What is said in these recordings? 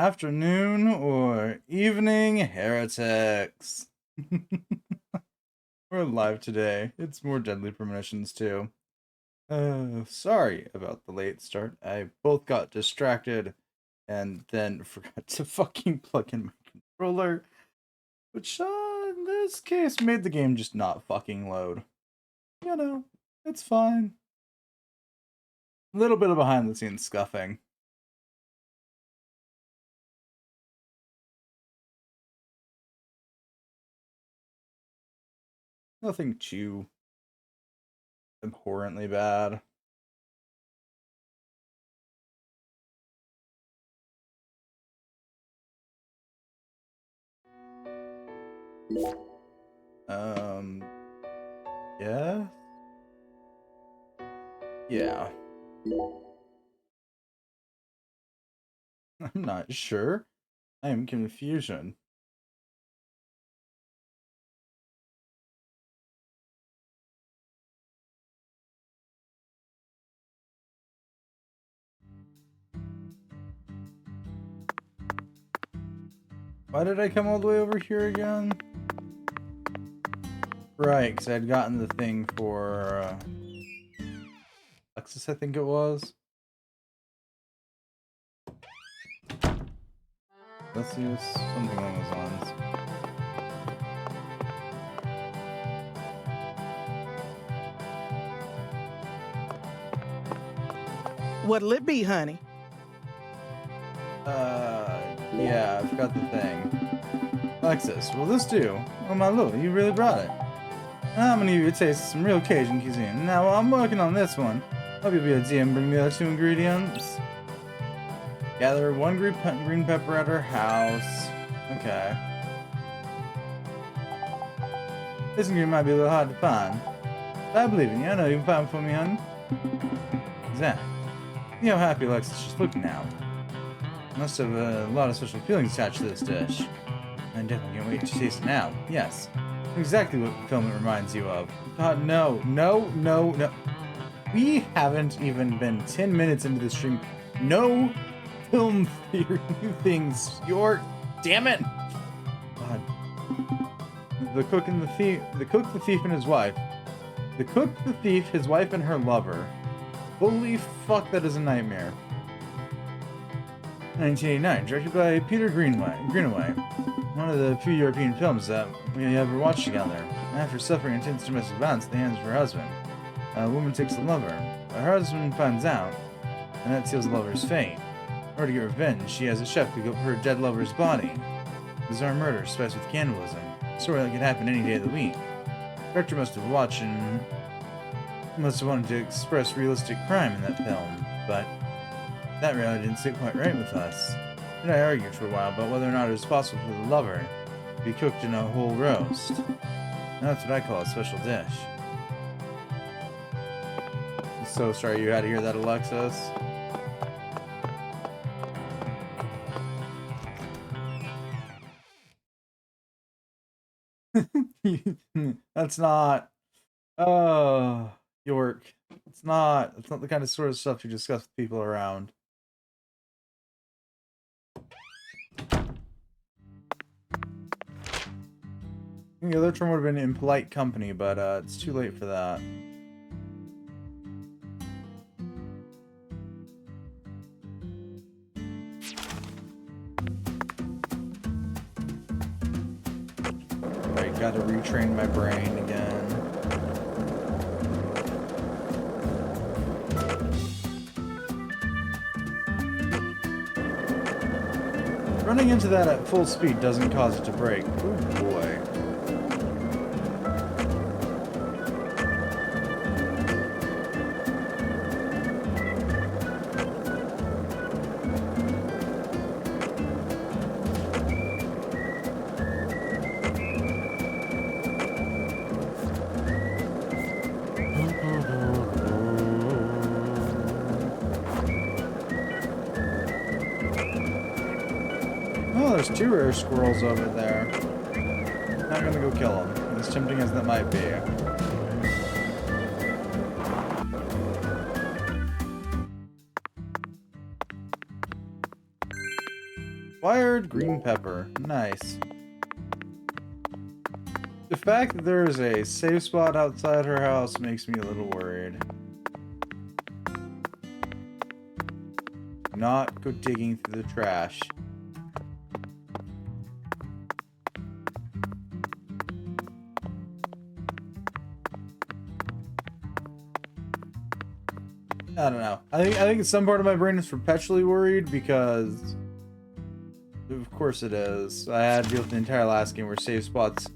afternoon, or evening, heretics. We're live today. It's more Deadly Premonitions too. Sorry about the late start. I both got distracted and then forgot to fucking plug in my controller, which in this case made the game just not fucking load. You know, it's fine. A little bit of behind the scenes scuffing. Nothing too abhorrently bad. Yeah? Yeah. I'm not sure. I am confusion. Why did I come all the way over here again? Right, because I had gotten the thing for Lexus, I think it was. Let's use something along those lines. What'll it be, honey? Yeah, I forgot the thing. Lexus, will this do? Oh my lord, you really brought it. I'm gonna give you a taste of some real Cajun cuisine. Now, while I'm working on this one, hope you'll be a DM and bring me the other 2 ingredients. Gather 1 green pepper at her house. Okay. This ingredient might be a little hard to find, but I believe in you. I know you can find it for me, honey. Zach, see how happy Alexis she's looking now. Must have a lot of special feelings attached to this dish. I definitely can't wait to taste it now. Yes, exactly what fulfillment reminds you of. God, no. We haven't even been 10 minutes into the stream. No film theory things. Damn it! God. The cook, the thief, and his wife. The cook, the thief, his wife, and her lover. Holy fuck, that is a nightmare. 1989, directed by Peter Greenaway, one of the few European films that we ever watched together. After suffering intense domestic violence at the hands of her husband, a woman takes a lover. Her husband finds out, and that seals the lover's fate. In order to get revenge, she has a chef cook up her dead lover's body. Bizarre murder spiced with cannibalism. A story that could happen any day of the week. The director must have watched and must have wanted to express realistic crime in that film, but that reality didn't sit quite right with us. And I argued for a while about whether or not it was possible for the lover to be cooked in a whole roast. Now that's what I call a special dish. I'm so sorry you had to hear that, Alexis. That's not... York. It's not the kind of sort of stuff you discuss with people around. The other term would have been in polite company, but it's too late for that. Right, gotta retrain my brain again. Running into that at full speed doesn't cause it to break. Oh boy. Oh, there's 2 rare squirrels over there. Not gonna go kill them, as tempting as that might be. Wired green pepper. Nice. The fact that there is a safe spot outside her house makes me a little worried. Not go digging through the trash. I don't know. I think some part of my brain is perpetually worried because, of course it is. I had to deal with the entire last game where save spots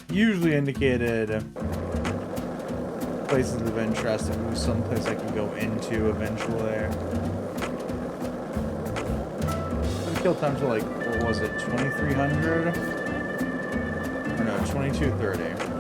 usually indicated places of interest. It was someplace I could go into eventually. The kill times were like, what was it, 2300? Or no, 2230.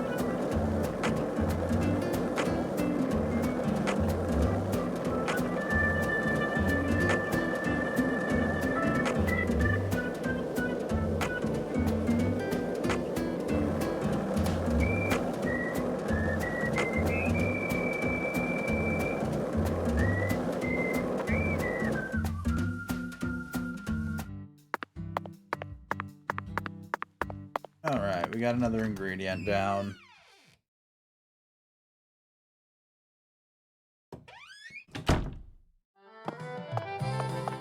Alright, we got another ingredient down.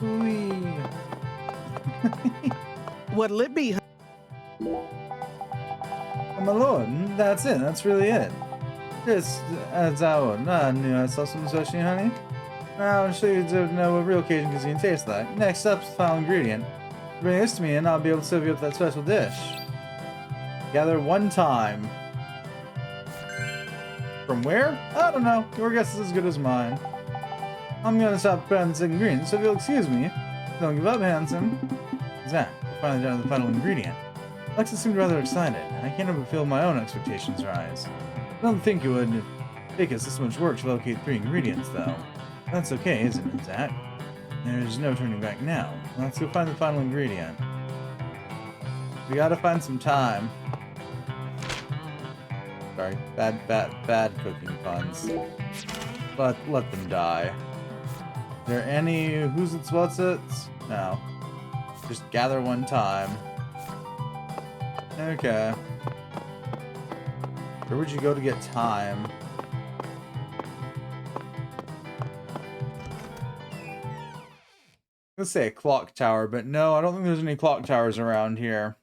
Whee. What'll it be? Oh my lord, that's it, that's really it. Just as I would. I knew I saw something special, honey. I'll show you to know what real Cajun cuisine tastes like. Next up's the final ingredient. Bring this to me and I'll be able to serve you up that special dish. Gather one time. From where? I don't know. Your guess is as good as mine. I'm gonna stop preparing the second ingredient, so if you'll excuse me, don't give up, handsome. Zach, we're finally down to the final ingredient. Alexis seemed rather excited, and I can't help but feel my own expectations rise. I don't think it would take us this much work to locate 3 ingredients, though. That's okay, isn't it, Zach? There's no turning back now. Let's go find the final ingredient. We gotta find some time. Sorry, bad cooking puns. But let them die. Are there any who's its what's its? No. Just gather one time. Okay. Where would you go to get time? Let's say a clock tower, but no, I don't think there's any clock towers around here.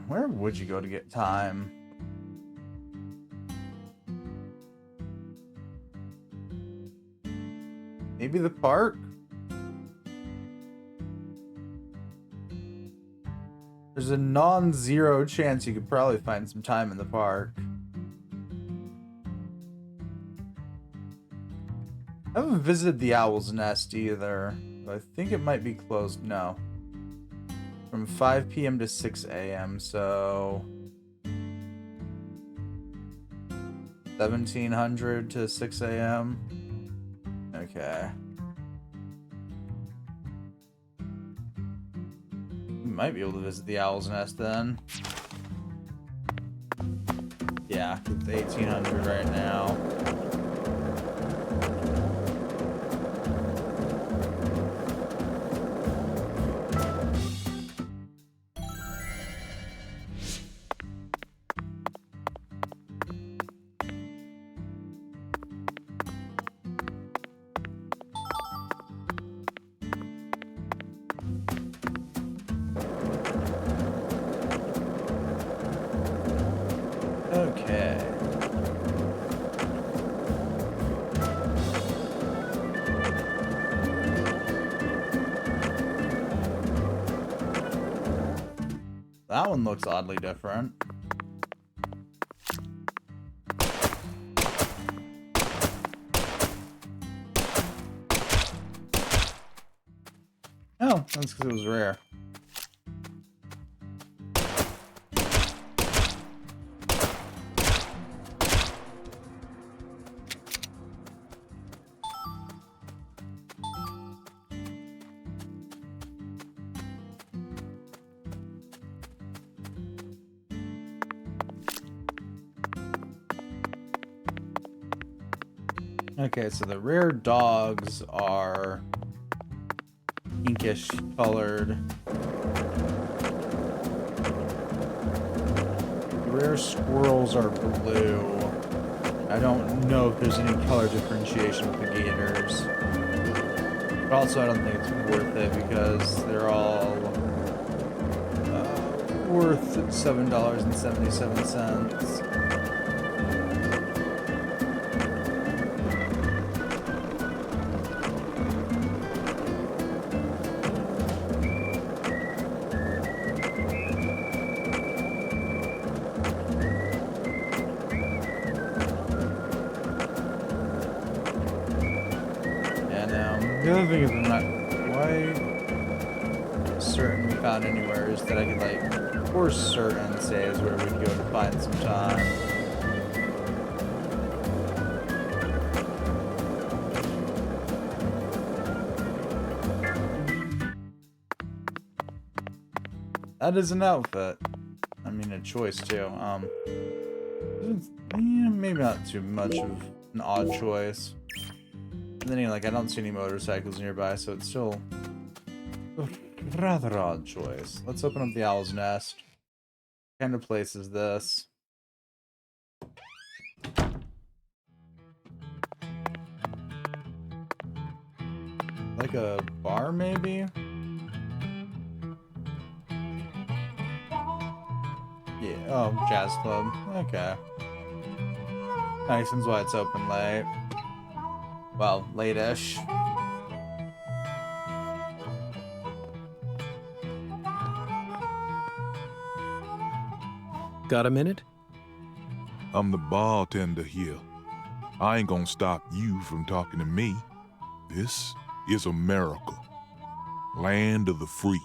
Where would you go to get time? Maybe the park? There's a non-zero chance you could probably find some time in the park. I haven't visited the Owl's Nest either. But I think it might be closed. No. From 5 p.m. to 6 a.m. So 1700 to 6 a.m. Okay. We might be able to visit the Owl's Nest then. Yeah, it's 1800 right now. Okay. That one looks oddly different. Oh, that's because it was rare. Okay, so the rare dogs are pinkish colored. Rare squirrels are blue. I don't know if there's any color differentiation with the gators. But also, I don't think it's worth it because they're all worth $7.77. The other thing is I'm not quite certain we found anywhere is that I could, like, for certain say is where we'd go to find some time. That is an outfit. I mean, a choice too. Maybe not too much of an odd choice. And then, like, I don't see any motorcycles nearby, so it's still a rather odd choice. Let's open up the owl's nest. What kind of place is this? Like a bar, maybe? Yeah, oh, jazz club. Okay. That explains why it's open late. Well, late-ish. Got a minute? I'm the bartender here. I ain't gonna stop you from talking to me. This is America, land of the free.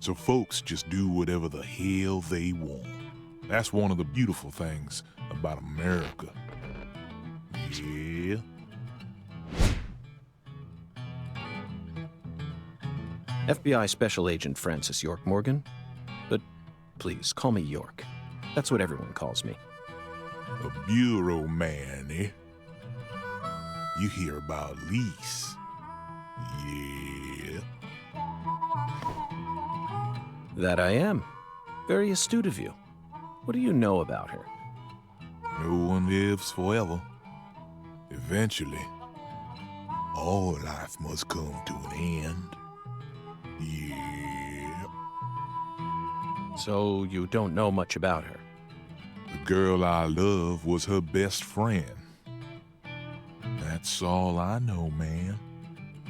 So folks just do whatever the hell they want. That's one of the beautiful things about America. Yeah. FBI Special Agent Francis York Morgan. But please, call me York. That's what everyone calls me. A bureau man, eh? You hear about Lise. Yeah. That I am. Very astute of you. What do you know about her? No one lives forever. Eventually, all life must come to an end. Yeah. So you don't know much about her? The girl I love was her best friend. That's all I know, man.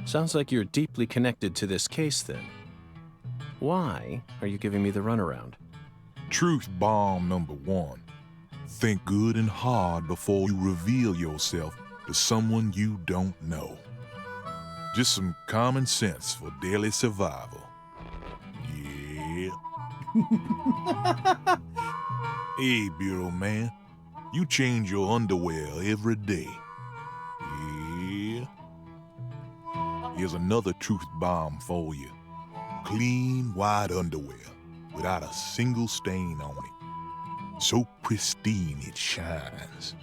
Sounds like you're deeply connected to this case, then. Why are you giving me the runaround? Truth bomb number 1. Think good and hard before you reveal yourself to someone you don't know. Just some common sense for daily survival. Yeah. Hey, Bureau man, you change your underwear every day. Yeah. Here's another truth bomb for you. Clean, white underwear without a single stain on it. So pristine it shines.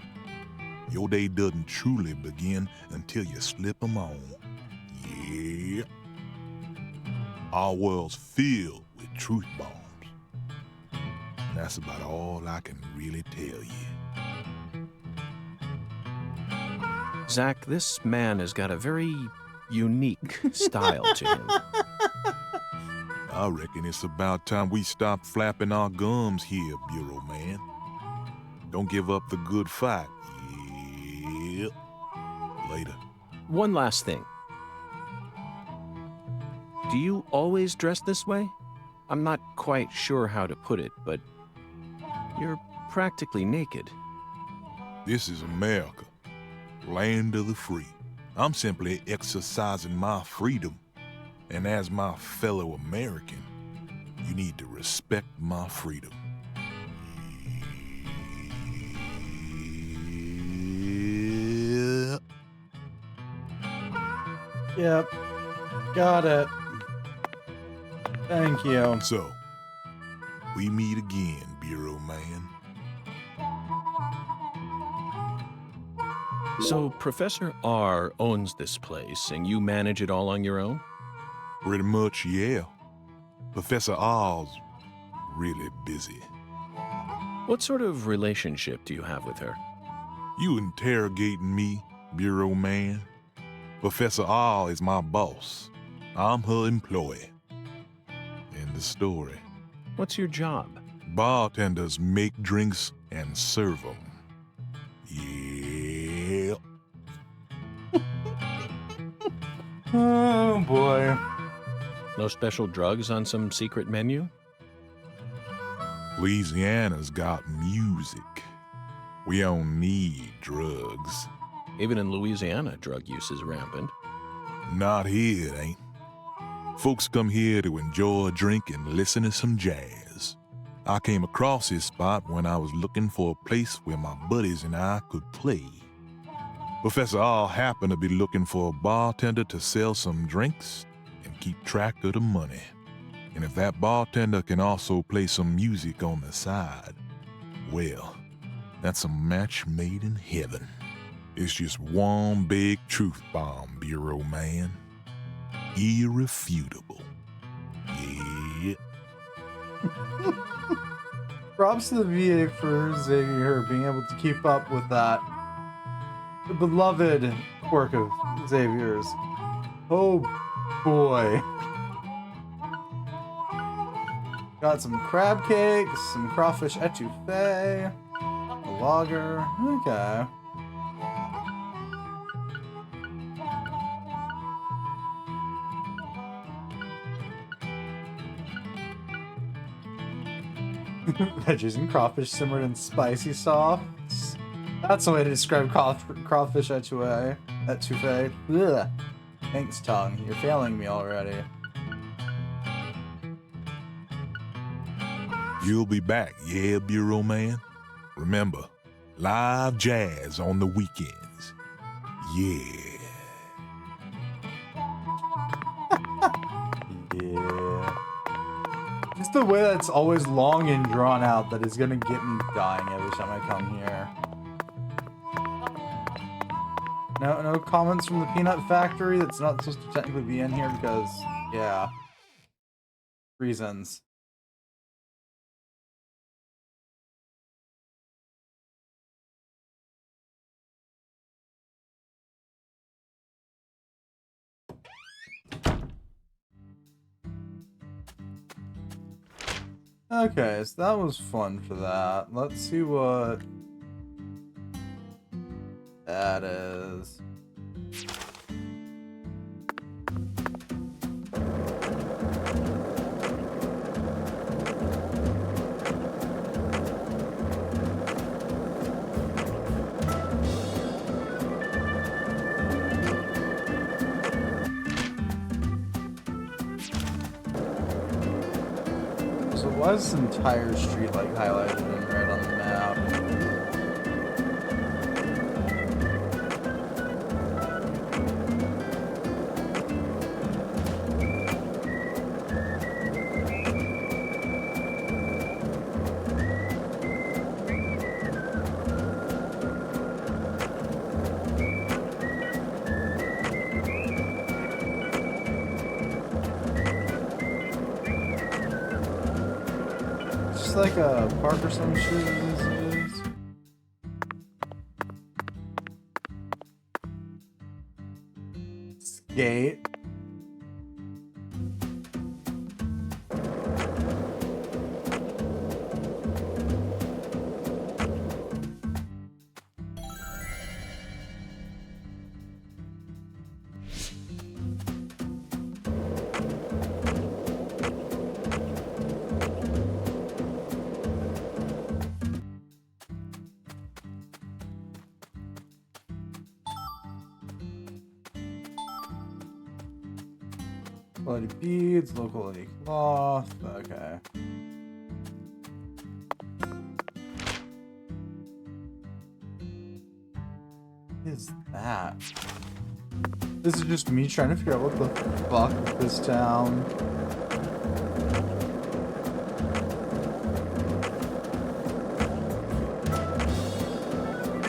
Your day doesn't truly begin until you slip them on. Yeah. Our world's filled with truth bombs. That's about all I can really tell you. Zach, this man has got a very unique style to him. I reckon it's about time we stop flapping our gums here, Bureau man. Don't give up the good fight. Yeah. Later. One last thing. Do you always dress this way? I'm not quite sure how to put it, but you're practically naked. This is America, land of the free. I'm simply exercising my freedom. And as my fellow American, you need to respect my freedom. Yeah. Yep. Got it. Thank you. So, we meet again, Bureau man. So Professor R owns this place, and you manage it all on your own? Pretty much, yeah. Professor R's really busy. What sort of relationship do you have with her? You interrogating me, Bureau man? Professor R is my boss. I'm her employee. End of story. What's your job? Bartenders make drinks and serve them. Yeah. Oh boy. No special drugs on some secret menu? Louisiana's got music. We don't need drugs. Even in Louisiana, drug use is rampant. Not here, it ain't. Folks come here to enjoy a drink and listen to some jazz. I came across this spot when I was looking for a place where my buddies and I could play. Professor R happened to be looking for a bartender to sell some drinks and keep track of the money. And if that bartender can also play some music on the side, well, that's a match made in heaven. It's just one big truth bomb, Bureau man. Irrefutable. Yeah. Props to the VA for Xavier being able to keep up with that beloved work of Xavier's. Oh boy. Got some crab cakes, some crawfish etouffee, a lager. Okay. Veggies and crawfish simmered in spicy sauce. That's the way to describe crawfish etouffee. Ugh. Thanks, tongue. You're failing me already. You'll be back, yeah, Bureau man? Remember, live jazz on the weekends. Yeah. Yeah. Just the way that's always long and drawn out that is gonna get me dying every time I come here. No comments from the peanut factory that's not supposed to technically be in here because, yeah. Reasons. Okay, so that was fun for that. Let's see what that is. So why is this entire street like highlighted in red on the map? Just like a park or some shit. This is. Skate. Quality beads, low quality cloth. Okay. What is that? This is just me trying to figure out what the fuck with this town.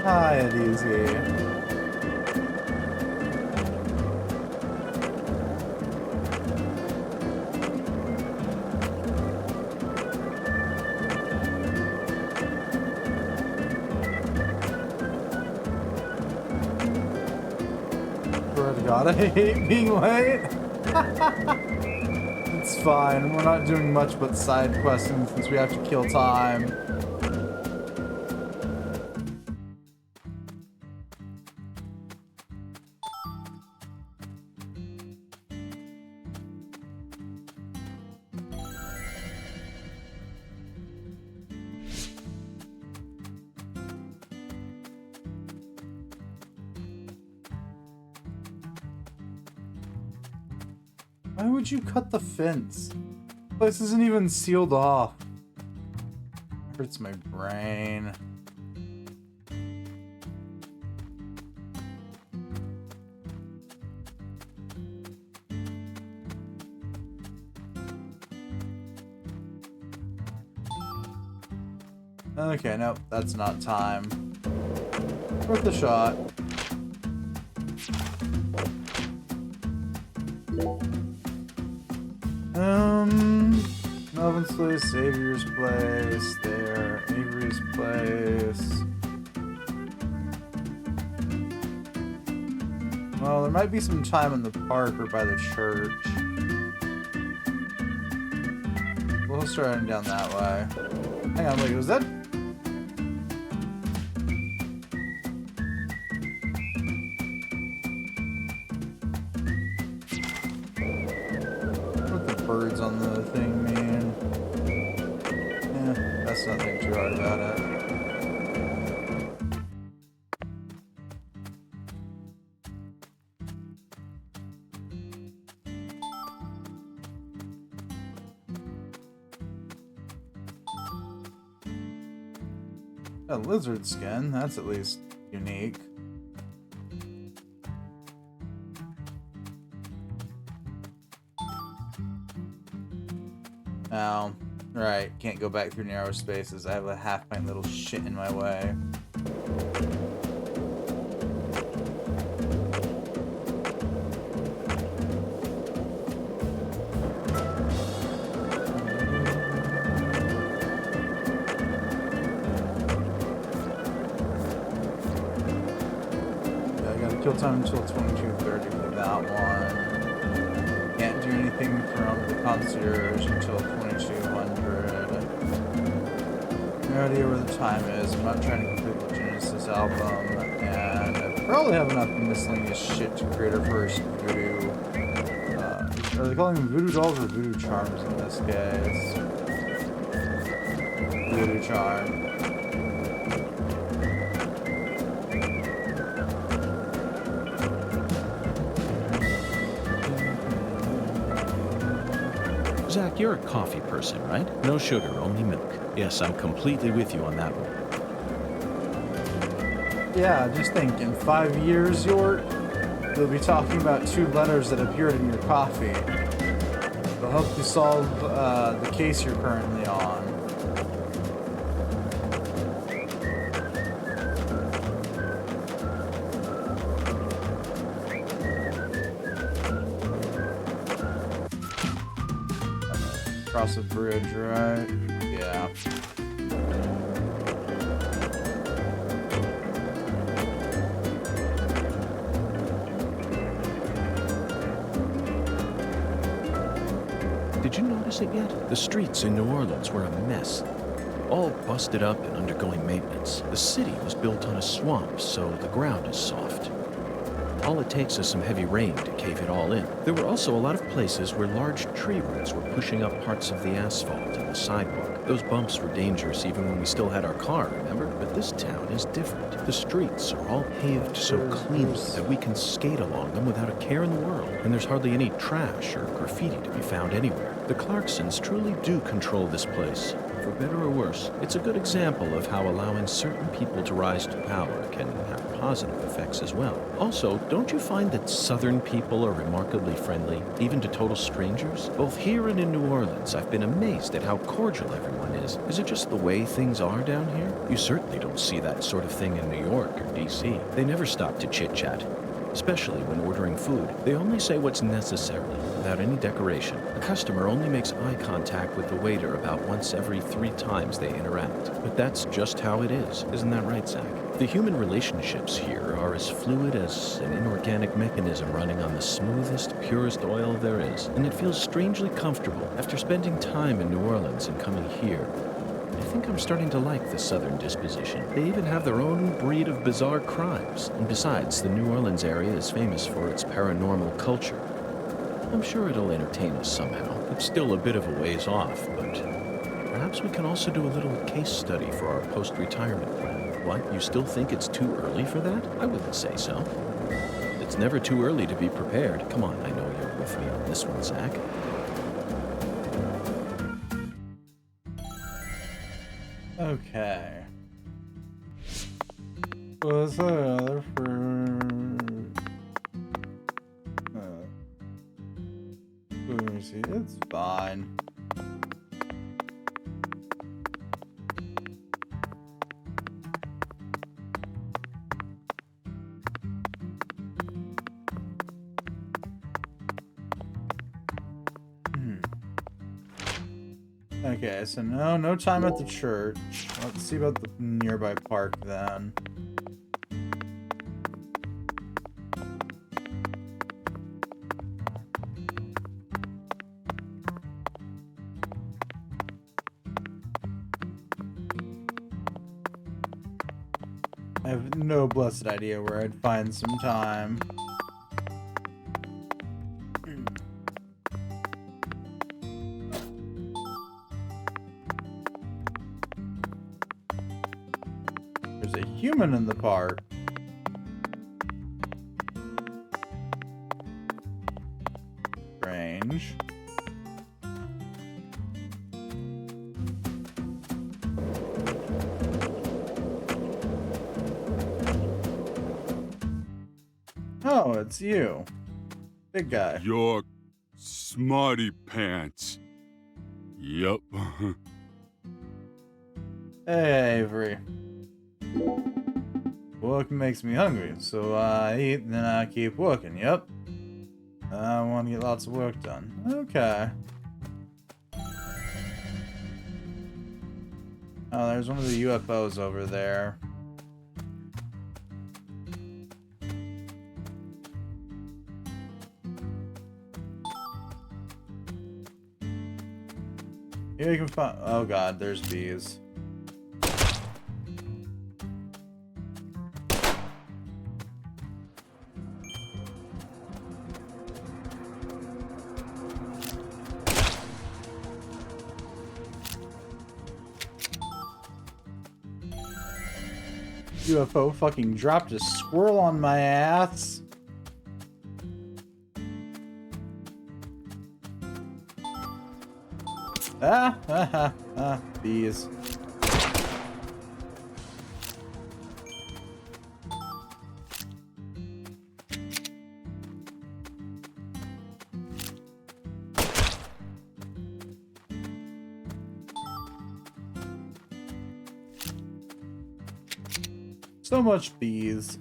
Hi, Easy. god, I hate being late. It's fine. We're not doing much but side questing since we have to kill time. Why would you cut the fence? The place isn't even sealed off. It hurts my brain. Okay, nope, that's not time. Worth the shot. Melvin's place, Xavier's place, there, Avery's place. Well, there might be some time in the park or by the church. We'll start heading down that way. Hang on, wait, was that? What the birds on the thing mean? Eh, that's nothing too hard about it. A lizard skin, that's at least unique. Oh, right, can't go back through narrow spaces. I have a half-pint little shit in my way. Kill time until 22:30 for that one. Can't do anything from the concierge until 2200. No idea where the time is. I'm not trying to complete the Genesis album, and I probably have enough miscellaneous shit to create our first voodoo. Are they calling them voodoo dolls or voodoo charms in this case? Voodoo charm. Zach, you're a coffee person, right? No sugar, only milk. Yes, I'm completely with you on that one. Yeah, just think, in 5 years, York, they'll be talking about 2 letters that appeared in your coffee. They'll help you solve the case you're currently on. Across a bridge, right? Yeah. Did you notice it yet? The streets in New Orleans were a mess. All busted up and undergoing maintenance. The city was built on a swamp, so the ground is soft. All it takes is some heavy rain to cave it all in. There were also a lot of places where large tree roots were pushing up parts of the asphalt and the sidewalk. Those bumps were dangerous even when we still had our car, remember? But this town is different. The streets are all paved so cleanly that we can skate along them without a care in the world. And there's hardly any trash or graffiti to be found anywhere. The Clarksons truly do control this place. For better or worse, it's a good example of how allowing certain people to rise to power can have positive effects as well. Also, don't you find that Southern people are remarkably friendly, even to total strangers? Both here and in New Orleans, I've been amazed at how cordial everyone is. Is it just the way things are down here? You certainly don't see that sort of thing in New York or D.C. They never stop to chit-chat. especially when ordering food. They only say what's necessary, without any decoration. A customer only makes eye contact with the waiter about once every 3 times they interact. But that's just how it is. Isn't that right, Zach? The human relationships here are as fluid as an inorganic mechanism running on the smoothest, purest oil there is. And it feels strangely comfortable after spending time in New Orleans and coming here. I think I'm starting to like the southern disposition. They even have their own breed of bizarre crimes. And besides, the New Orleans area is famous for its paranormal culture. I'm sure it'll entertain us somehow. It's still a bit of a ways off, but perhaps we can also do a little case study for our post-retirement plan. What, you still think it's too early for that? I wouldn't say so. It's never too early to be prepared. Come on, I know you're with me on this one, Zach. Okay. What's the other for? Let me see. It's fine. Okay, so no time at the church. Let's see about the nearby park then. I have no blessed idea where I'd find some time. There's a human in the park. Strange. Oh, it's you. Big guy. You're smarty pants. Yup. Hey, Avery. Work makes me hungry, so I eat and then I keep working. Yep. I want to get lots of work done. Okay. Oh, there's one of the UFOs over there. Here you can find. Oh god, there's bees. UFO fucking dropped a squirrel on my ass. Bees. So much bees.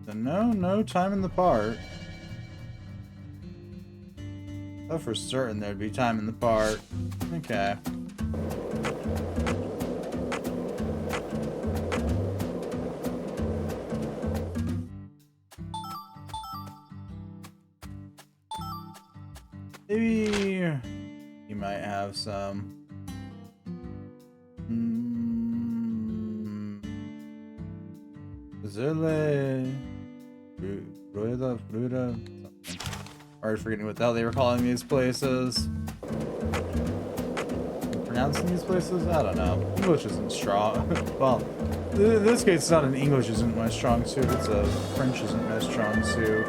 So no time in the park. Oh, for certain there'd be time in the park. Okay. Maybe you might have some. Zille. Fruta. Already forgetting what the hell they were calling these places. Pronouncing these places? I don't know. English isn't strong. Well, in this case, it's not an English isn't my strong suit. It's a French isn't my strong suit.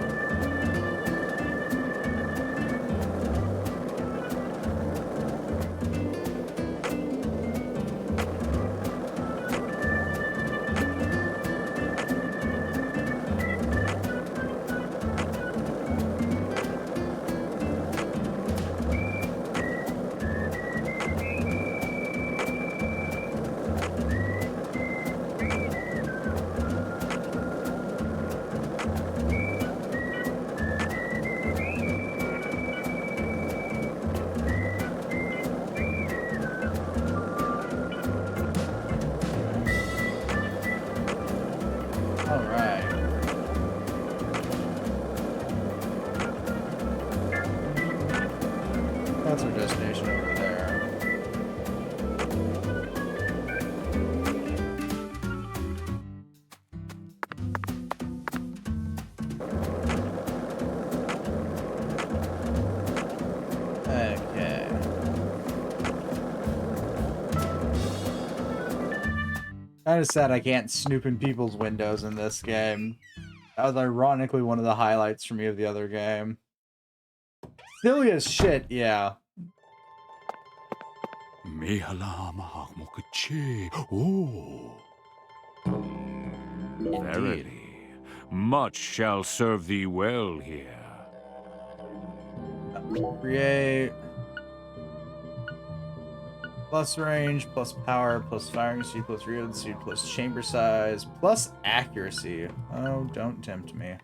Kind of sad I can't snoop in people's windows in this game. That was ironically one of the highlights for me of the other game. Silly as shit, yeah. Oh. Verily, much shall serve thee well here. Create. Plus range, plus power, plus firing speed, plus reload speed, plus chamber size, plus accuracy. Oh, don't tempt me.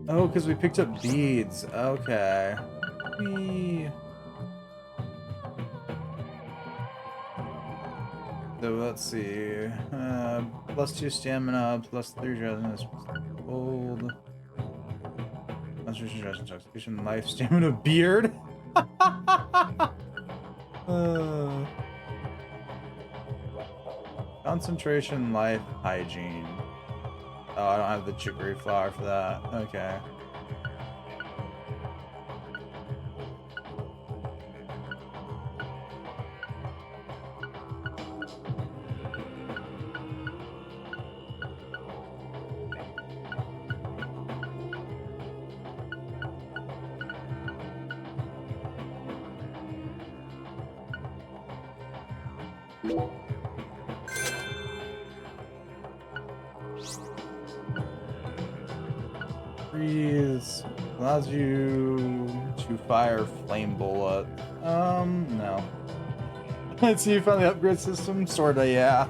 Oh, because we picked up beads. Okay. Whee. So let's see. Plus 2 stamina, plus 3 resistance, gold. Concentration, intoxication, life, stamina, beard. Concentration, life, hygiene. Oh, I don't have the chicory flower for that. Okay. Freeze allows you to fire flame bullet. No. Let's see, you found the upgrade system? Sorta, yeah.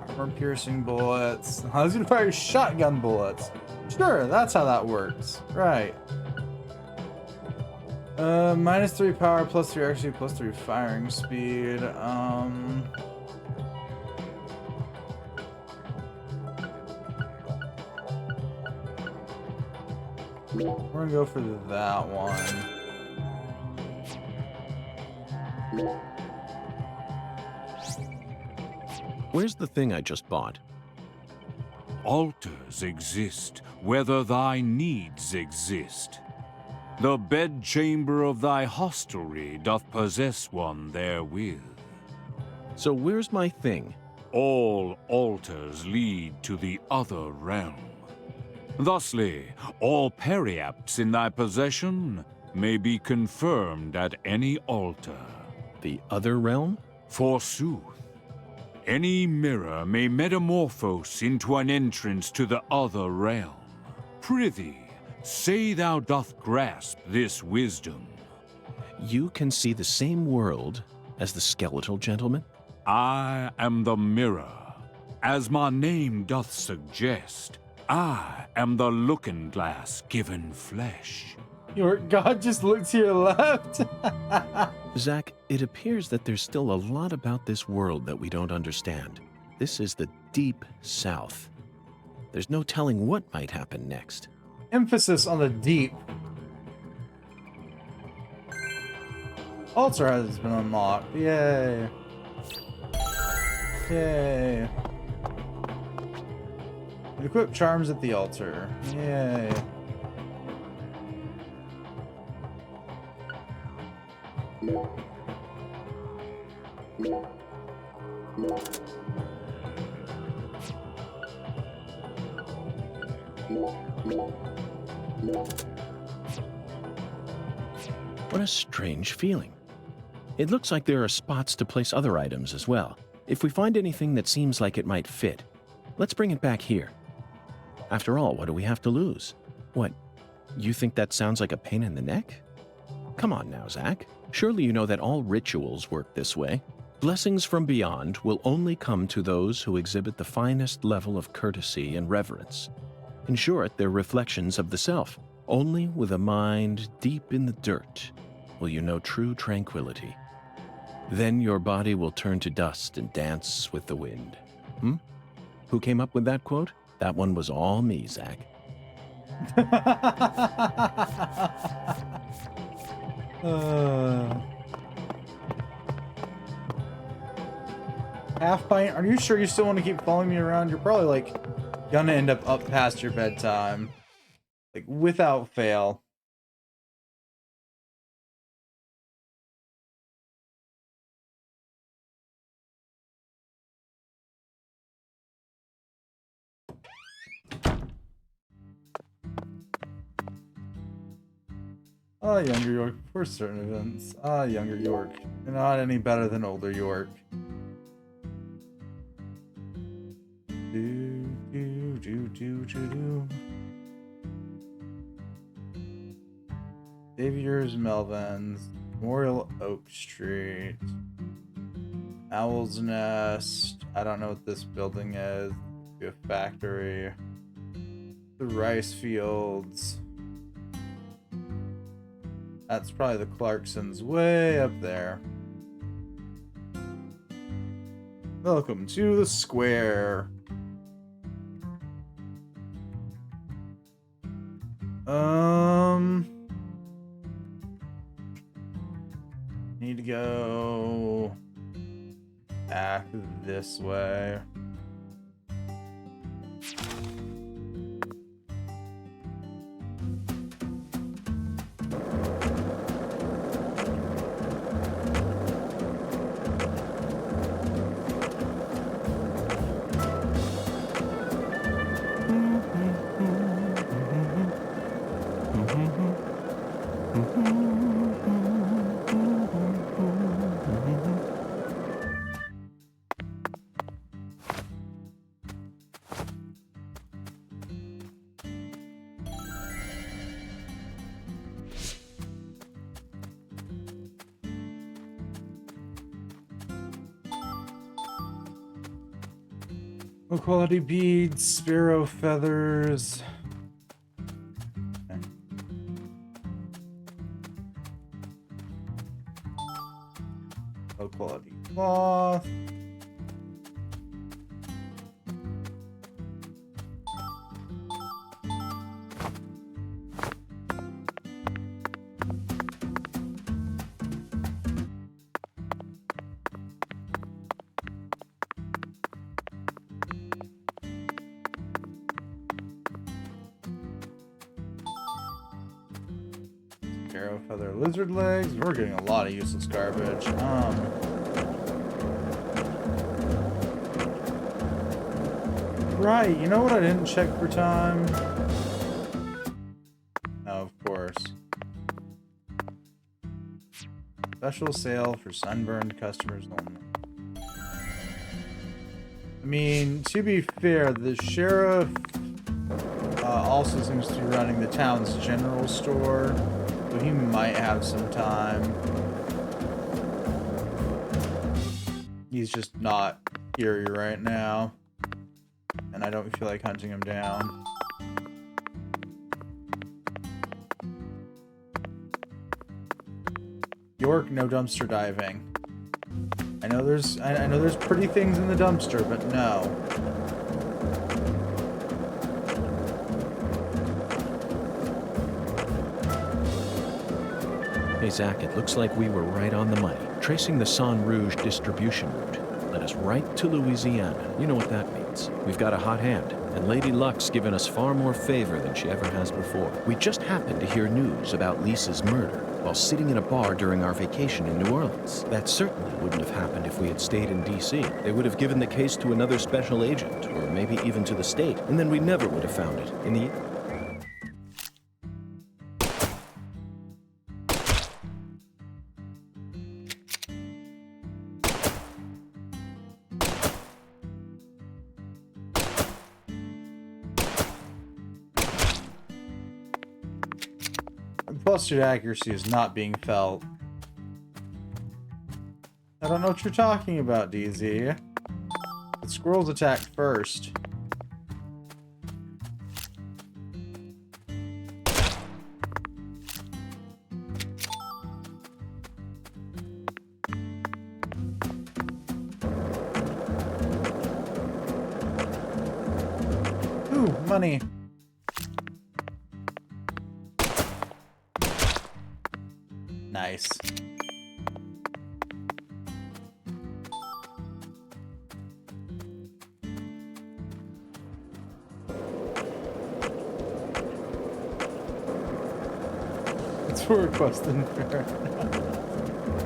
Armor piercing bullets. Allows you to fire shotgun bullets. Sure, that's how that works. Right. Minus 3 power, plus 3 accuracy, plus 3 firing speed. We're gonna go for that one. Where's the thing I just bought? Altars exist, whether thy needs exist. The bedchamber of thy hostelry doth possess one therewith. So where's my thing? All altars lead to the other realm. Thusly, all periapts in thy possession may be confirmed at any altar. The other realm? Forsooth, any mirror may metamorphose into an entrance to the other realm. Prithee, say thou doth grasp this wisdom. You can see the same world as the skeletal gentleman? I am the mirror. As my name doth suggest, I am the looking glass given flesh. Your god just looked to your left. Zach, it appears that there's still a lot about this world that we don't understand. This is the deep south. There's no telling what might happen next. Emphasis on the deep. Altar has been unlocked. Yay. Yay. Equip charms at the altar. Yay. What a strange feeling. It looks like there are spots to place other items as well. If we find anything that seems like it might fit, let's bring it back here. After all, what do we have to lose? What, you think that sounds like a pain in the neck? Come on now, Zach. Surely you know that all rituals work this way. Blessings from beyond will only come to those who exhibit the finest level of courtesy and reverence. In short, they're reflections of the self. Only with a mind deep in the dirt will you know true tranquility. Then your body will turn to dust and dance with the wind. Who came up with that quote? That one was all me, Zach. Half pint? Are you sure you still want to keep following me around? You're probably like gonna end up past your bedtime. Like, without fail. Ah, younger York, for certain events. Ah, younger York. You're not any better than older York. Do, do, do, do, do, do. Xavier's Melvins. Memorial Oak Street. Owl's Nest. I don't know what this building is. Be a factory. The rice fields. That's probably the Clarksons way up there. Welcome to the square. Need to go back this way. Low quality beads, sparrow feathers. Okay. Low quality cloth. Arrow feather lizard legs. We're getting a lot of useless garbage. Right, you know what I didn't check for time? Oh, of course. Special sale for sunburned customers only. I mean, to be fair, the sheriff also seems to be running the town's general store. So he might have some time. He's just not here right now. And I don't feel like hunting him down. York, no dumpster diving. I know there's pretty things in the dumpster, but no. Hey, Zach, it looks like we were right on the money. Tracing the San Rouge distribution route led us right to Louisiana. You know what that means. We've got a hot hand, and Lady Luck's given us far more favor than she ever has before. We just happened to hear news about Lisa's murder while sitting in a bar during our vacation in New Orleans. That certainly wouldn't have happened if we had stayed in D.C. They would have given the case to another special agent, or maybe even to the state, and then we never would have found it. In the Clustered accuracy is not being felt. I don't know what you're talking about, DZ. The squirrels attacked first. Ooh, money. Nice. for a quest in there.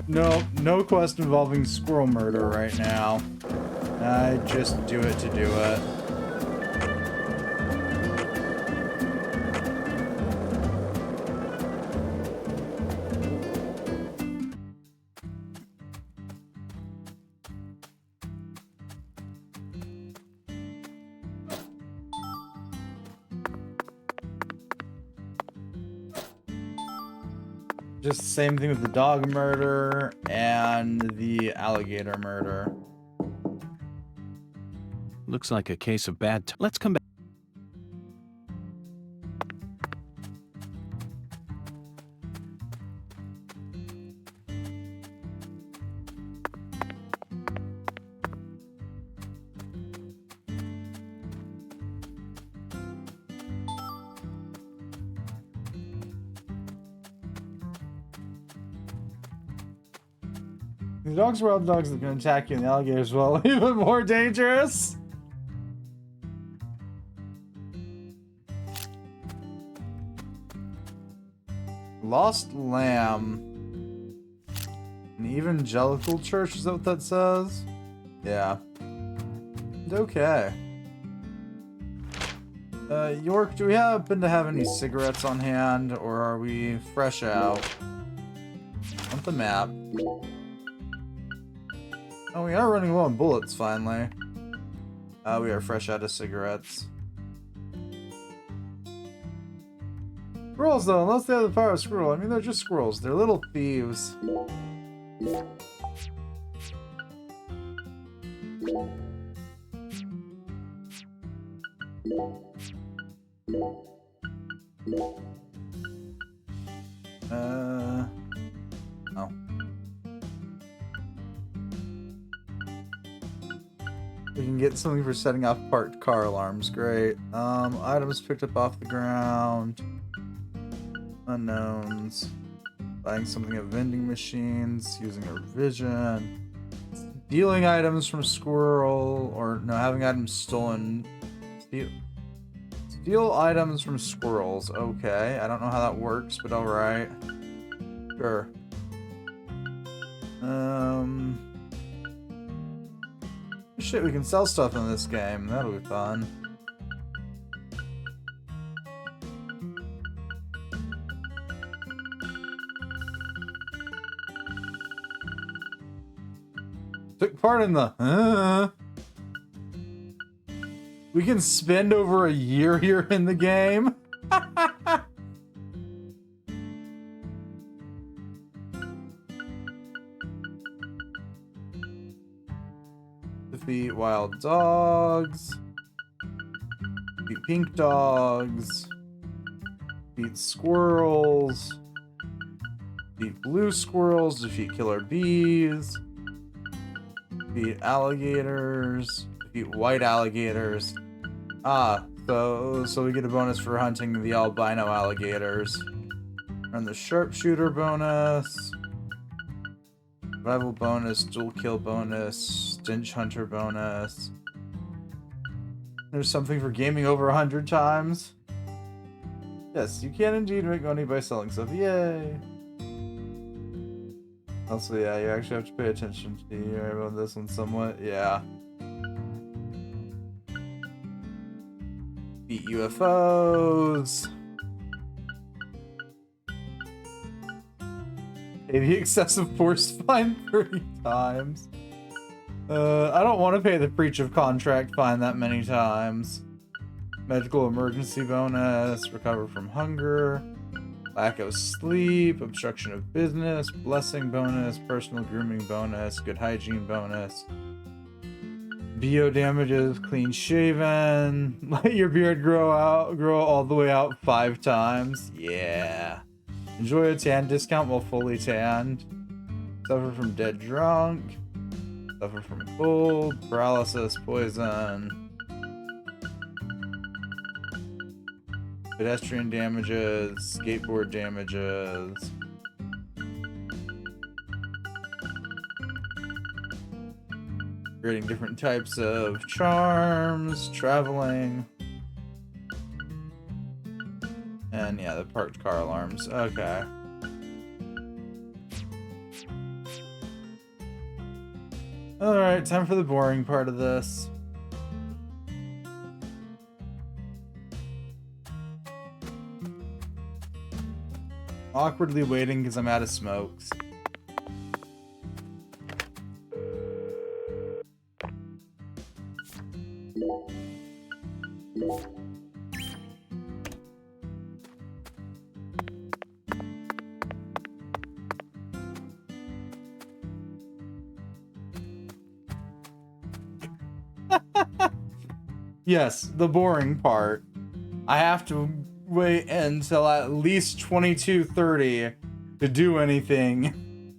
No quest involving squirrel murder right now. I just do it to do it. Just the same thing with the dog murder and the alligator murder. Looks like a case of bad. Let's come back. The dogs are wild dogs that can attack you, and the alligators will even more dangerous. Lost Lamb. An evangelical church, is that what that says? Yeah. Okay. York, do we happen to have any cigarettes on hand, or are we fresh out? On the map. Oh, we are running low on bullets, finally. We are fresh out of cigarettes. Squirrels, though, unless they have the power of squirrel. I mean, they're just squirrels. They're little thieves. Oh. We can get something for setting off parked car alarms. Great. Items picked up off the ground. Unknowns. Buying something at vending machines. Using our vision. Stealing items from squirrel. Or, no, having items stolen. Steal items from squirrels. Okay. I don't know how that works, but alright. Sure. Shit, we can sell stuff in this game. That'll be fun. Took part in the... We can spend over a year here in the game? Defeat wild dogs. Defeat pink dogs. Defeat squirrels. Defeat blue squirrels. Defeat killer bees. Defeat alligators. Defeat white alligators. Ah, so we get a bonus for hunting the albino alligators. Earn the sharpshooter bonus. Survival bonus, dual kill bonus, stench hunter bonus. There's something for gaming over 100 times. Yes, you can indeed make money by selling stuff. Yay! Also, yeah, you actually have to pay attention to the area on this one somewhat. Yeah. Beat UFOs. Pay the excessive force fine 30 times. I don't want to pay the breach of contract fine that many times. Medical emergency bonus, recover from hunger, lack of sleep, obstruction of business, blessing bonus, personal grooming bonus, good hygiene bonus, BO damages, clean shaven, let your beard grow all the way out 5 times. Yeah. Enjoy a tan discount while fully tanned. Suffer from dead drunk. Suffer from cold, paralysis, poison. Pedestrian damages, skateboard damages. Creating different types of charms, traveling. And yeah, the parked car alarms. Okay. Alright, time for the boring part of this. Awkwardly waiting because I'm out of smokes. Yes, the boring part. I have to wait until at least 22:30 to do anything.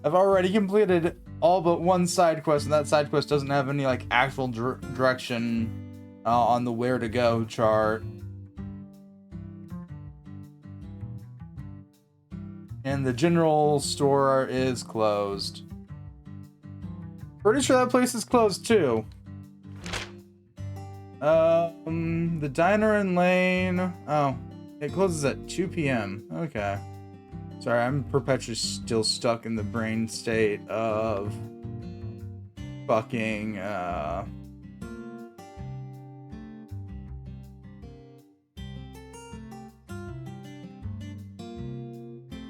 I've already completed all but one side quest, and that side quest doesn't have any like actual direction on the where to go chart. And the general store is closed. Pretty sure that place is closed too. The diner and lane. Oh, it closes at 2 p.m. Okay. Sorry, I'm perpetually still stuck in the brain state of fucking,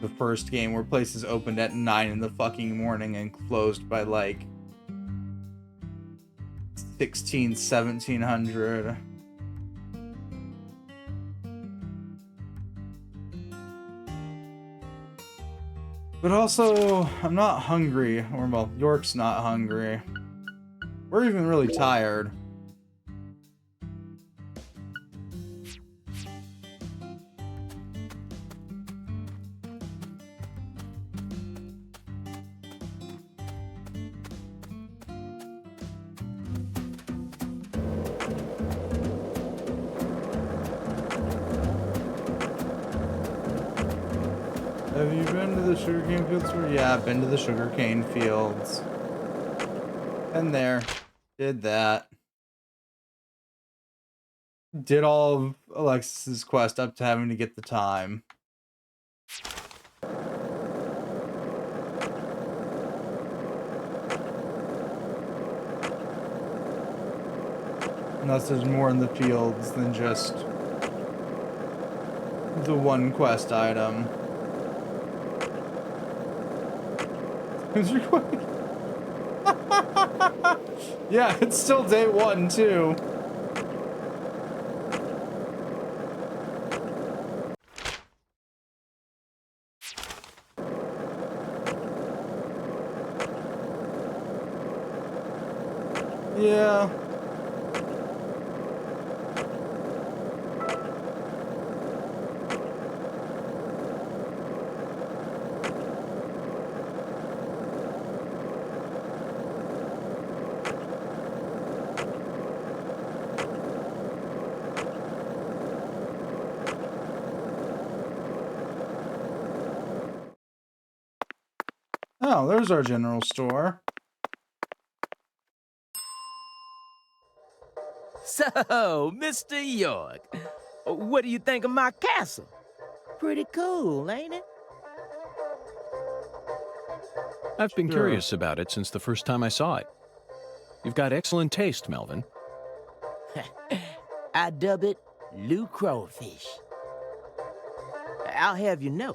the first game where places opened at 9 in the fucking morning and closed by like 1700. But also, I'm not hungry. Or, well, York's not hungry. We're even really tired. Have you been to the sugarcane fields? Yeah, I've been to the sugarcane fields. Been there. Did that. Did all of Alexis's quest up to having to get the time. Unless there's more in the fields than just the one quest item. Yeah, it's still day 1 too. Yeah. Oh, there's our general store. So, Mr. York, what do you think of my castle? Pretty cool, ain't it? I've been Sure. curious about it since the first time I saw it. You've got excellent taste, Melvin. I dub it Lou Crawfish. I'll have you know,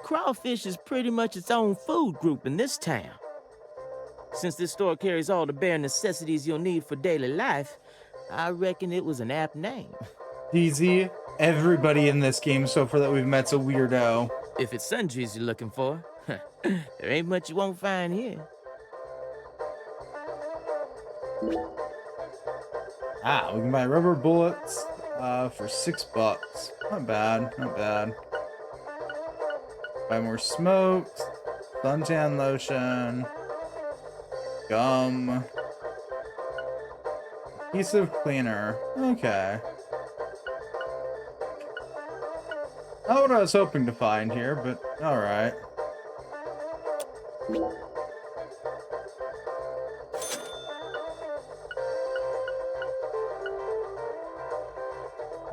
crawfish is pretty much its own food group in this town. Since this store carries all the bare necessities you'll need for daily life, I reckon it was an apt name. Easy. Everybody in this game so far that we've met's a weirdo. If it's sundries you're looking for, there ain't much you won't find here. Ah, we can buy rubber bullets for $6. Not bad, not bad. Buy more smokes, suntan lotion, gum, adhesive cleaner. Okay. Not what I was hoping to find here, but alright.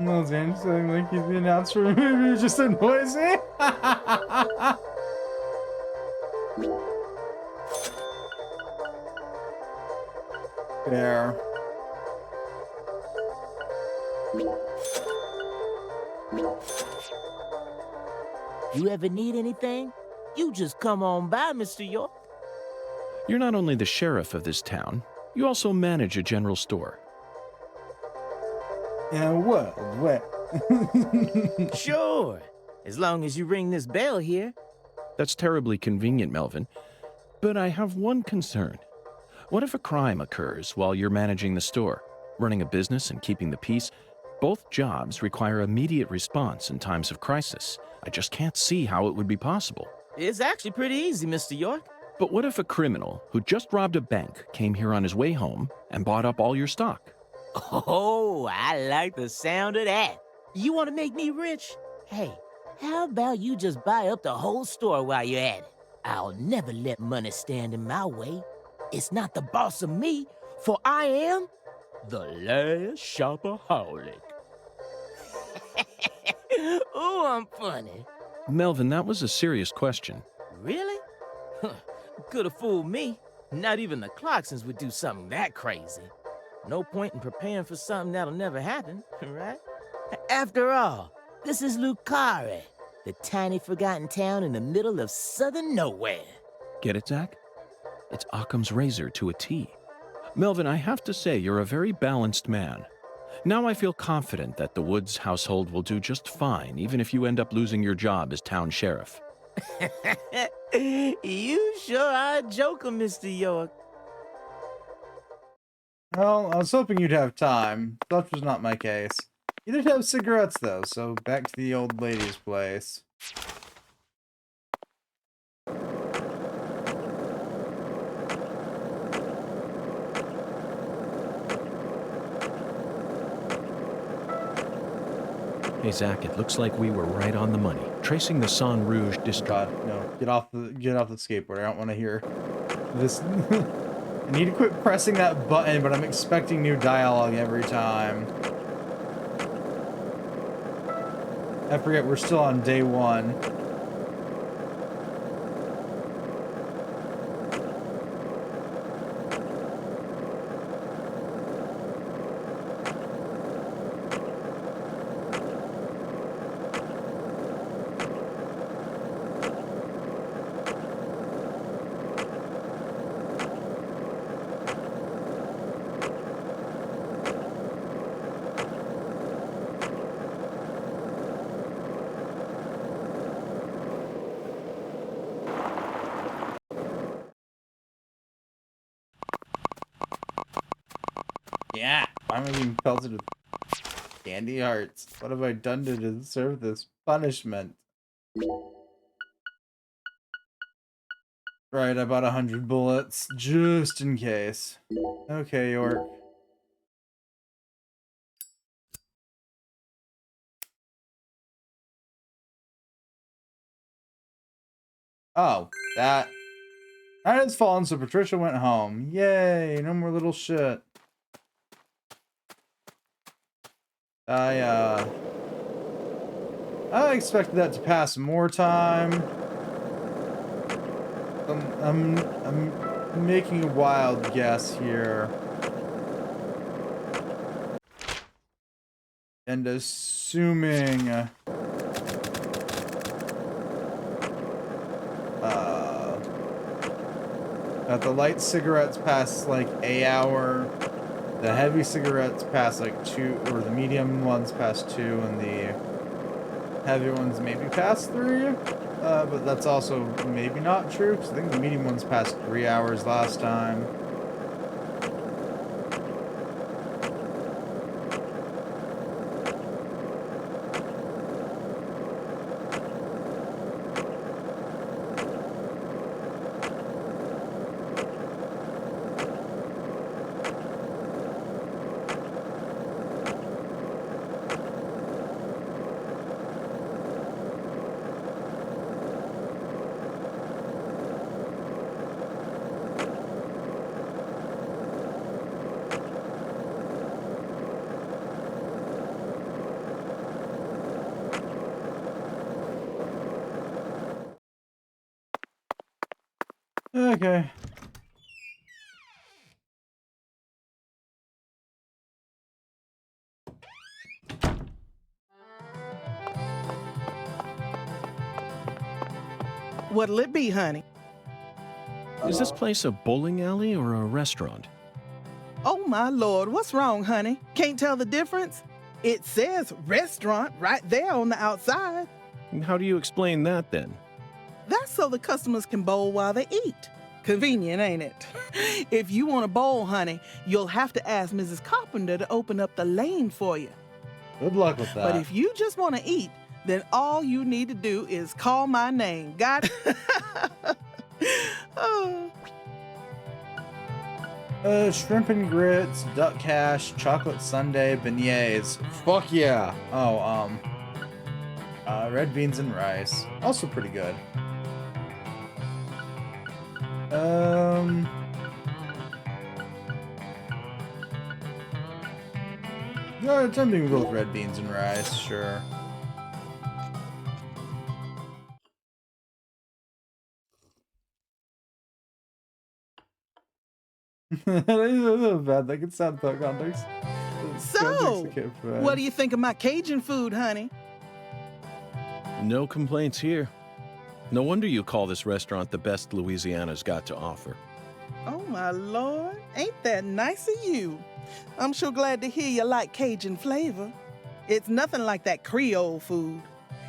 No, Zan's saying like he's the announcer, maybe it just annoys me. Fair. You ever need anything? You just come on by, Mr. York. You're not only the sheriff of this town, you also manage a general store. In a world where... Sure, as long as you ring this bell here. That's terribly convenient, Melvin. But I have one concern. What if a crime occurs while you're managing the store? Running a business and keeping the peace, both jobs require immediate response in times of crisis. I just can't see how it would be possible. It's actually pretty easy, Mr. York. But what if a criminal who just robbed a bank came here on his way home and bought up all your stock? Oh, I like the sound of that. You want to make me rich? Hey, how about you just buy up the whole store while you're at it? I'll never let money stand in my way. It's not the boss of me, for I am the last shopaholic. Ooh, I'm funny. Melvin, that was a serious question. Really? Could have fooled me. Not even the Clarksons would do something that crazy. No point in preparing for something that'll never happen, right? After all, this is Lucari, the tiny forgotten town in the middle of southern nowhere. Get it, Zach? It's Occam's razor to a T. Melvin, I have to say you're a very balanced man. Now I feel confident that the Woods household will do just fine, even if you end up losing your job as town sheriff. You sure are a joker, Mr. York. Well, I was hoping you'd have time. Such was not my case. You did have cigarettes, though, so back to the old lady's place. Hey, Zach, it looks like we were right on the money. Tracing the San Rouge district. God, no. Get off the skateboard. I don't want to hear this. I need to quit pressing that button, but I'm expecting new dialogue every time. I forget we're still on day 1. Yeah, why am I being pelted with candy hearts? What have I done to deserve this punishment? Right, I bought 100 bullets, just in case. Okay, York. Oh, that... Night has fallen, so Patricia went home. Yay, no more little shit. I expected that to pass more time. I'm making a wild guess here. And assuming that the light cigarettes pass like a hour, the heavy cigarettes pass like 2, or the medium ones pass 2, and the heavy ones maybe pass 3. But that's also maybe not true, because I think the medium ones passed 3 hours last time. Okay. What'll it be, honey? Is this place a bowling alley or a restaurant? Oh, my Lord, what's wrong, honey? Can't tell the difference? It says restaurant right there on the outside. How do you explain that then? That's so the customers can bowl while they eat. Convenient, ain't it? If you want to bowl, honey, you'll have to ask Mrs. Carpenter to open up the lane for you. Good luck with that. But if you just want to eat, then all you need to do is call my name. Got it? Oh. Shrimp and grits, duck cash, chocolate sundae, beignets. Fuck yeah. Oh, red beans and rice. Also pretty good. Yeah, attempting to go with red beans and rice, sure. That is a little bad. That could sound thought context. So, what do you think of my Cajun food, honey? No complaints here. No wonder you call this restaurant the best Louisiana's got to offer. Oh, my Lord. Ain't that nice of you? I'm sure glad to hear you like Cajun flavor. It's nothing like that Creole food.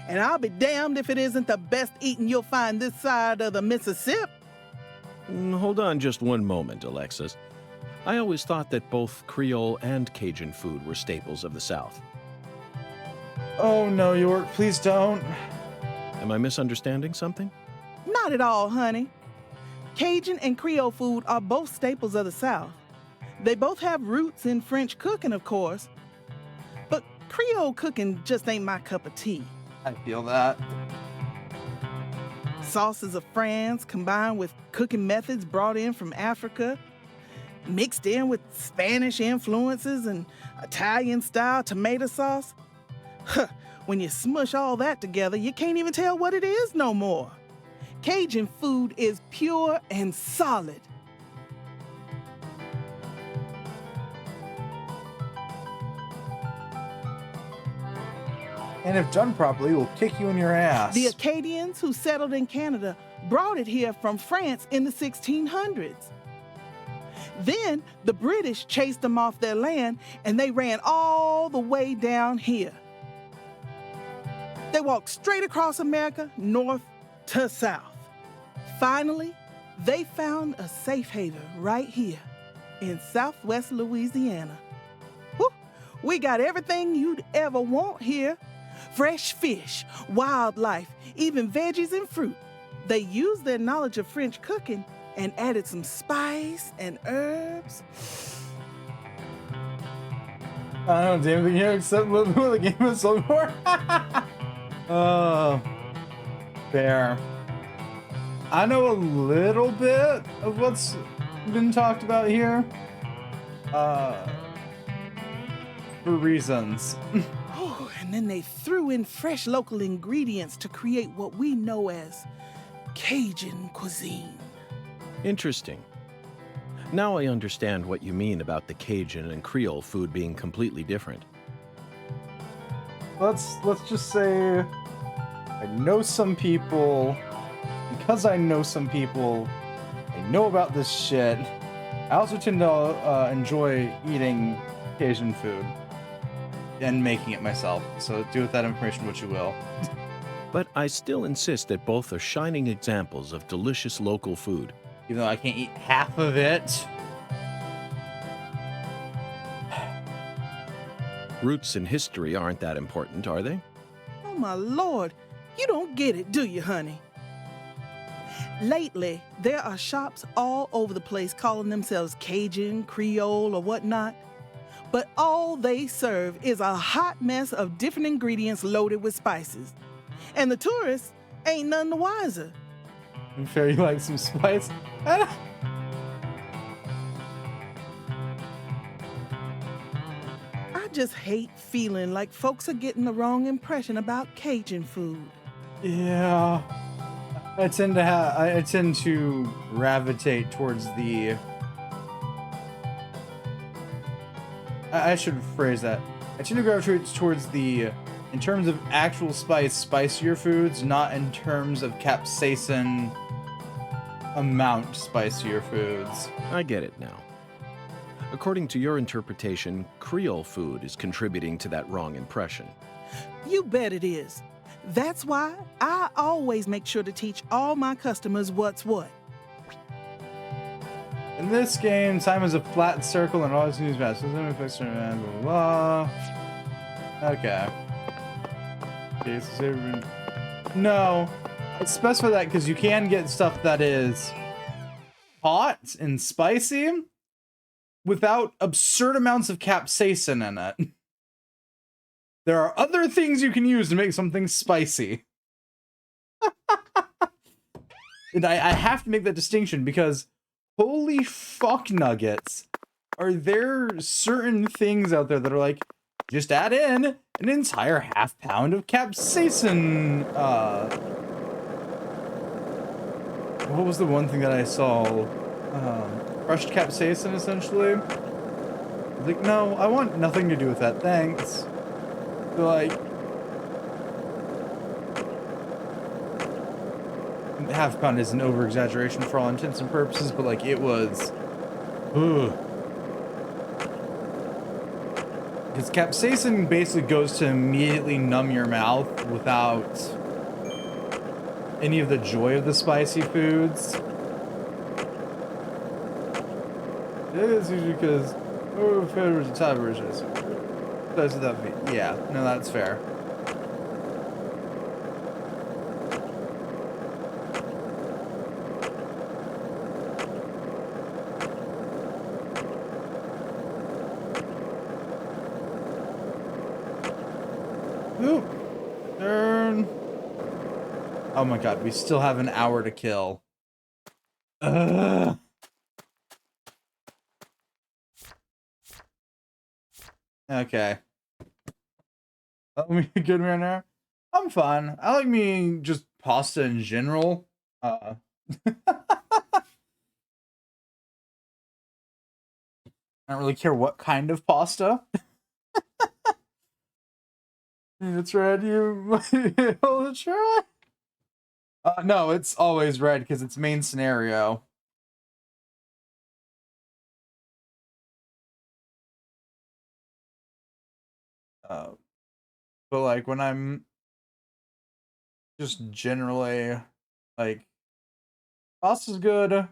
And I'll be damned if it isn't the best eating you'll find this side of the Mississippi. Hold on just one moment, Alexis. I always thought that both Creole and Cajun food were staples of the South. Oh no, York, please don't. Am I misunderstanding something? Not at all, honey. Cajun and Creole food are both staples of the South. They both have roots in French cooking, of course. But Creole cooking just ain't my cup of tea. I feel that. Sauces of France combined with cooking methods brought in from Africa, mixed in with Spanish influences and Italian-style tomato sauce. Huh, when you smush all that together, you can't even tell what it is no more. Cajun food is pure and solid. And if done properly, will kick you in your ass. The Acadians who settled in Canada brought it here from France in the 1600s. Then the British chased them off their land and they ran all the way down here. They walked straight across America, north to south. Finally, they found a safe haven right here in southwest Louisiana. Whew, we got everything you'd ever want here. Fresh fish, wildlife, even veggies and fruit. They used their knowledge of French cooking and added some spice and herbs. I don't know anything here except what the game is so far. Oh, fair. I know a little bit of what's been talked about here. For reasons. Oh, and then they threw in fresh local ingredients to create what we know as Cajun cuisine. Interesting. Now I understand what you mean about the Cajun and Creole food being completely different. Let's just say I know some people. Because I know some people, I know about this shit. I also tend to enjoy eating Cajun food and making it myself. So do with that information what you will. But I still insist that both are shining examples of delicious local food. Even though I can't eat half of it. Roots and history aren't that important, are they? Oh, my Lord. You don't get it, do you, honey? Lately, there are shops all over the place calling themselves Cajun, Creole, or whatnot. But all they serve is a hot mess of different ingredients loaded with spices. And the tourists ain't none the wiser. I'm sure you like some spice. I just hate feeling like folks are getting the wrong impression about Cajun food. Yeah. I tend to gravitate towards the... I should phrase that. I tend to gravitate towards the in terms of actual spice, spicier foods, not in terms of capsaicin amount spicier foods. I get it now. According to your interpretation, Creole food is contributing to that wrong impression. You bet it is. That's why I always make sure to teach all my customers what's what. In this game, time is a flat circle and always use math. Blah, blah, blah. Okay. Okay, so no. I specify that because you can get stuff that is hot and spicy without absurd amounts of capsaicin in it. There are other things you can use to make something spicy. And I have to make that distinction because holy fuck nuggets, are there certain things out there that are like, just add in an entire half-pound of capsaicin. What was the one thing that I saw? Crushed capsaicin, essentially. I was like, no, I want nothing to do with that, thanks. So, like, half-pound is an over-exaggeration for all intents and purposes, but, like, it was... Ugh. Because capsaicin basically goes to immediately numb your mouth without any of the joy of the spicy foods. It is usually because favors and type versions. Yeah, no, that's fair. Ooh, turn. Oh my god, we still have an hour to kill. Ugh. Okay. Me good right now? I'm fine. I like me just pasta in general. I don't really care what kind of pasta. It's red, you might be able to try. No, it's always red because it's main scenario. But like when I'm just generally like pasta's good.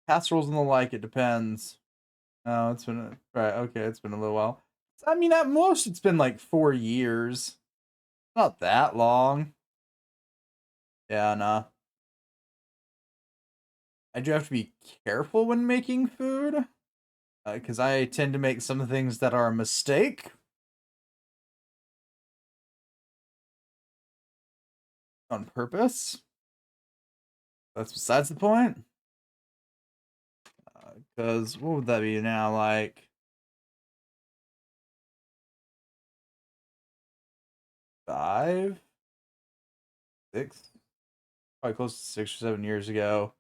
Casseroles and the like, it depends. Oh, it's been right. Okay, it's been a little while. I mean, at most, it's been like 4 years. Not that long. Yeah, nah. I do have to be careful when making food, because I tend to make some things that are a mistake. On purpose. That's besides the point. Because what would that be now? Like 5, 6, probably close to 6 or 7 years ago,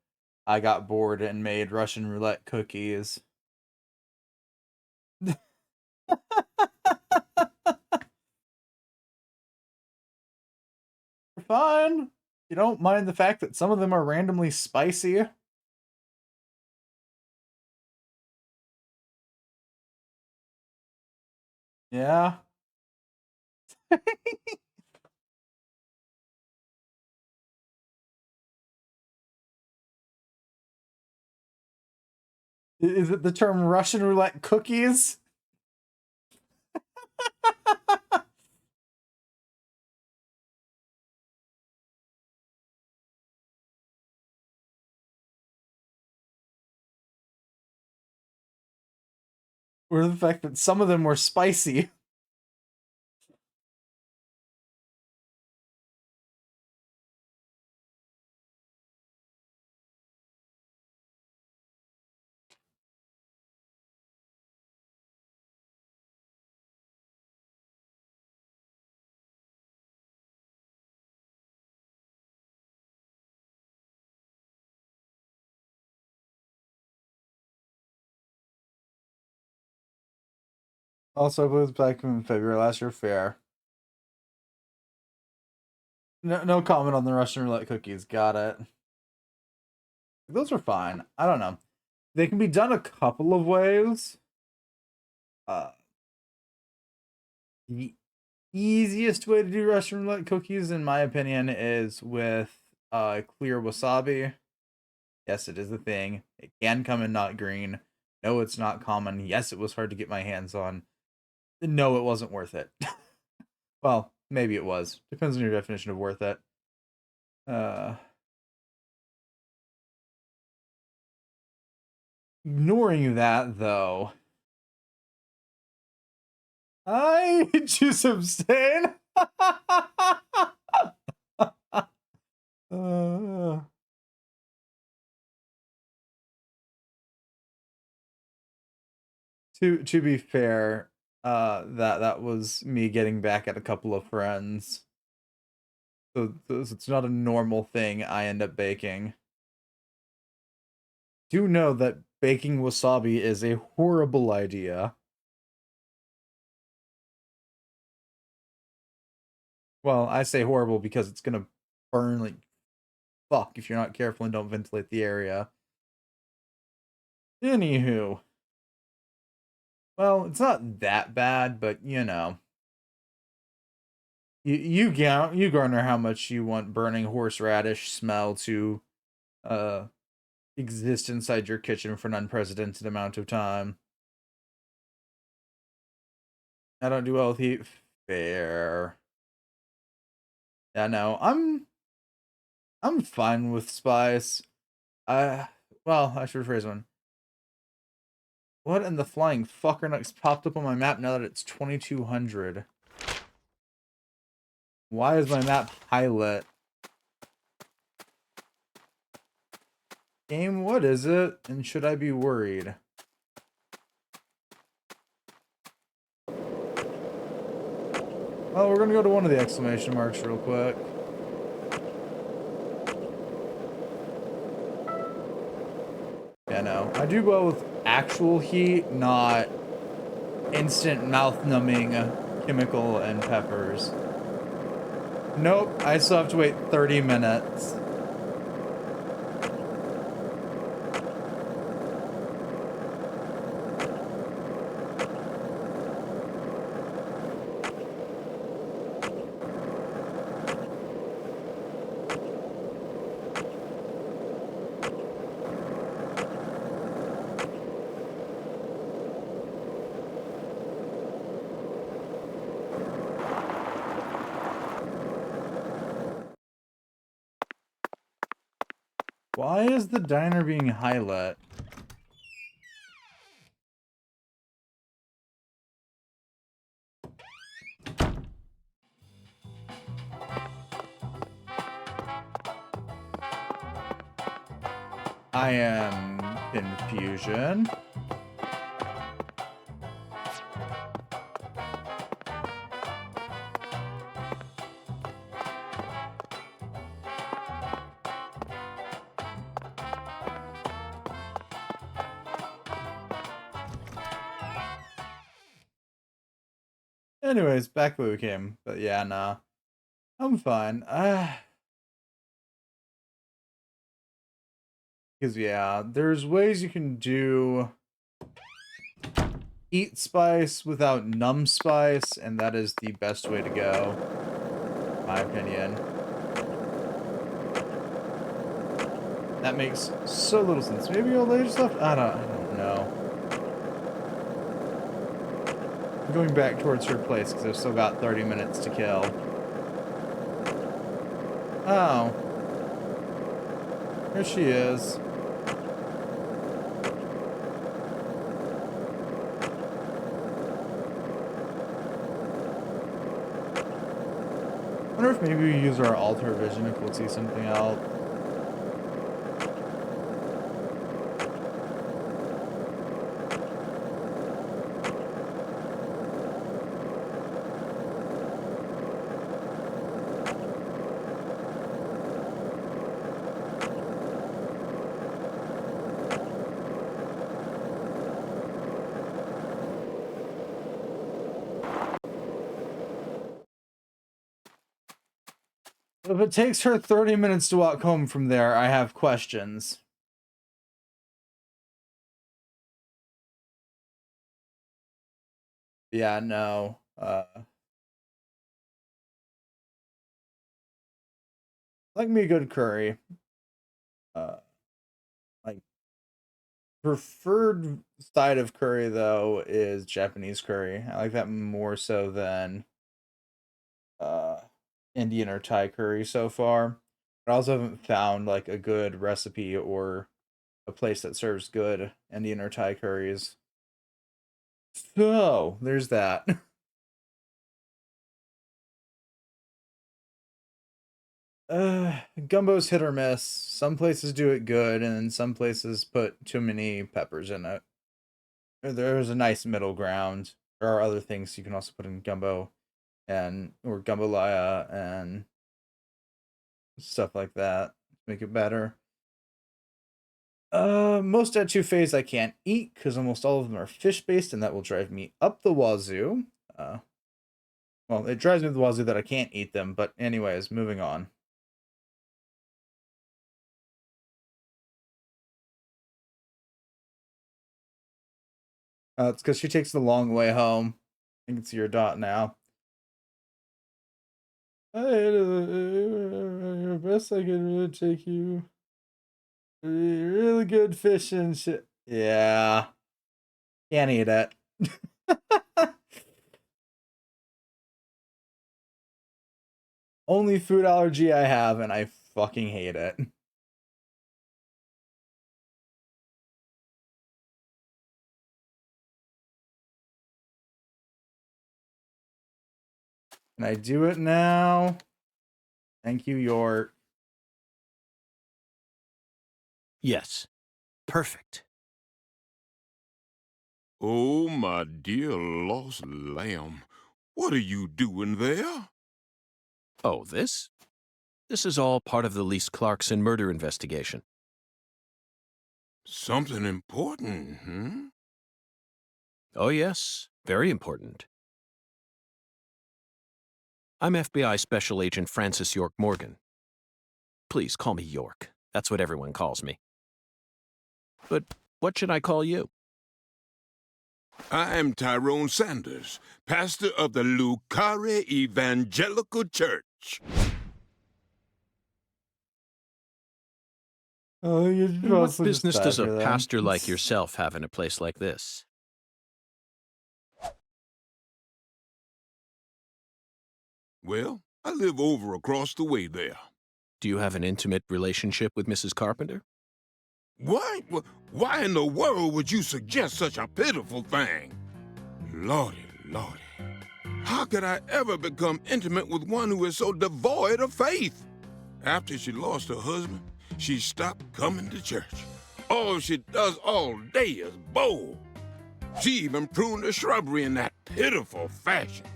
I got bored and made Russian roulette cookies. Fine. You don't mind the fact that some of them are randomly spicy. Yeah. Is it the term Russian roulette cookies? Or the fact that some of them were spicy? Also, I believe it's back in February last year. Fair. No comment on the Russian roulette cookies. Got it. Those are fine. I don't know. They can be done a couple of ways. The easiest way to do Russian roulette cookies, in my opinion, is with clear wasabi. Yes, it is a thing. It can come in not green. No, it's not common. Yes, it was hard to get my hands on. No, it wasn't worth it. Well, maybe it was. Depends on your definition of worth it. Ignoring that, though, I choose abstain. To be fair, that was me getting back at a couple of friends. So it's not a normal thing I end up baking. Do know that baking wasabi is a horrible idea. Well, I say horrible because it's gonna burn like fuck if you're not careful and don't ventilate the area. Anywho. Well, it's not that bad, but you know. You garner how much you want burning horseradish smell to exist inside your kitchen for an unprecedented amount of time. I don't do well with heat. Fair. Yeah, no, I'm fine with spice. Well, I should rephrase one. What in the flying fucker next popped up on my map now that it's 2200? Why is my map highlit? Game, what is it? And should I be worried? Well, we're gonna go to one of the exclamation marks real quick. Yeah, no. I do well with actual heat, not instant mouth-numbing chemical and peppers. Nope, I still have to wait 30 minutes. Why is the diner being highlit? I am confusion. Anyways, back where we came. But yeah, nah. I'm fine. Because yeah, there's ways you can do eat spice without numb spice, and that is the best way to go, in my opinion. That makes so little sense. Maybe all later stuff? I don't know. I'm going back towards her place because I've still got 30 minutes to kill. Oh. Here she is. I wonder if maybe we use our alter vision if we'll see something else. if it takes her 30 minutes to walk home from there, I have questions. Yeah, no. Like me a good curry. Like preferred side of curry though is Japanese curry. I like that more so than Indian or Thai curry so far. But I also haven't found like a good recipe or a place that serves good Indian or Thai curries. So there's that. Gumbo's hit or miss. Some places do it good, and some places put too many peppers in it. There's a nice middle ground. There are other things you can also put in gumbo, or gumbolaya and stuff like that to make it better. Most etouffees I can't eat because almost all of them are fish based, and that will drive me up the wazoo. Well, it drives me up the wazoo that I can't eat them. But anyways, moving on. It's because she takes the long way home. I can see your dot now. Best I can really take you. Really good fish and shit. Yeah. Can't eat it. Only food allergy I have, and I fucking hate it. Can I do it now? Thank you, York. Yes. Perfect. Oh, my dear lost lamb. What are you doing there? Oh, this? This is all part of the Lise Clarkson murder investigation. Something important, hmm? Oh, yes. Very important. I'm FBI Special Agent Francis York Morgan. Please call me York. That's what everyone calls me. But what should I call you? I'm Tyrone Sanders, pastor of the Lucare Evangelical Church. Oh, you What business does a pastor like yourself have in a place like this? Well, I live over across the way there. Do you have an intimate relationship with Mrs. Carpenter? Why in the world would you suggest such a pitiful thing? Lordy, lordy. How could I ever become intimate with one who is so devoid of faith? After she lost her husband, she stopped coming to church. All she does all day is bowl. She even pruned the shrubbery in that pitiful fashion.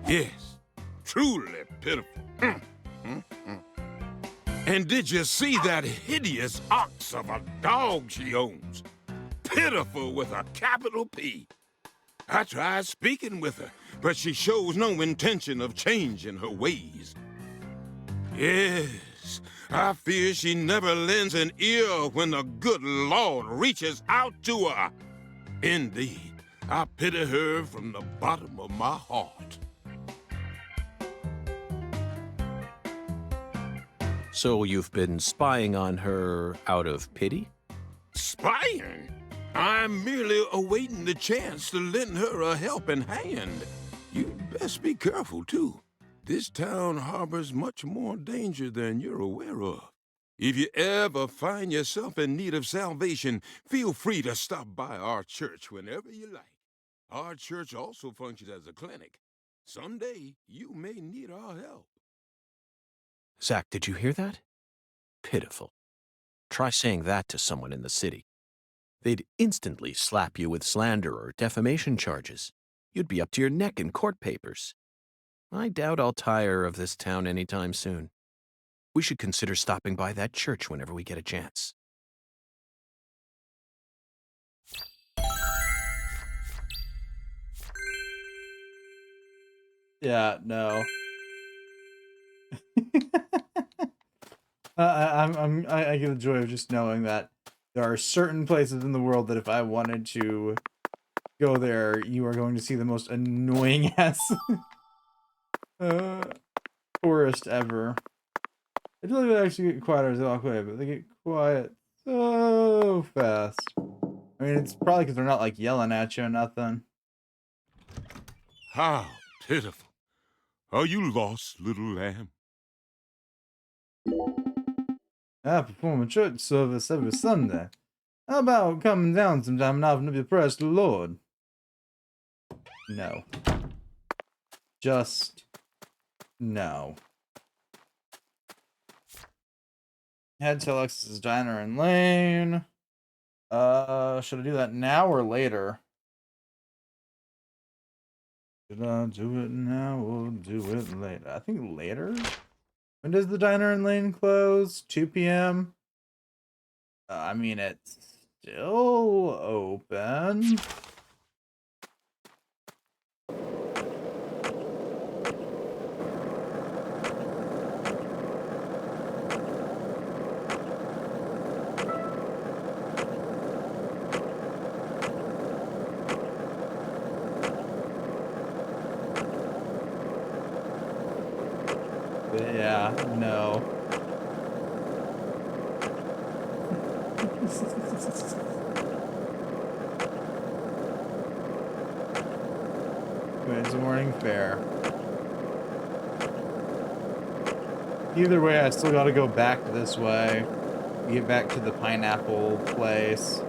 Yes, truly pitiful. And did you see that hideous ox of a dog she owns? Pitiful with a capital P. I tried speaking with her, but she shows no intention of changing her ways. Yes, I fear she never lends an ear when the good Lord reaches out to her. Indeed, I pity her from the bottom of my heart. So you've been spying on her out of pity? Spying? I'm merely awaiting the chance to lend her a helping hand. You'd best be careful, too. This town harbors much more danger than you're aware of. If you ever find yourself in need of salvation, feel free to stop by our church whenever you like. Our church also functions as a clinic. Someday, you may need our help. Zach, did you hear that? Pitiful. Try saying that to someone in the city. They'd instantly slap you with slander or defamation charges. You'd be up to your neck in court papers. I doubt I'll tire of this town anytime soon. We should consider stopping by that church whenever we get a chance. Yeah, no. I get the joy of just knowing that there are certain places in the world that if I wanted to go there, you are going to see the most annoying ass tourist ever. I feel like they actually get quieter as they walk away, but they get quiet so fast. I mean, it's probably because they're not like yelling at you or nothing. How pitiful. Are you lost, little lamb? I perform a church service every Sunday. How about coming down sometime and offering up your prayers to the Lord? No. Just no. Head to Alexis's Diner and Lane. Should I do that now or later? Should I do it now or do it later? I think later? When does the Diner and Lane close? 2 p.m.? I mean, it's still open. Yeah, no. Wait, it's a morning fair. Either way, I still gotta go back this way. Get back to the pineapple place.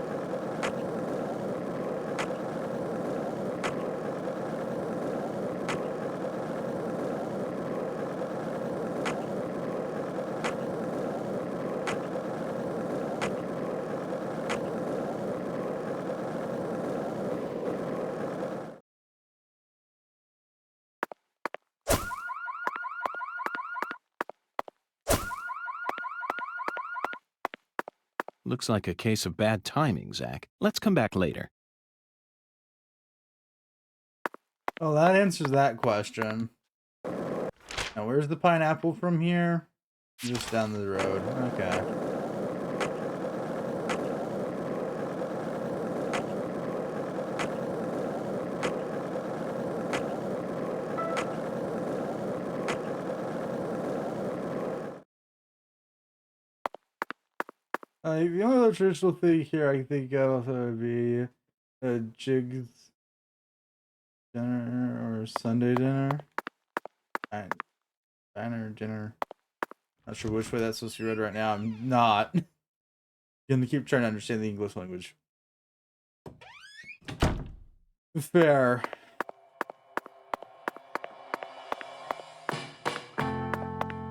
Looks like a case of bad timing, Zach. Let's come back later. Oh, that answers that question. Now, where's the pineapple from here? Just down the road. Okay. The only other traditional thing here I can think of would be a Jig's dinner or Sunday dinner. Diner dinner. Not sure which way that's supposed to be read right now. I'm not. Gonna keep trying to understand the English language. Fair.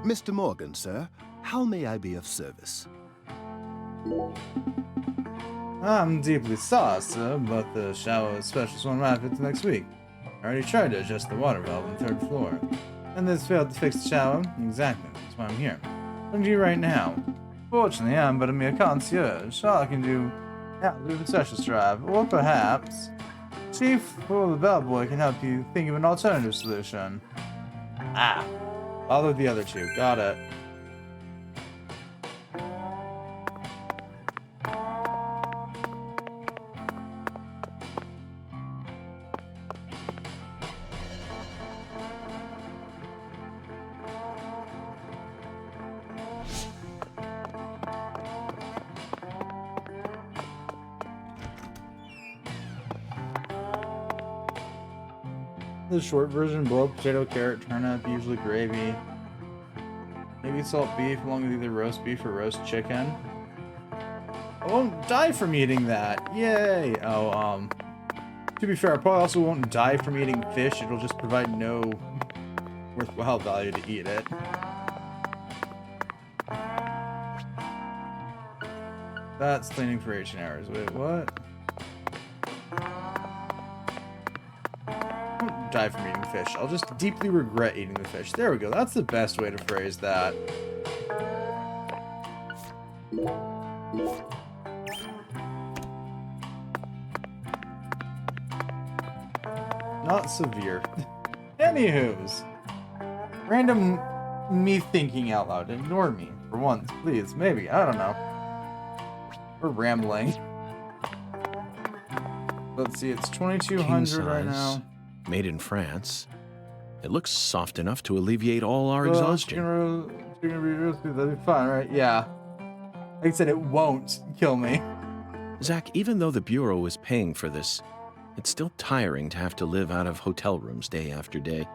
Mr. Morgan, sir, how may I be of service? I'm deeply sorry, sir, but the shower specialist won't arrive until next week. I already tried to adjust the water valve on the 3rd floor, and this failed to fix the shower. Exactly, that's why I'm here. What do you right now? Fortunately, I'm but a mere concierge. All I can do now is do the specialist drive, or perhaps Chief or the bellboy can help you think of an alternative solution. Ah, bother with the other two. Got it. The short version: boiled potato, carrot, turnip, usually gravy. Maybe salt beef along with either roast beef or roast chicken. I won't die from eating that. Yay! Oh, to be fair, I probably also won't die from eating fish. It'll just provide no worthwhile value to eat it. That's cleaning for 18 hours. Wait, what? Die from eating fish. I'll just deeply regret eating the fish. There we go. That's the best way to phrase that. Not severe. Anywho's. Random me thinking out loud. Ignore me. For once, please. Maybe. I don't know. We're rambling. Let's see, it's 2,200 right now. Made in France. It looks soft enough to alleviate all our Well, exhaustion. That'd be fun, right? Yeah. Like I said, it won't kill me. Zach, even though the Bureau is paying for this, it's still tiring to have to live out of hotel rooms day after day.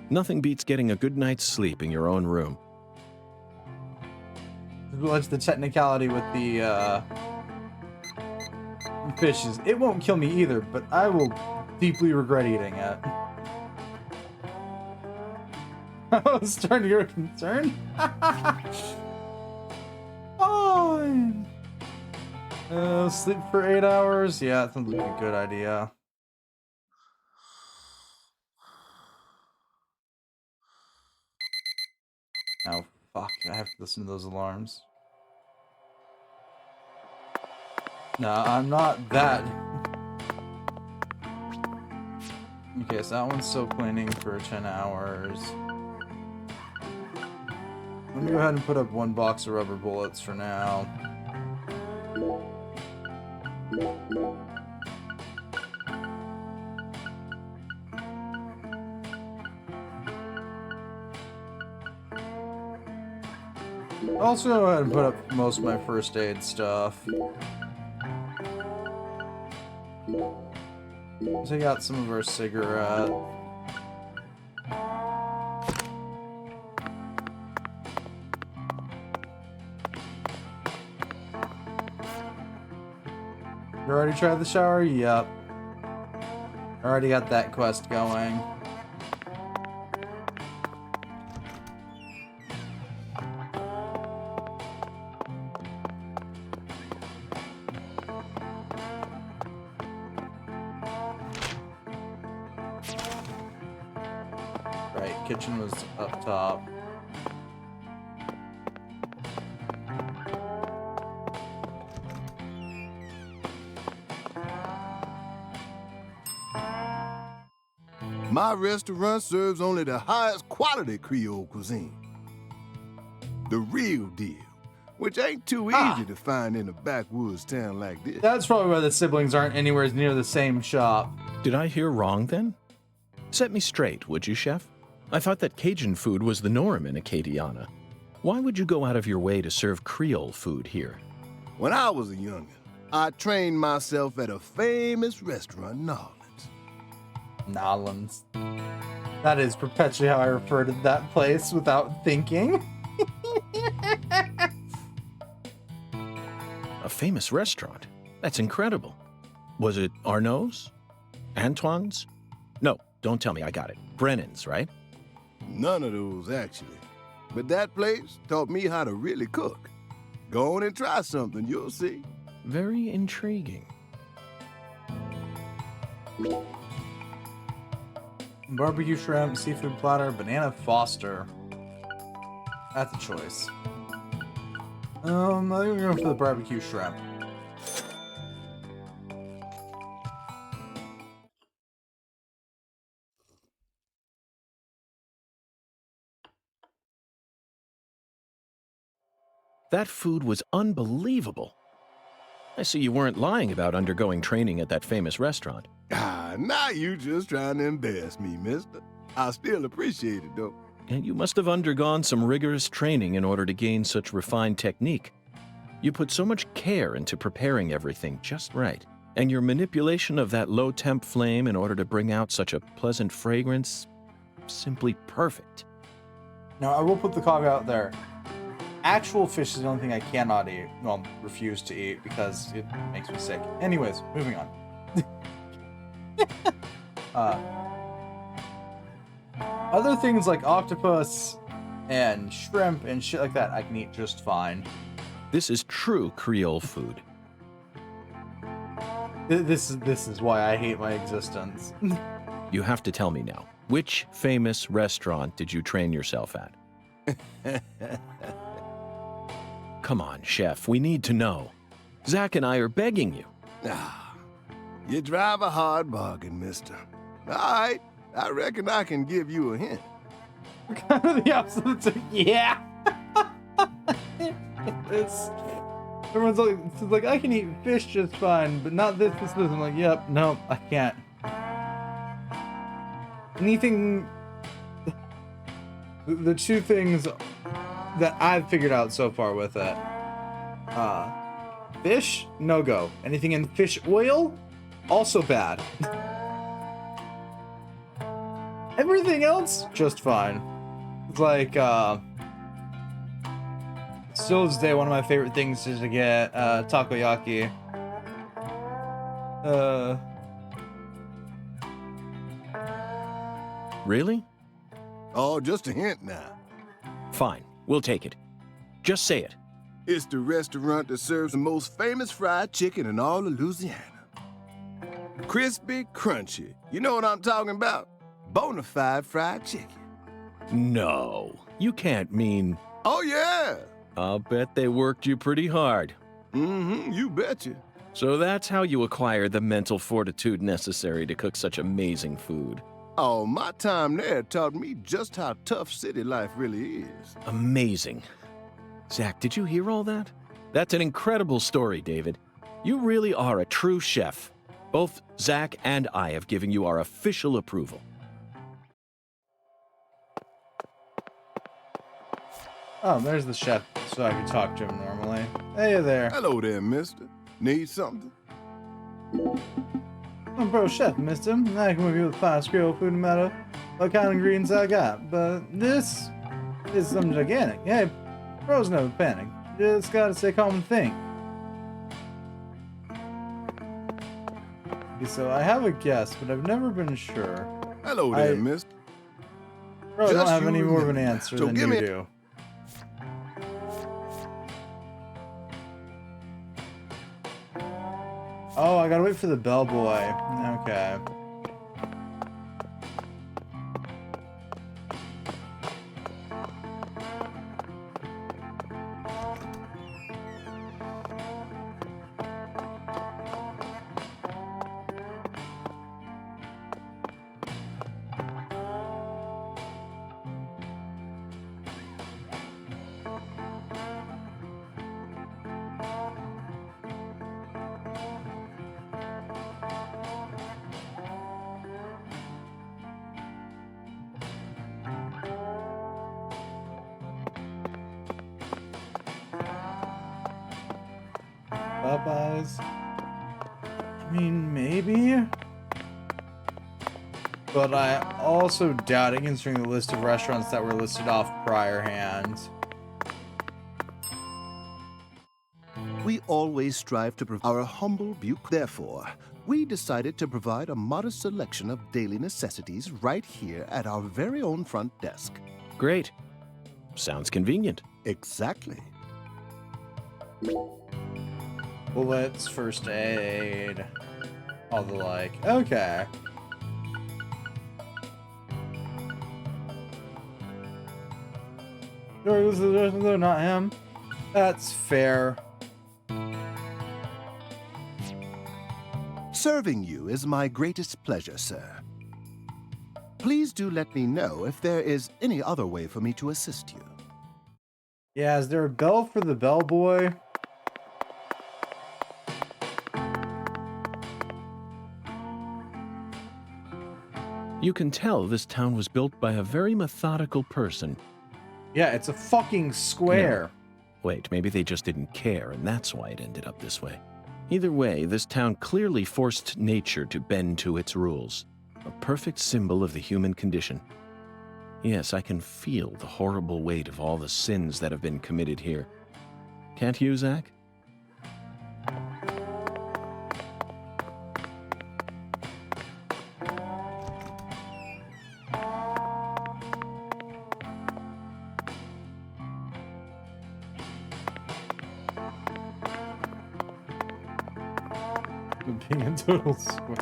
Nothing beats getting a good night's sleep in your own room. What's the technicality with the fishes? It won't kill me either, but I will deeply regret eating it. I was starting to get concerned. Fine. Sleep for 8 hours? Yeah, that sounds like a good idea. Oh, fuck. I have to listen to those alarms. No, I'm not that. Okay, so that one's still cleaning for 10 hours. Let me go ahead and put up 1 box of rubber bullets for now. Also go ahead and put up most of my first aid stuff. Take out some of our cigarette. You already tried the shower? Yep. Already got that quest going. Right, kitchen was up top. My restaurant serves only the highest quality Creole cuisine. The real deal, which ain't too easy to find in a backwoods town like this. That's probably why the siblings aren't anywhere near the same shop. Did I hear wrong then? Set me straight, would you, Chef? I thought that Cajun food was the norm in Acadiana. Why would you go out of your way to serve Creole food here? When I was a youngin', I trained myself at a famous restaurant in New Orleans. Nolans. That is perpetually how I refer to that place without thinking. A famous restaurant? That's incredible. Was it Arnaud's? Antoine's? No, don't tell me, I got it. Brennan's, right? None of those, actually. But that place taught me how to really cook. Go on and try something, you'll see. Very intriguing. Barbecue shrimp, seafood platter, banana Foster. That's a choice. I think we're going for the barbecue shrimp. That food was unbelievable. I see you weren't lying about undergoing training at that famous restaurant. Now you just trying to embarrass me, mister. I still appreciate it, though. And you must have undergone some rigorous training in order to gain such refined technique. You put so much care into preparing everything just right. And your manipulation of that low-temp flame in order to bring out such a pleasant fragrance, simply perfect. Now, I will put the caveat out there. Actual fish is the only thing I cannot eat. Well, refuse to eat because it makes me sick. Anyways, moving on. Other things like octopus and shrimp and shit like that, I can eat just fine. This is true Creole food. This is why I hate my existence. You have to tell me now. Which famous restaurant did you train yourself at? Come on, Chef, we need to know. Zach and I are begging you. You drive a hard bargain, mister. All right, I reckon I can give you a hint. Kind of the opposite of yeah. It's, everyone's like, I can eat fish just fine, but not this. I'm like, yep, no, I can't. Anything. The two things that I've figured out so far with it. Fish, no go. Anything in fish oil, also bad. Everything else, just fine. It's like, still to this day, one of my favorite things is to get takoyaki. Really? Oh, just a hint now. Fine, we'll take it. Just say it. It's the restaurant that serves the most famous fried chicken in all of Louisiana. Crispy, crunchy. You know what I'm talking about? Bona fide fried chicken. No, you can't mean... Oh, yeah. I'll bet they worked you pretty hard. Mm-hmm, you betcha. So that's how you acquire the mental fortitude necessary to cook such amazing food. Oh, my time there taught me just how tough city life really is. Amazing. Zach, did you hear all that? That's an incredible story, David. You really are a true chef. Both Zach and I have given you our official approval. Oh, there's the chef, so I can talk to him normally. Hey there. Hello there, mister. Need something? I'm pro chef, mister. I can move you with fast grill food no matter what kind of ingredients I got. But this is something gigantic. Hey, pros never panic. Just gotta stay calm and think. Okay, so I have a guess, but I've never been sure. Hello there, mister. Bro, I don't Just have you any more of an remember. answer So than give you me- do. Oh, I gotta wait for the bellboy. Okay. Popeyes. I mean, maybe. But I also doubt it, considering the list of restaurants that were listed off prior hands. We always strive to provide our humble buke. Therefore, we decided to provide a modest selection of daily necessities right here at our very own front desk. Great. Sounds convenient. Exactly. Bullets, first aid, all the like. Okay. No, not him. That's fair. Serving you is my greatest pleasure, sir. Please do let me know if there is any other way for me to assist you. Yeah, is there a bell for the bellboy? You can tell this town was built by a very methodical person. Yeah, it's a fucking square. Wait, maybe they just didn't care, and that's why it ended up this way. Either way, this town clearly forced nature to bend to its rules. A perfect symbol of the human condition. Yes, I can feel the horrible weight of all the sins that have been committed here. Can't you, Zach? Being a total square.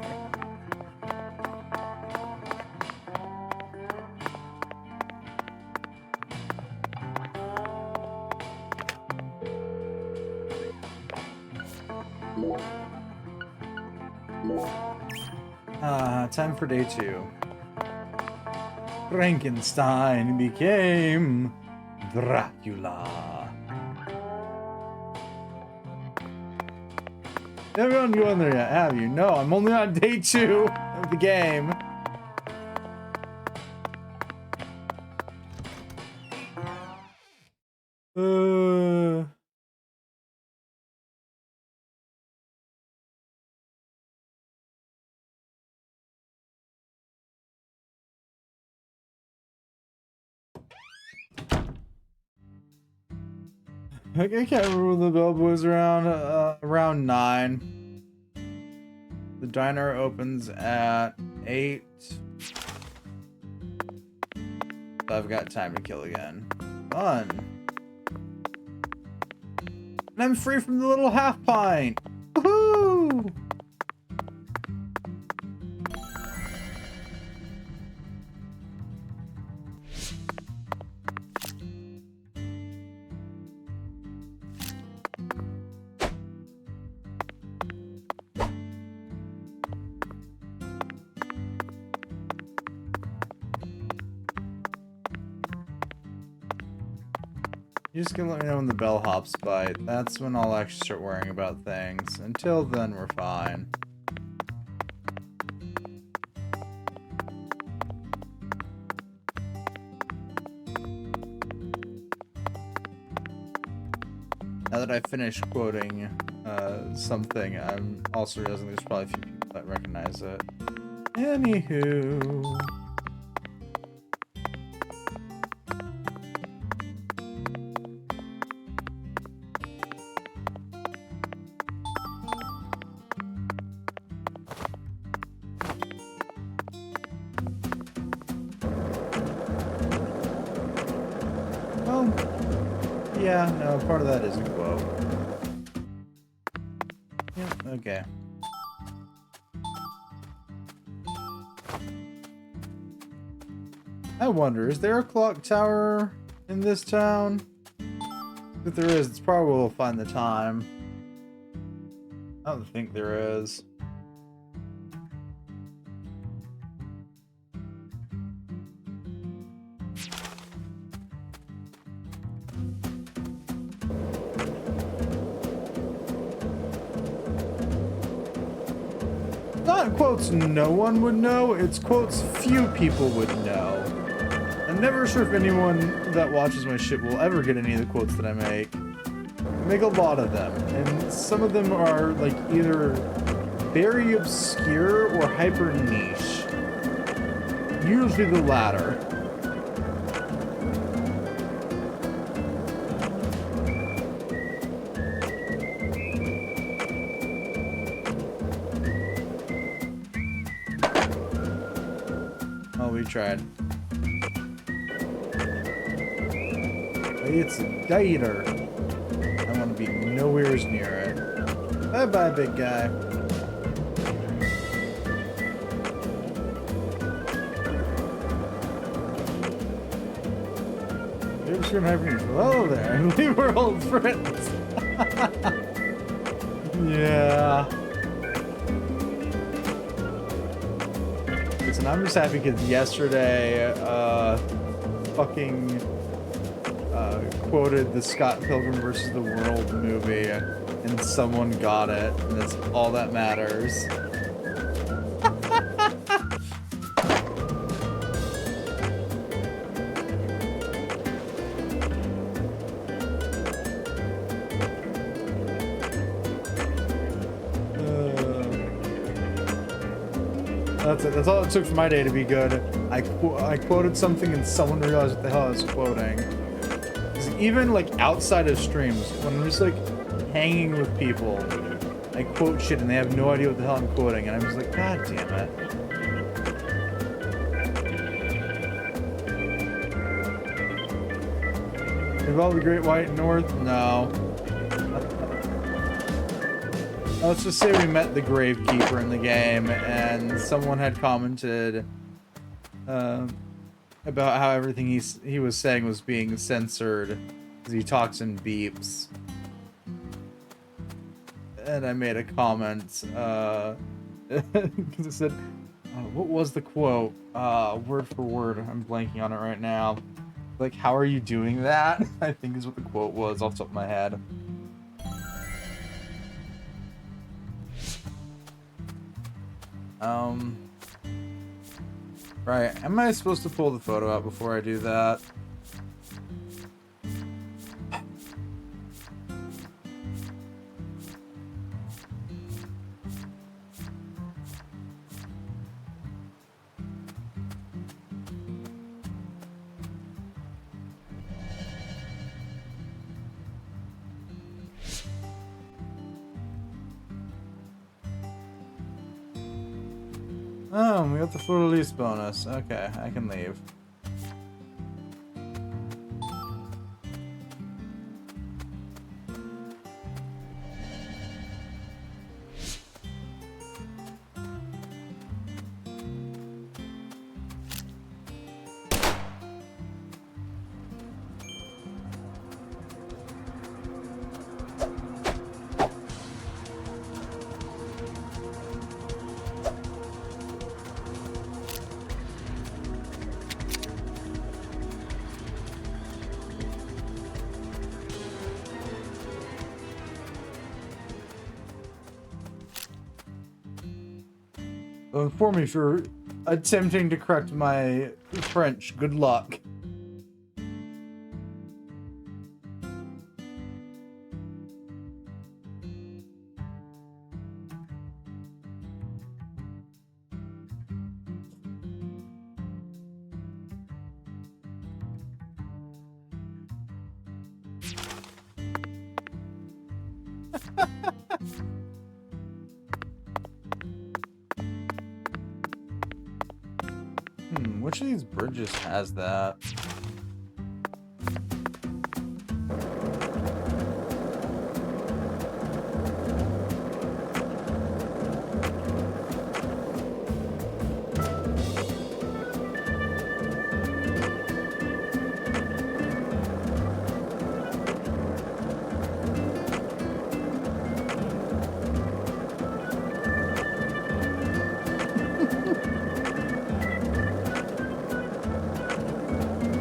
Time for day 2. Frankenstein became Dracula. You haven't gone there yet, have you? No, I'm only on day 2 of the game. I can't remember when the bell was around 9. The diner opens at 8. So I've got time to kill again. Fun. And I'm free from the little half pint. Woohoo! You're just gonna let me know when the bellhops bite. That's when I'll actually start worrying about things. Until then, we're fine. Now that I finished quoting something, I'm also realizing there's probably a few people that recognize it. Anywho... Yeah, no, part of that is a quote. Yep, okay. I wonder, is there a clock tower in this town? If there is, it's probably we'll find the time. I don't think there is. Not quotes no one would know, it's quotes few people would know. I'm never sure if anyone that watches my shit will ever get any of the quotes that I make. I make a lot of them, and some of them are like either very obscure or hyper niche. Usually the latter. We tried. It's a gator. I want to be nowhere near it. Bye bye, big guy. You're screwing hypernews. Hello there. We were old friends. Yeah. And I'm just happy because yesterday, quoted the Scott Pilgrim vs. the World movie, and someone got it, and that's all that matters. That's it. That's all it took for my day to be good. I quoted something and someone realized what the hell I was quoting. Even like outside of streams, when I'm just like hanging with people, I quote shit and they have no idea what the hell I'm quoting, and I'm just like, God damn it. Involve the Great White North? No. Let's just say we met the Gravekeeper in the game, and someone had commented about how everything he was saying was being censored because he talks in beeps. And I made a comment because it said, What was the quote? Word for word. I'm blanking on it right now. Like, how are you doing that? I think is what the quote was off the top of my head. Right. Am I supposed to pull the photo out before I do that? Oh, we got the full release bonus. Okay, I can leave. Inform me if you're attempting to correct my French. Good luck. Which of these bridges has that?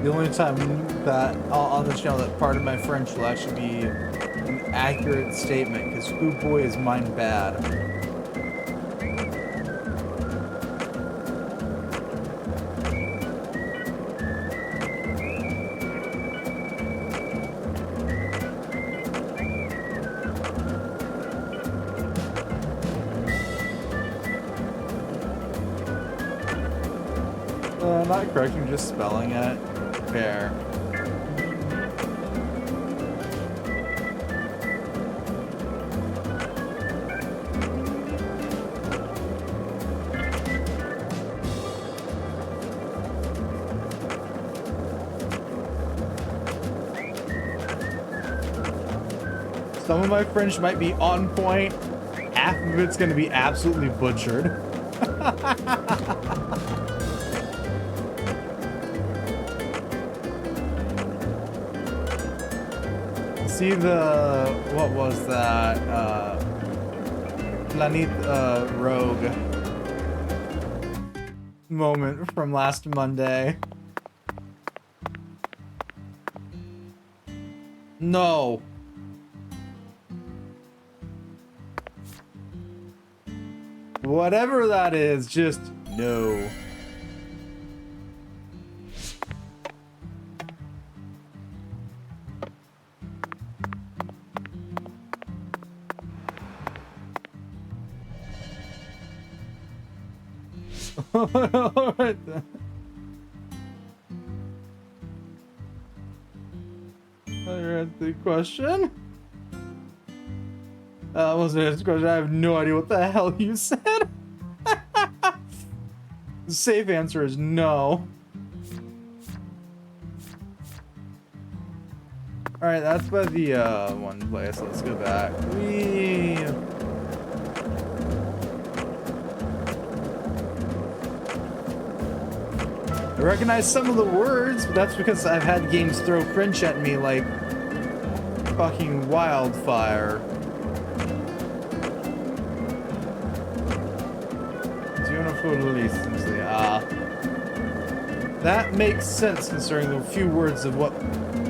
The only time that on this channel that part of my French will actually be an accurate statement, because food boy is mine bad. Not correcting, just spelling it. Fair. Some of my French might be on point. Half of it's going to be absolutely butchered. See the, what was that, Planet Rogue moment from last Monday. No. Whatever that is, just no. Alright then. I read the question. That wasn't his question. I have no idea what the hell you said. The safe answer is no. Alright, that's by the one place. Let's go back. I recognize some of the words, but that's because I've had games throw French at me like fucking wildfire. Doing a Totally, essentially. That makes sense considering the few words of what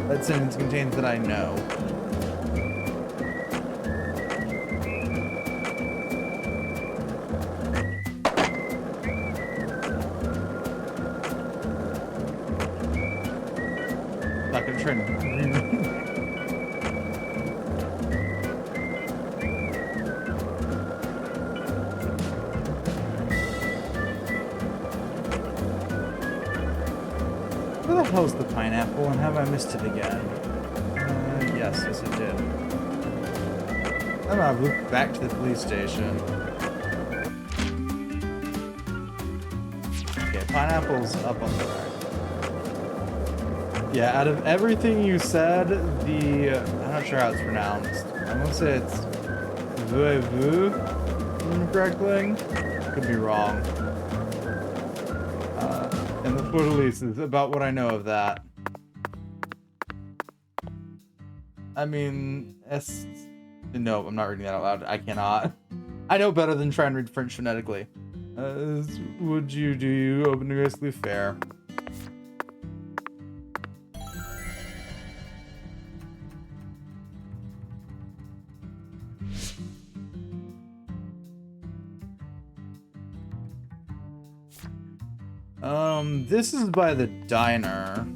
that sentence contains that I know. Not gonna try to Where the hell's the pineapple, and have I missed it again? Yes, it did. I'm gonna loop back to the police station. Okay, pineapple's up on the right. Yeah, out of everything you said, I'm not sure how it's pronounced. I'm gonna say it's voivode, correctly. Could be wrong. And the Fleur-de-Lis is about what I know of that. I mean, no, I'm not reading that out loud. I cannot. I know better than try and read French phonetically. Do you open to basically fair? This is by the diner.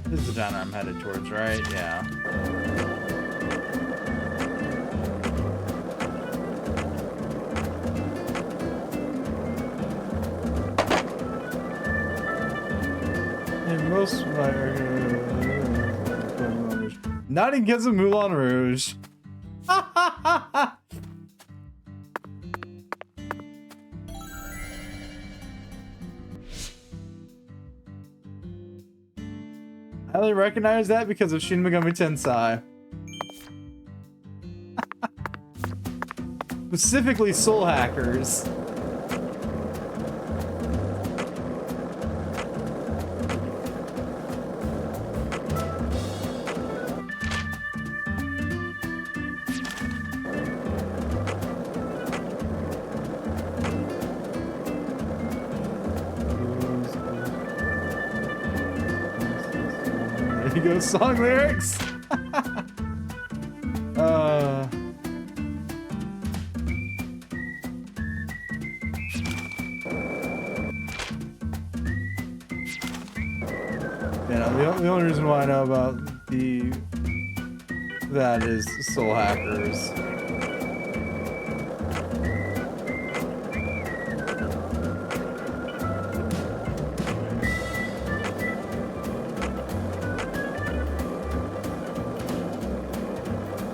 This is the diner I'm headed towards, right? Yeah. And most of my not in Kids of Moulin Rouge. I only recognize that because of Shin Megami Tensei. Specifically Soul Hackers. There you go, song lyrics. The only reason why I know about that is Soul Hackers.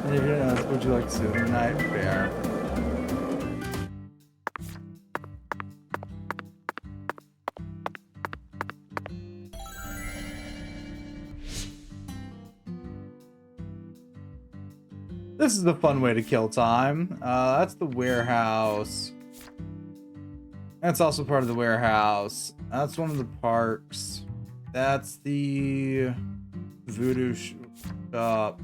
And if you're not, would you like to see the night fair? This is the fun way to kill time. That's the warehouse. That's also part of the warehouse. That's one of the parks. That's the voodoo shop.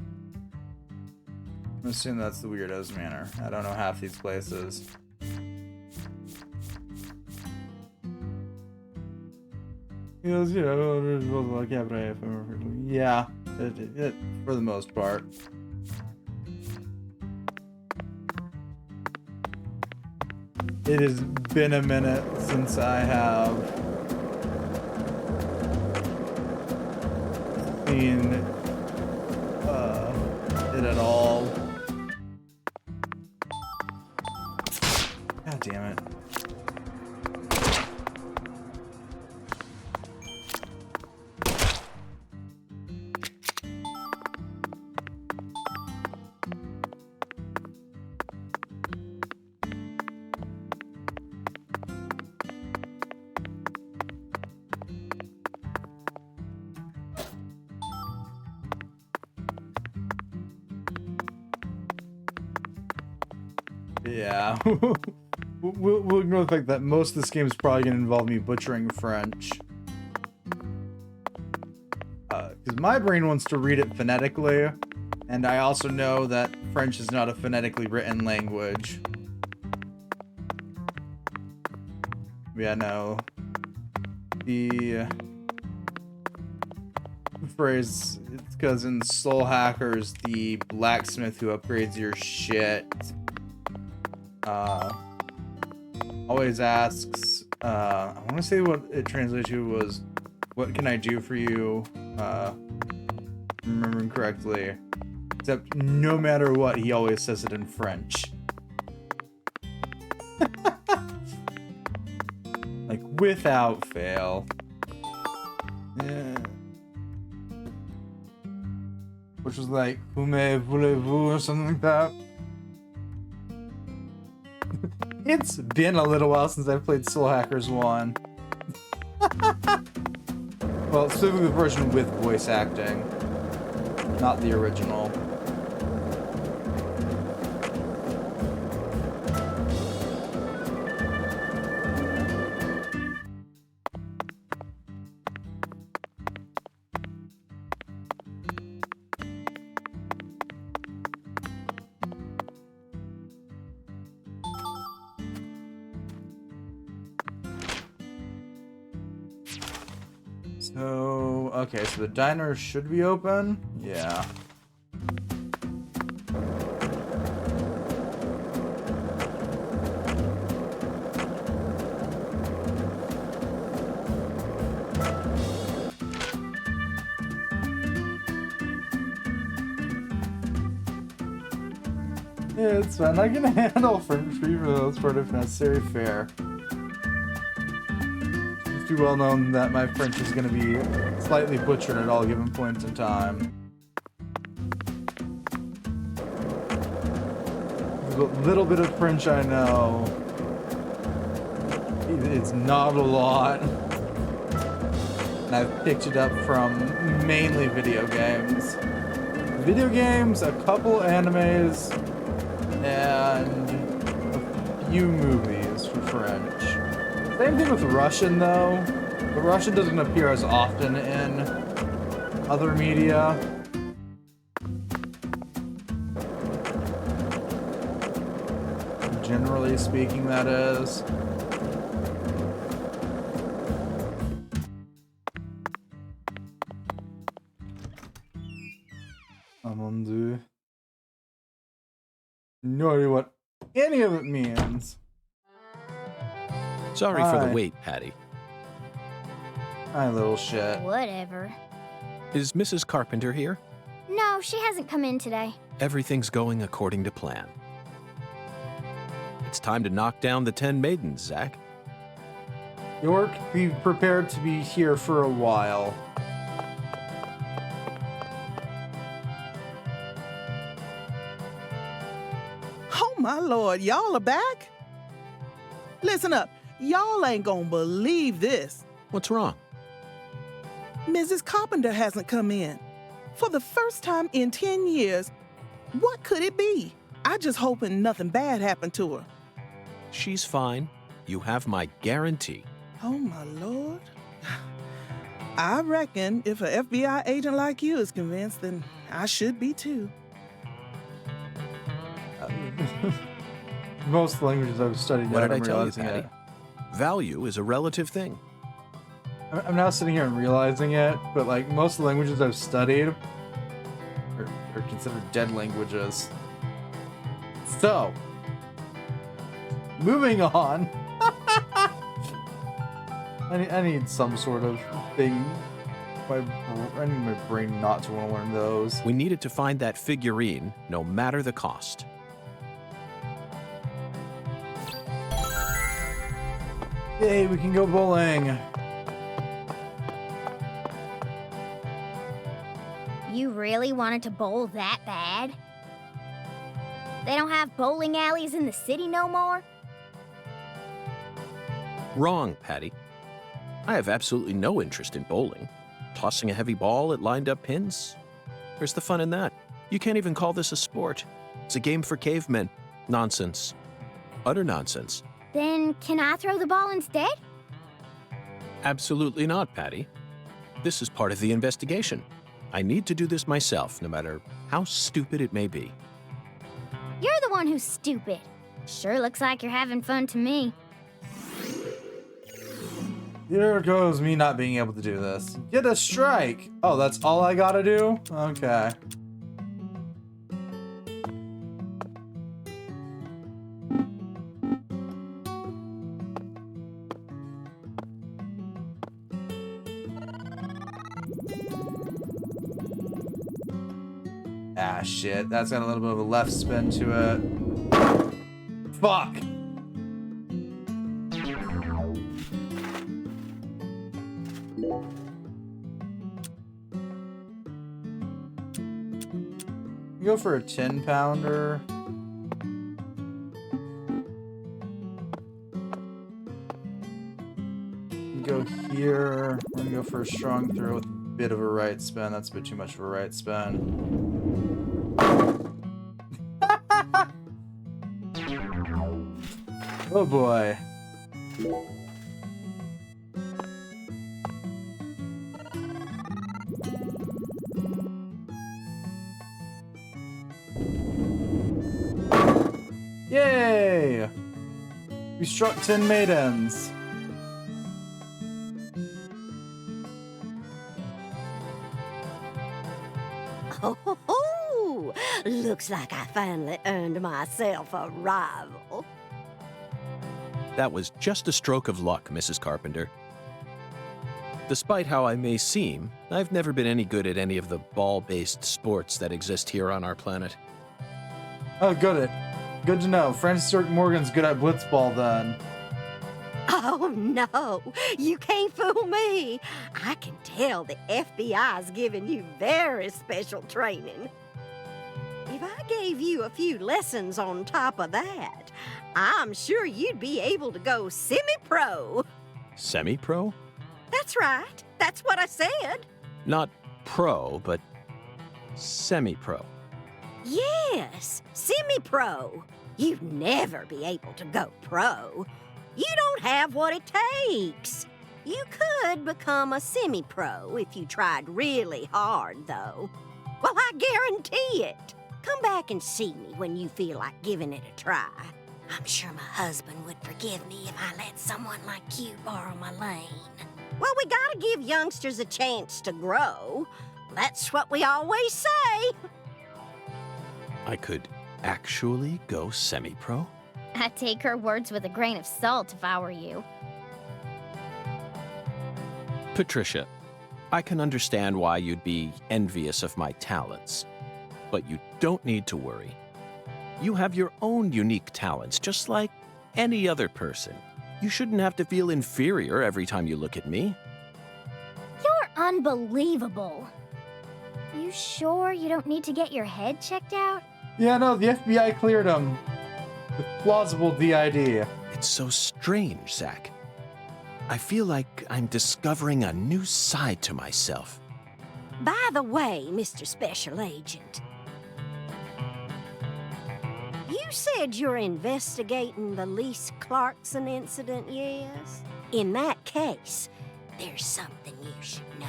I'm assuming that's the Weirdos Manor. I don't know half these places. He goes, you know, yeah, for the most part. It has been a minute since I have seen it at all. God damn it. Yeah. We'll ignore the fact that most of this game is probably going to involve me butchering French. Because Because my brain wants to read it phonetically, and I also know that French is not a phonetically written language. Yeah, no. The phrase, it's because in Soul Hackers, the blacksmith who upgrades your shit always asks, I want to say what it translates to was, what can I do for you? Remembering correctly. Except no matter what, he always says it in French. Like, without fail. Yeah. Which was like, "Comment voulez-vous?" or something like that. It's been a little while since I've played Soul Hackers 1. Well, specifically the version with voice acting, not the original. So, okay, so the diner should be open? Yeah. Yeah, it's fine. I can handle French for the most part if necessary. Fair. It's too well known that my French is going to be slightly butchered at all given points in time. The little bit of French I know, it's not a lot. And I've picked it up from mainly video games. Video games, a couple animes, and a few movies for French. Same thing with Russian, though. But Russian doesn't appear as often in other media. Generally speaking, that is. Oh mon dieu. No idea what any of it means. Sorry for the Hi. wait, Patty. Hi, little shit. Whatever. Is Mrs. Carpenter here? No, she hasn't come in today. Everything's going according to plan. It's time to knock down the 10 maidens, Zach. York, be prepared to be here for a while. Oh my lord, y'all are back? Listen up, y'all ain't gonna believe this. What's wrong? Mrs. Carpenter hasn't come in. For the first time in 10 years, what could it be? I just hoping nothing bad happened to her. She's fine. You have my guarantee. Oh my lord. I reckon if an FBI agent like you is convinced, then I should be too. Most languages I've studied, What now did I I'm tell you, realizing Patty? it. Value is a relative thing. I'm now sitting here and realizing it, but like most languages I've studied are considered dead languages. So, moving on. I need some sort of thing. I need my brain not to want to learn those. We needed to find that figurine, no matter the cost. Yay, we can go bowling. You really wanted to bowl that bad? They don't have bowling alleys in the city no more? Wrong, Patty. I have absolutely no interest in bowling. Tossing a heavy ball at lined-up pins? Where's the fun in that? You can't even call this a sport. It's a game for cavemen. Nonsense. Utter nonsense. Then can I throw the ball instead? Absolutely not, Patty. This is part of the investigation. I need to do this myself, no matter how stupid it may be. You're the one who's stupid. Sure looks like you're having fun to me. Here goes me not being able to do this. Get a strike! Oh, that's all I gotta do? Okay. Ah, shit. That's got a little bit of a left spin to it. Fuck! Go for a 10-pounder. Go here. We're gonna go for a strong throw with a bit of a right spin. That's a bit too much of a right spin. Oh boy. Yay! We struck 10 maidens. Oh, looks like I finally earned myself a rival. That was just a stroke of luck, Mrs. Carpenter. Despite how I may seem, I've never been any good at any of the ball-based sports that exist here on our planet. Oh, good to know. Francis York Morgan's good at blitzball then. Oh, no, you can't fool me. I can tell the FBI's giving you very special training. If I gave you a few lessons on top of that, I'm sure you'd be able to go semi-pro. Semi-pro? That's right. That's what I said. Not pro, but semi-pro. Yes, semi-pro. You'd never be able to go pro. You don't have what it takes. You could become a semi-pro if you tried really hard, though. Well, I guarantee it. Come back and see me when you feel like giving it a try. I'm sure my husband would forgive me if I let someone like you borrow my lane. Well, we gotta give youngsters a chance to grow. That's what we always say. I could actually go semi-pro? I'd take her words with a grain of salt if I were you. Patricia, I can understand why you'd be envious of my talents, but you don't need to worry. You have your own unique talents, just like any other person. You shouldn't have to feel inferior every time you look at me. You're unbelievable. You sure you don't need to get your head checked out? Yeah, no, the FBI cleared him. With plausible DID. It's so strange, Zach. I feel like I'm discovering a new side to myself. By the way, Mr. Special Agent, you said you're investigating the Lise Clarkson incident, yes? In that case, there's something you should know.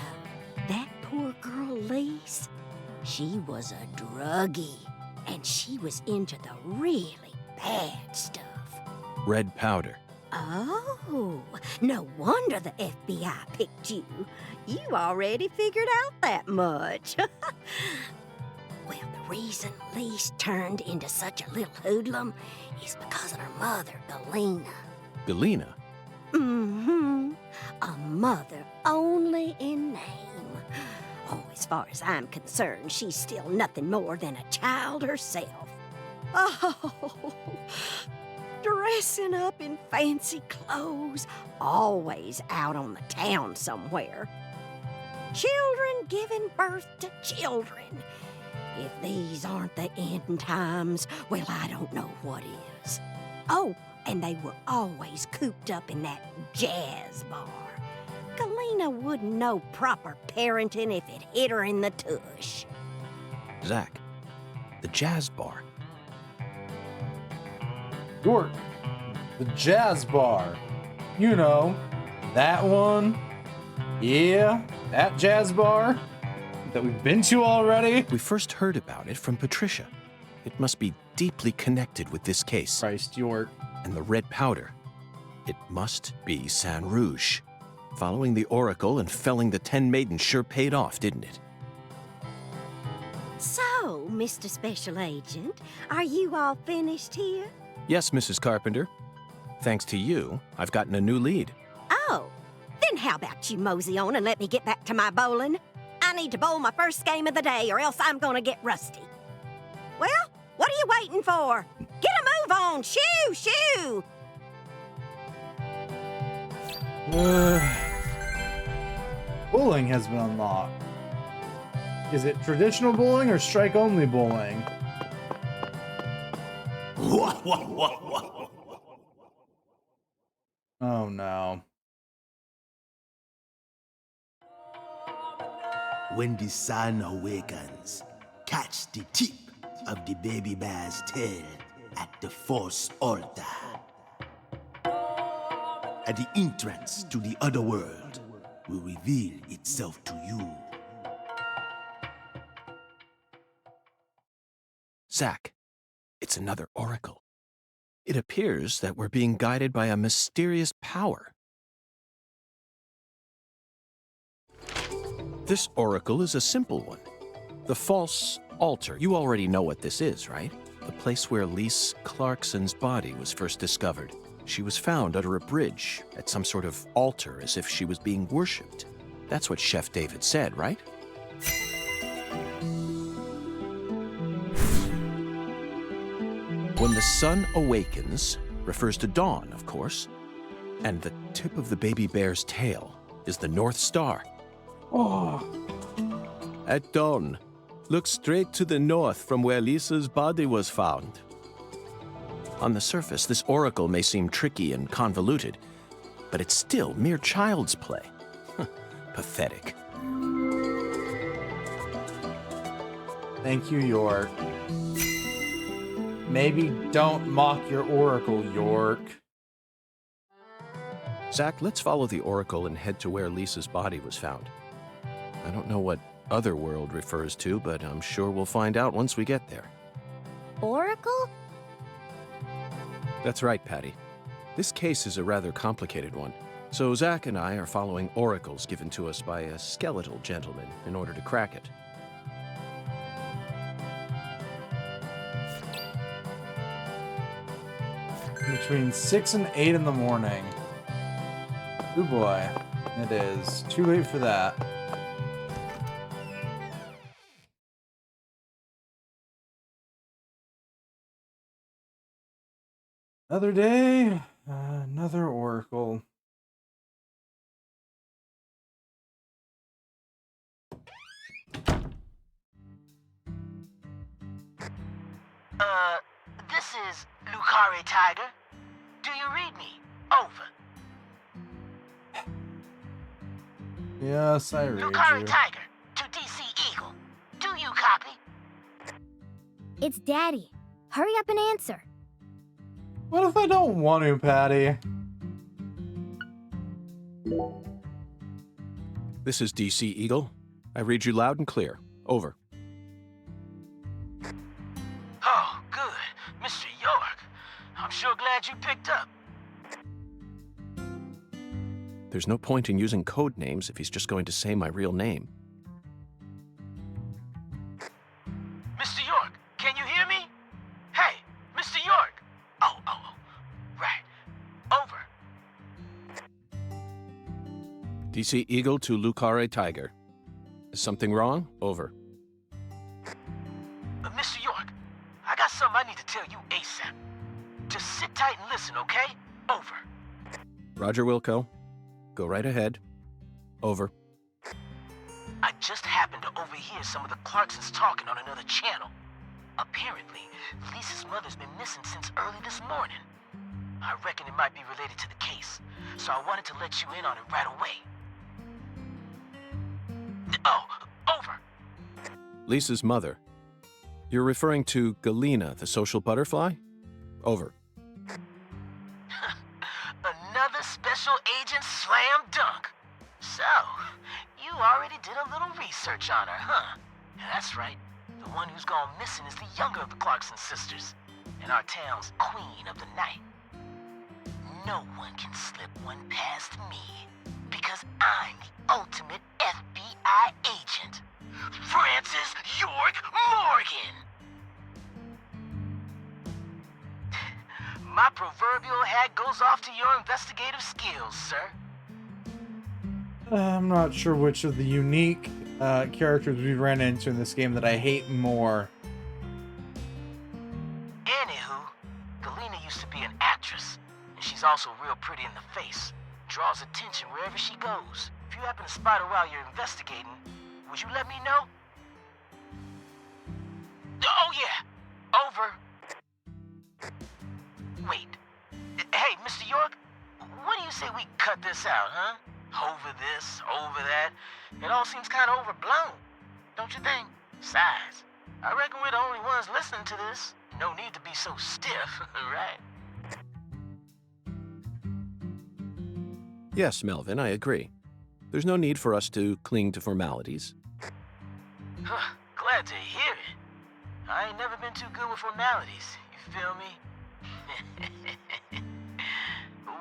That poor girl, Lise, she was a druggie, and she was into the really bad stuff. Red powder. Oh, no wonder the FBI picked you. You already figured out that much. Well, the reason Lise turned into such a little hoodlum is because of her mother, Galena. Galena? Mm-hmm. A mother only in name. Oh, as far as I'm concerned, she's still nothing more than a child herself. Oh, dressing up in fancy clothes, always out on the town somewhere. Children giving birth to children. If these aren't the end times, well, I don't know what is. Oh, and they were always cooped up in that jazz bar. Galena wouldn't know proper parenting if it hit her in the tush. Zach, the jazz bar. York, the jazz bar. You know, that one. Yeah, that jazz bar. that we've been to already? We first heard about it from Patricia. It must be deeply connected with this case. Christ, York. And the red powder. It must be Saint Rouge. Following the Oracle and felling the 10 maidens sure paid off, didn't it? So, Mr. Special Agent, are you all finished here? Yes, Mrs. Carpenter. Thanks to you, I've gotten a new lead. Oh, then how about you mosey on and let me get back to my bowling? I need to bowl my first game of the day or else I'm gonna get rusty. Well, what are you waiting for? Get a move on! Shoo! Shoo! Bowling has been unlocked. Is it traditional bowling or strike-only bowling? Oh no. When the sun awakens, catch the tip of the baby bear's tail at the Force Altar. At the entrance to the other world will reveal itself to you. Zack, it's another oracle. It appears that we're being guided by a mysterious power. This oracle is a simple one. The false altar. You already know what this is, right? The place where Lise Clarkson's body was first discovered. She was found under a bridge at some sort of altar as if she was being worshipped. That's what Chef David said, right? When the sun awakens refers to dawn, of course. And the tip of the baby bear's tail is the North Star. Oh. At dawn, look straight to the north from where Lisa's body was found. On the surface, this oracle may seem tricky and convoluted, but it's still mere child's play. Pathetic. Thank you, York. Maybe don't mock your oracle, York. Zack, let's follow the oracle and head to where Lisa's body was found. I don't know what Otherworld refers to, but I'm sure we'll find out once we get there. Oracle? That's right, Patty. This case is a rather complicated one, so Zack and I are following oracles given to us by a skeletal gentleman in order to crack it. Between 6 and 8 in the morning. Oh boy, it is. Too late for that. Another day, another oracle. This is Lucare Tiger. Do you read me? Over. Yes, I read Lucare you. Tiger to DC Eagle. Do you copy? It's Daddy. Hurry up and answer. What if I don't want to, Patty? This is DC Eagle. I read you loud and clear. Over. Oh, good. Mr. York. I'm sure glad you picked up. There's no point in using code names if he's just going to say my real name. Mr. York, can you hear me? Hey, Mr. York. Oh, right. Over. DC Eagle to Lucare Tiger. Is something wrong? Over. Mr. York, I got something I need to tell you ASAP. Just sit tight and listen, okay? Over. Roger, Wilco. Go right ahead. Over. I just happened to overhear some of the Clarksons talking on another channel. Apparently, Lisa's mother's been missing since early this morning. I reckon it might be related to the case, so I wanted to let you in on it right away. Oh, over. Lisa's mother. You're referring to Galena, the social butterfly? Over. Another special agent slam dunk. So, you already did a little research on her, huh? That's right. The one who's gone missing is the younger of the Clarkson sisters, and our town's queen of the night. No one can slip one past me, because I'm the ultimate FBI agent, Francis York Morgan! My proverbial hat goes off to your investigative skills, sir. I'm not sure which of the unique characters we ran into in this game that I hate more. Anywho, Galena used to be an actress, and she's also real pretty in the face. Draws attention wherever she goes. If you happen to spot her while you're investigating, would you let me know? Oh yeah, over. Wait. Hey, Mr. York, what do you say we cut this out, huh? Over this, over that. It all seems kind of overblown, don't you think? Besides, I reckon we're the only ones listening to this. No need to be so stiff, right? Yes, Melvin, I agree. There's no need for us to cling to formalities. Glad to hear it. I ain't never been too good with formalities, you feel me?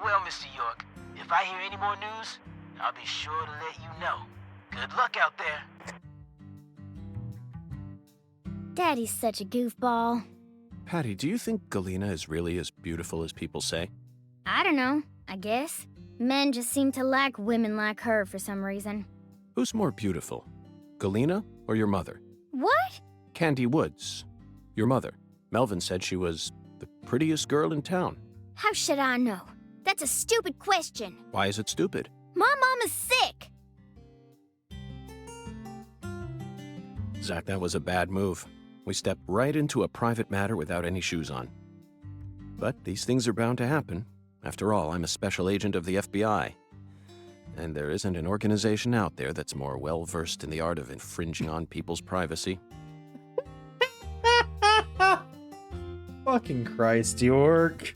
Well, Mr. York, if I hear any more news, I'll be sure to let you know. Good luck out there. Daddy's such a goofball. Patty, do you think Galena is really as beautiful as people say? I don't know, I guess. Men just seem to like women like her for some reason. Who's more beautiful, Galena or your mother? What? Candy Woods, your mother. Melvin said she was the prettiest girl in town. How should I know? That's a stupid question. Why is it stupid? My mom is sick. Zach, that was a bad move. We stepped right into a private matter without any shoes on. But these things are bound to happen. After all, I'm a special agent of the FBI. And there isn't an organization out there that's more well-versed in the art of infringing on people's privacy. Fucking Christ, York.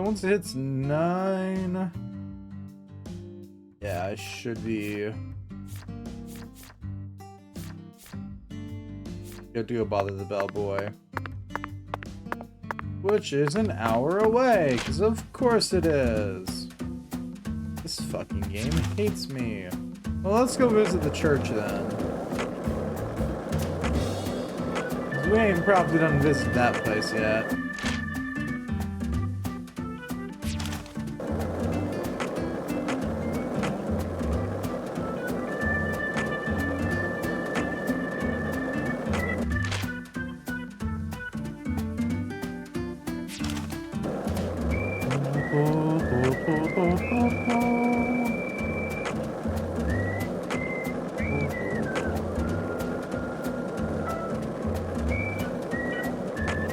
Once it hits 9... Yeah, I should be... You have to go bother the bellboy. Which is an hour away, because of course it is. This fucking game hates me. Well, let's go visit the church then. 'Cause we ain't probably done visit that place yet.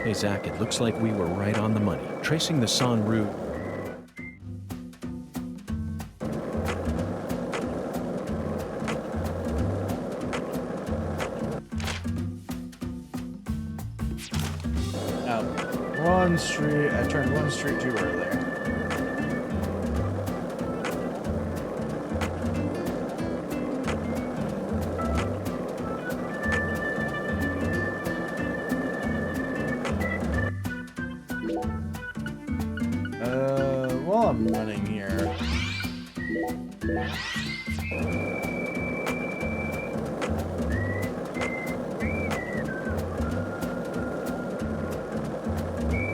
Hey, Zach, it looks like we were right on the money. Tracing the San route... Now, one street... I turned one street too early. While I'm running here.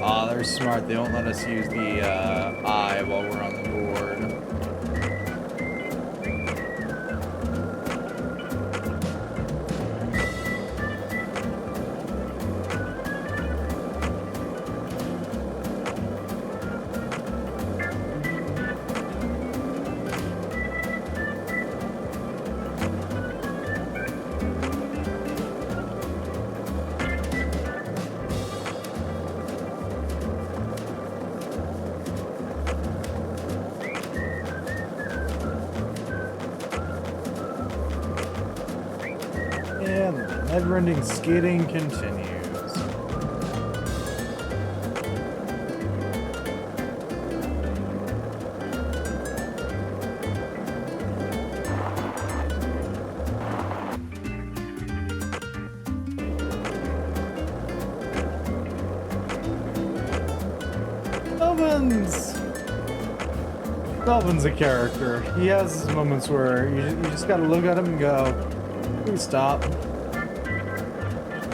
Aw, they're smart. They won't let us use the eye while we're on the board. Head-rending skating continues. Melvin's a character. He has his moments where you just gotta look at him and go, please stop.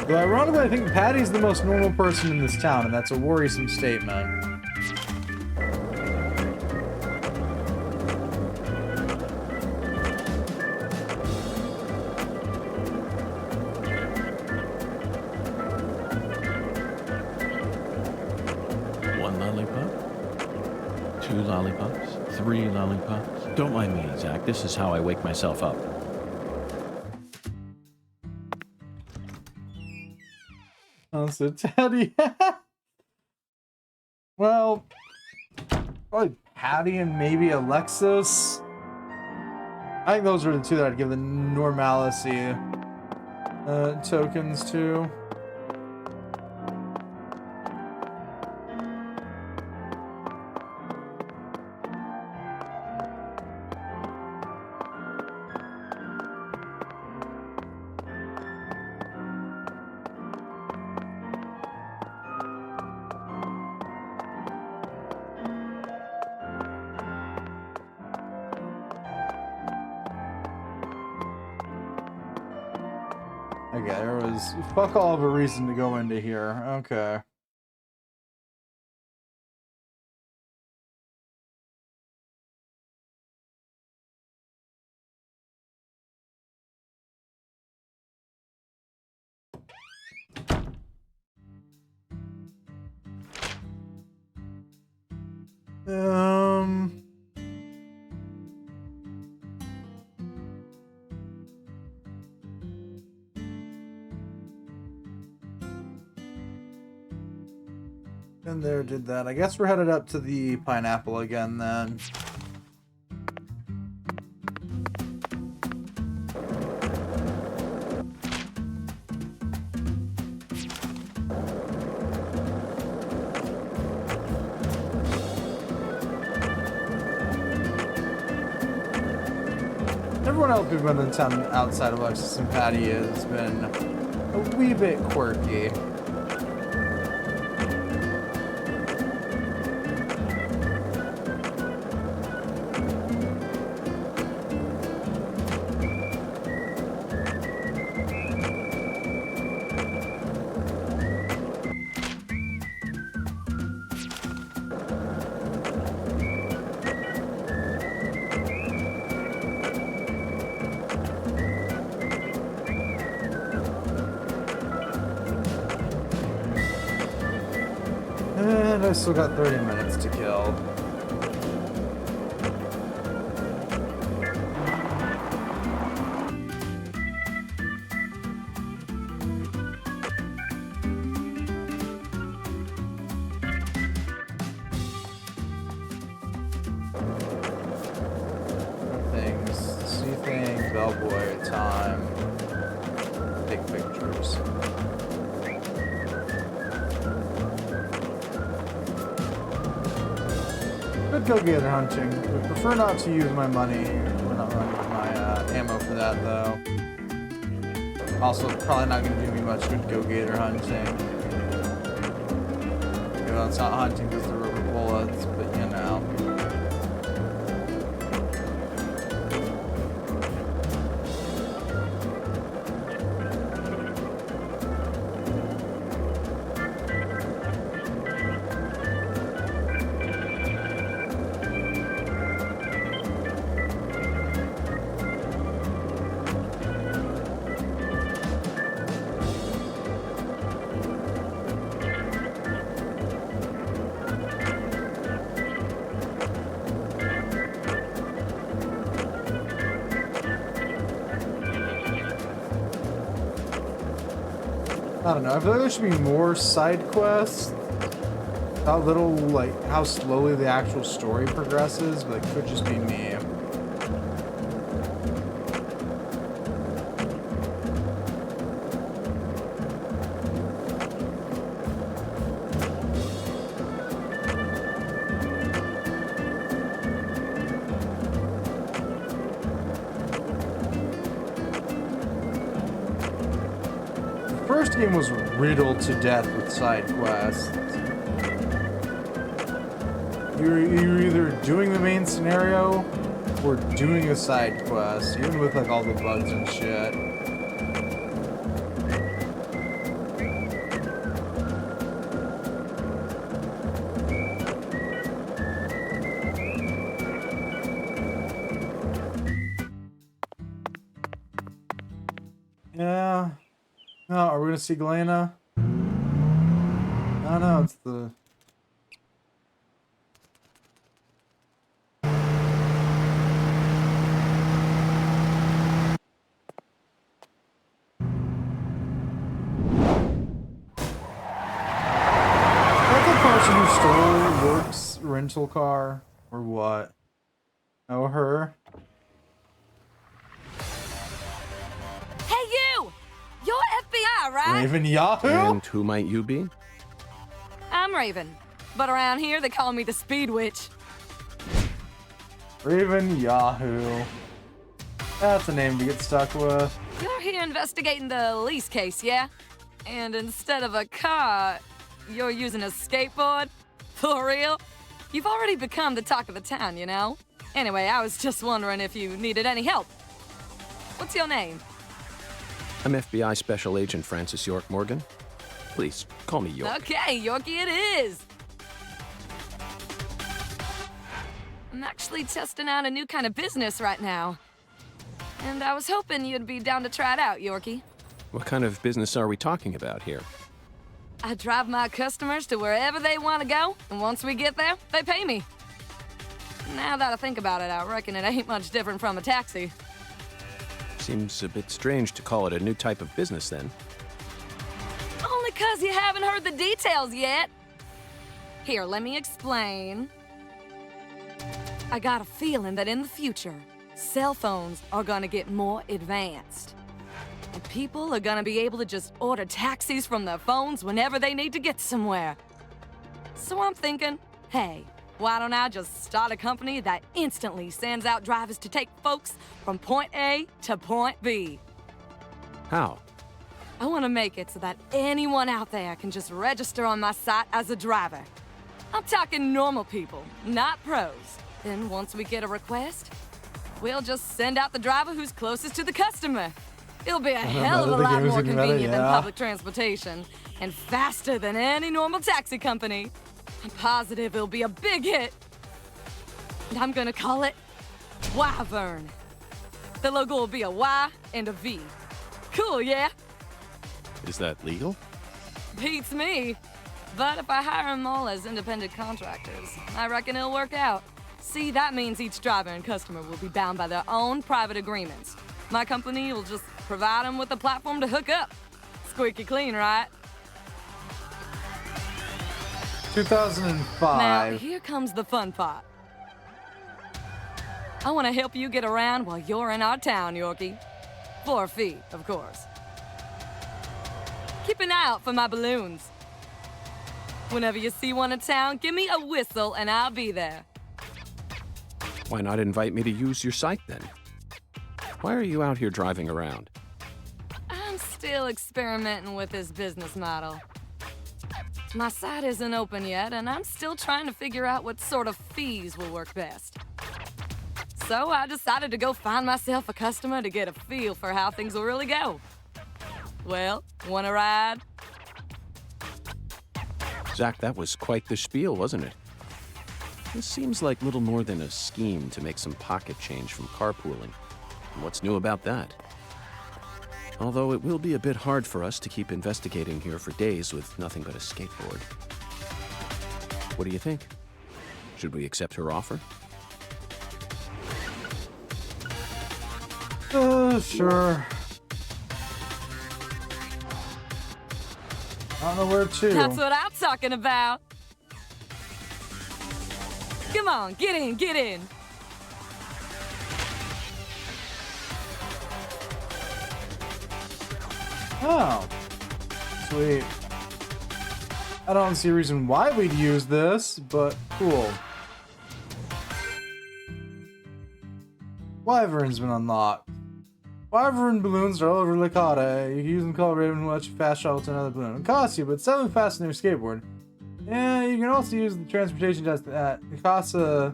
Though ironically, I think Patty's the most normal person in this town, and that's a worrisome statement. One lollipop? 2 lollipops? 3 lollipops? Don't mind me, Zach. This is how I wake myself up. Oh, so Teddy. Well, probably Patty and maybe Alexis. I think those are the two that I'd give the normalcy tokens to. Okay, there was fuck all of a reason to go into here. Okay. And there did that. I guess we're headed up to the pineapple again then. Everyone else who's been in town outside of Alexis and Patty has been a wee bit quirky. And I still got 30 minutes to kill. Things. See things, bellboy, time. Take pictures. Could go gator hunting. Would prefer not to use my money. We're not running my ammo for that though. Also, probably not going to do me much good go gator hunting. You know, it's not hunting because the rubber bullets, but you know. I don't know. I feel like there should be more side quests. How little, like, how slowly the actual story progresses, but it could just be me. first game was riddled to death with side quests. You're either doing the main scenario or doing a side quest, even with like all the bugs and shit. Yeah. No, are we gonna see Galena? No, it's the... person who stole York's rental car, or what? Oh, her? Hey, you! You're FBI, right? Raven Yahoo? And who might you be? I'm Raven, but around here they call me the Speed Witch. Raven Yahoo. That's a name to get stuck with. You're here investigating the lease case, yeah? And instead of a car, you're using a skateboard? For real? You've already become the talk of the town, you know? Anyway, I was just wondering if you needed any help. What's your name? I'm FBI Special Agent Francis York Morgan. Please, call me York. Okay, Yorkie it is. I'm actually testing out a new kind of business right now. And I was hoping you'd be down to try it out, Yorkie. What kind of business are we talking about here? I drive my customers to wherever they want to go, and once we get there, they pay me. Now that I think about it, I reckon it ain't much different from a taxi. Seems a bit strange to call it a new type of business, then. Only 'cause you haven't heard the details yet. Here, let me explain. I got a feeling that in the future, cell phones are gonna get more advanced. And people are gonna be able to just order taxis from their phones whenever they need to get somewhere. So I'm thinking, hey, why don't I just start a company that instantly sends out drivers to take folks from point A to point B? How? I want to make it so that anyone out there can just register on my site as a driver. I'm talking normal people, not pros. Then once we get a request, we'll just send out the driver who's closest to the customer. It'll be a hell of a lot more convenient than public transportation, and faster than any normal taxi company. I'm positive it'll be a big hit. And I'm gonna call it Wyvern. The logo will be a Y and a V. Cool, yeah? Is that legal? Beats me. But if I hire them all as independent contractors, I reckon it'll work out. See, that means each driver and customer will be bound by their own private agreements. My company will just provide them with a platform to hook up. Squeaky clean, right? 2005. Now, here comes the fun part. I want to help you get around while you're in our town, Yorkie. For a fee, of course. Keep an eye out for my balloons. Whenever you see one in town, give me a whistle and I'll be there. Why not invite me to use your site, then? Why are you out here driving around? I'm still experimenting with this business model. My site isn't open yet, and I'm still trying to figure out what sort of fees will work best. So I decided to go find myself a customer to get a feel for how things will really go. Well, want a ride? Zach, that was quite the spiel, wasn't it? This seems like little more than a scheme to make some pocket change from carpooling. And what's new about that? Although it will be a bit hard for us to keep investigating here for days with nothing but a skateboard. What do you think? Should we accept her offer? Sure. I don't know where to. That's what I'm talking about. Come on, get in, get in. Oh, sweet. I don't see a reason why we'd use this, but cool. Wyvern's been unlocked. Wyvern balloons are all over Licata. You can use them to call Raven and let you fast travel to another balloon. It costs you, but it's something fast on your skateboard. And you can also use the transportation desk at Casa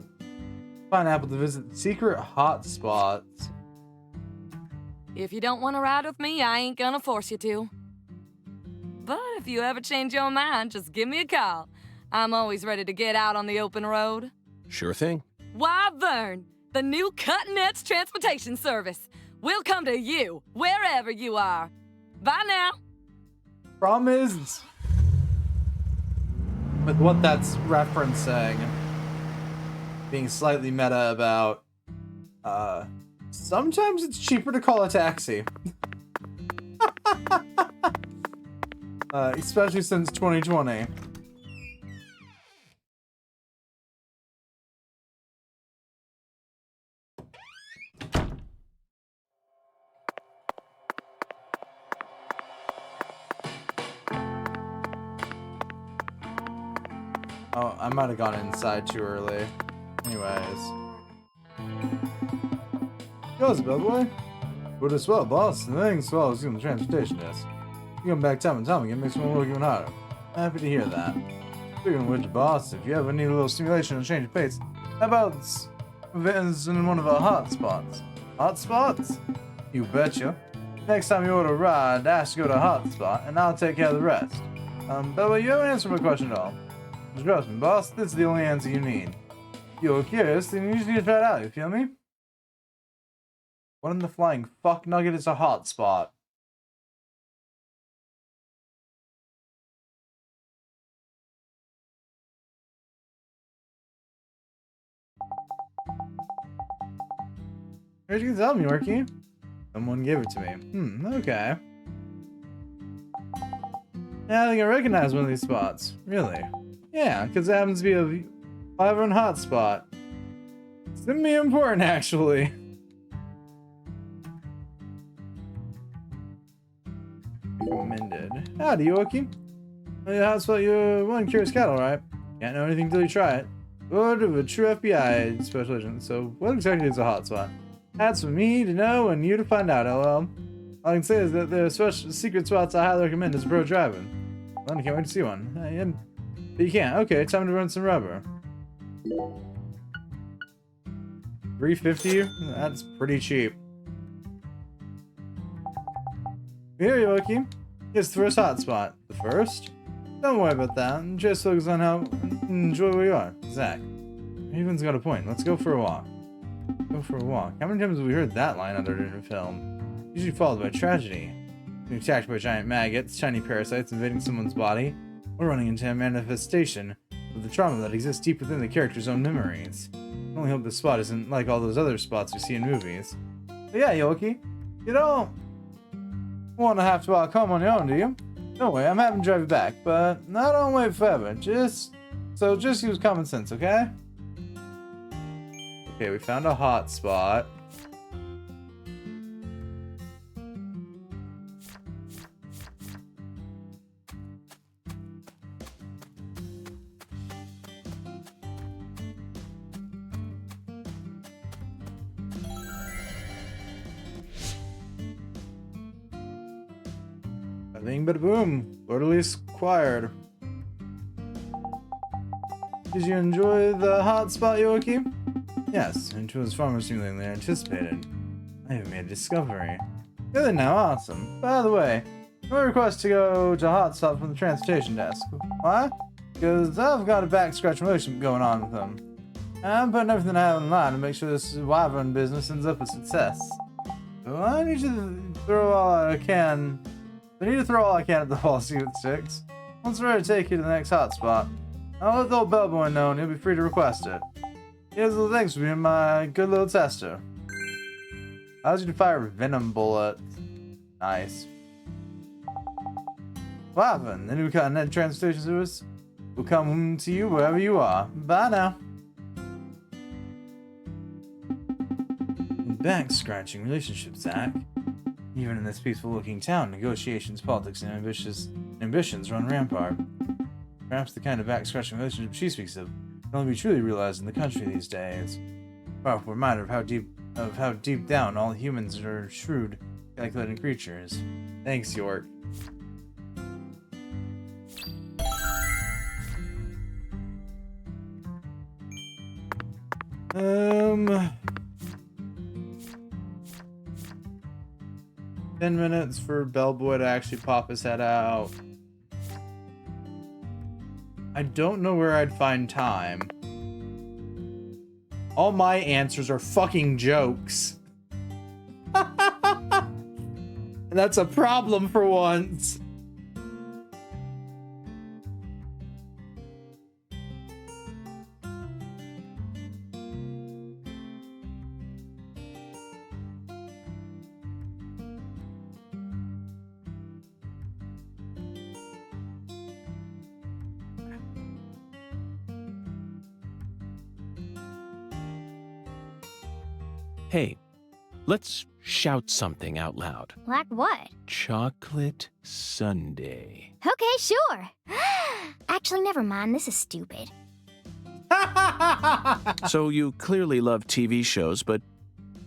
Pineapple to visit secret hotspots. If you don't want to ride with me, I ain't gonna force you to. But if you ever change your mind, just give me a call. I'm always ready to get out on the open road. Sure thing. Wyvern, the new cutting-edge transportation service. We'll come to you, wherever you are. Bye now. Promise. But what that's referencing, being slightly meta about, sometimes it's cheaper to call a taxi. Especially since 2020. Oh, I might have gone inside too early. Anyways. Yours, bellboy. Good as well, boss. Thanks for all on the transportation desk. You come back time and time again, makes me work even harder. Happy to hear that. Speaking of which, boss, if you ever need a little stimulation and change of pace, how about visiting one of our hotspots? Hotspots? You betcha. Next time you order a ride, ask to go to a hotspot, and I'll take care of the rest. Bellboy, you haven't answered my question at all. Just trust me, boss, this is the only answer you need. If you're curious, then you just need to try it out, you feel me? What in the flying fuck nugget is a hotspot? Where'd you tell me, Yorkie? Someone gave it to me. Okay. Yeah, I think I recognize one of these spots. Really? Yeah, because it happens to be a Wyvern hotspot. It's gonna be important, actually. Recommended. Howdy, Yorkie. Hotspot, you're one curious cattle, right? Can't know anything till you try it. Word of a true FBI special agent. So, what exactly is a hotspot? That's for me to know and you to find out, LL. All I can say is that there are special secret spots I highly recommend as pro driving. Well, I can't wait to see one. But you can't. Okay, time to run some rubber. $3.50? That's pretty cheap. Here, Yorkie. Here's the first hotspot. The first? Don't worry about that. Just focus on how enjoy where you are. Zach. Raven's got a point. Let's go for a walk. Go for a walk. How many times have we heard that line under a film? Usually followed by tragedy. Being attacked by giant maggots, tiny parasites invading someone's body, or running into a manifestation of the trauma that exists deep within the character's own memories. I only hope this spot isn't like all those other spots we see in movies. But yeah, Yorkie, you don't want to have to walk home on your own, do you? Don't worry, I'm having to drive you back, but I don't wait forever. Just use common sense, okay? Okay, we found a hot spot. Bing bada boom. Orderly acquired. Did you enjoy the hot spot, Yorkie? Yes, it was far more stimulating than I anticipated. I have made a discovery. Good now, awesome. By the way, no request to go to hotspot from the transportation desk. Why? Because I've got a back-scratching relationship going on with them. I'm putting everything I have in line to make sure this Wyvern business ends up a success. So I need to throw all I can. I need to throw all I can at the wall, see what sticks. Once we're ready to take you to the next hotspot, I'll let the old bellboy know and he'll be free to request it. Here's a little thanks for being my good little tester. Allows you to fire venom bullets. Nice. Wyvern, the new cutting-edge transportation service will come to you wherever you are. Bye now. Back-scratching relationship, Zach. Even in this peaceful-looking town, negotiations, politics, and ambitions run rampart. Perhaps the kind of back-scratching relationship she speaks of can only be truly realized in the country these days. Powerful reminder of how deep of how deep down all humans are shrewd, calculating creatures. Thanks, York. Um... 10 minutes for Bellboy to actually pop his head out. I don't know where I'd find time. All my answers are fucking jokes. And that's a problem for once. Hey, let's shout something out loud. Like what? Chocolate Sundae. Okay, sure. Actually, never mind. This is stupid. So you clearly love TV shows, but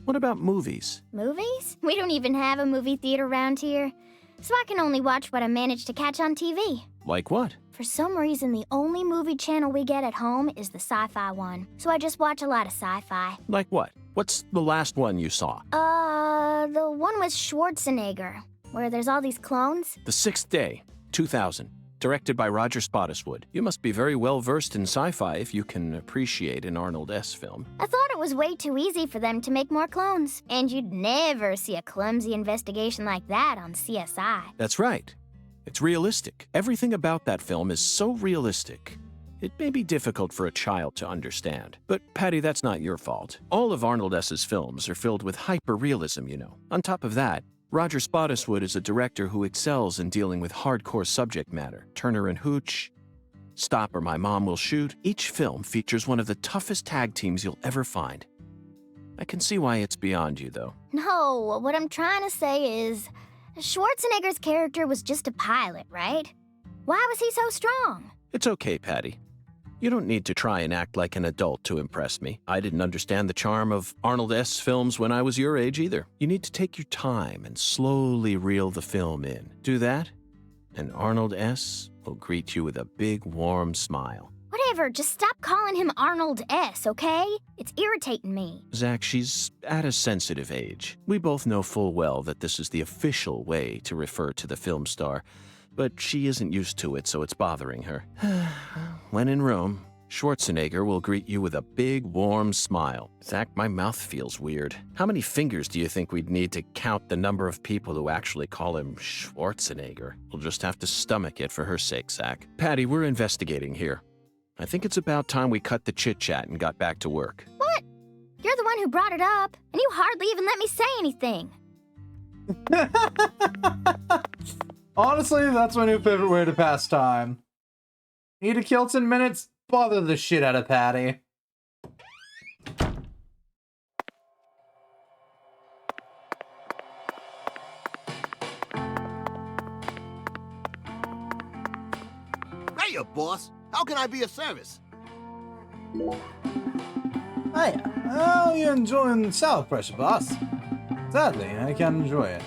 what about movies? Movies? We don't even have a movie theater around here. So I can only watch what I manage to catch on TV. Like what? For some reason, the only movie channel we get at home is the sci-fi one. So I just watch a lot of sci-fi. Like what? What's the last one you saw? The one with Schwarzenegger, where there's all these clones. The Sixth Day, 2000. Directed by Roger Spottiswoode. You must be very well versed in sci-fi if you can appreciate an Arnold S. film. I thought it was way too easy for them to make more clones. And you'd never see a clumsy investigation like that on CSI. That's right. It's realistic. Everything about that film is so realistic. It may be difficult for a child to understand. But, Patty, that's not your fault. All of Arnold S.'s films are filled with hyper-realism, you know. On top of that, Roger Spottiswoode is a director who excels in dealing with hardcore subject matter. Turner and Hooch, Stop or My Mom Will Shoot. Each film features one of the toughest tag teams you'll ever find. I can see why it's beyond you, though. No, what I'm trying to say is, Schwarzenegger's character was just a pilot, right? Why was he so strong? It's okay, Patty. You don't need to try and act like an adult to impress me. I didn't understand the charm of Arnold S. films when I was your age either. You need to take your time and slowly reel the film in. Do that, and Arnold S. will greet you with a big, warm smile. Whatever, just stop calling him Arnold S., okay? It's irritating me. Zach, she's at a sensitive age. We both know full well that this is the official way to refer to the film star, but she isn't used to it, so it's bothering her. When in Rome, Schwarzenegger will greet you with a big, warm smile. Zach, my mouth feels weird. How many fingers do you think we'd need to count the number of people who actually call him Schwarzenegger? We'll just have to stomach it for her sake, Zach. Patty, we're investigating here. I think it's about time we cut the chit-chat and got back to work. What? You're the one who brought it up, and you hardly even let me say anything. Honestly, that's my new favorite way to pass time. Need to kill 10 minutes? Bother the shit out of Patty. Hiya, boss. How can I be of service? Hiya. How you enjoying the salad pressure, boss? Sadly, I can't enjoy it.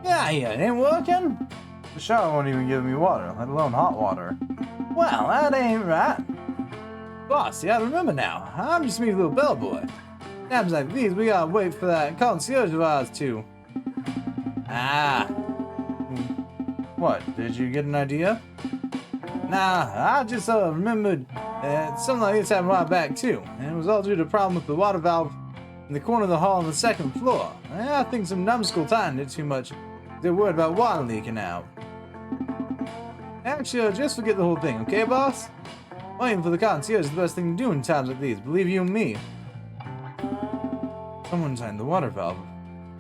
Yeah, it ain't working. The shower won't even give me water, let alone hot water. Well, that ain't right. Boss, you gotta remember now, I'm just me little bellboy. Times like these, we gotta wait for that concierge of ours to... Ah. What, did you get an idea? Nah, I just remembered something like this happened right back too, and it was all due to a problem with the water valve in the corner of the hall on the second floor. I think some numbskull tightened it too much. They're worried about water leaking out. Actually, just forget the whole thing, okay, boss? Waiting for the concierge is the best thing to do in times like these, believe you me. Someone tightened the water valve.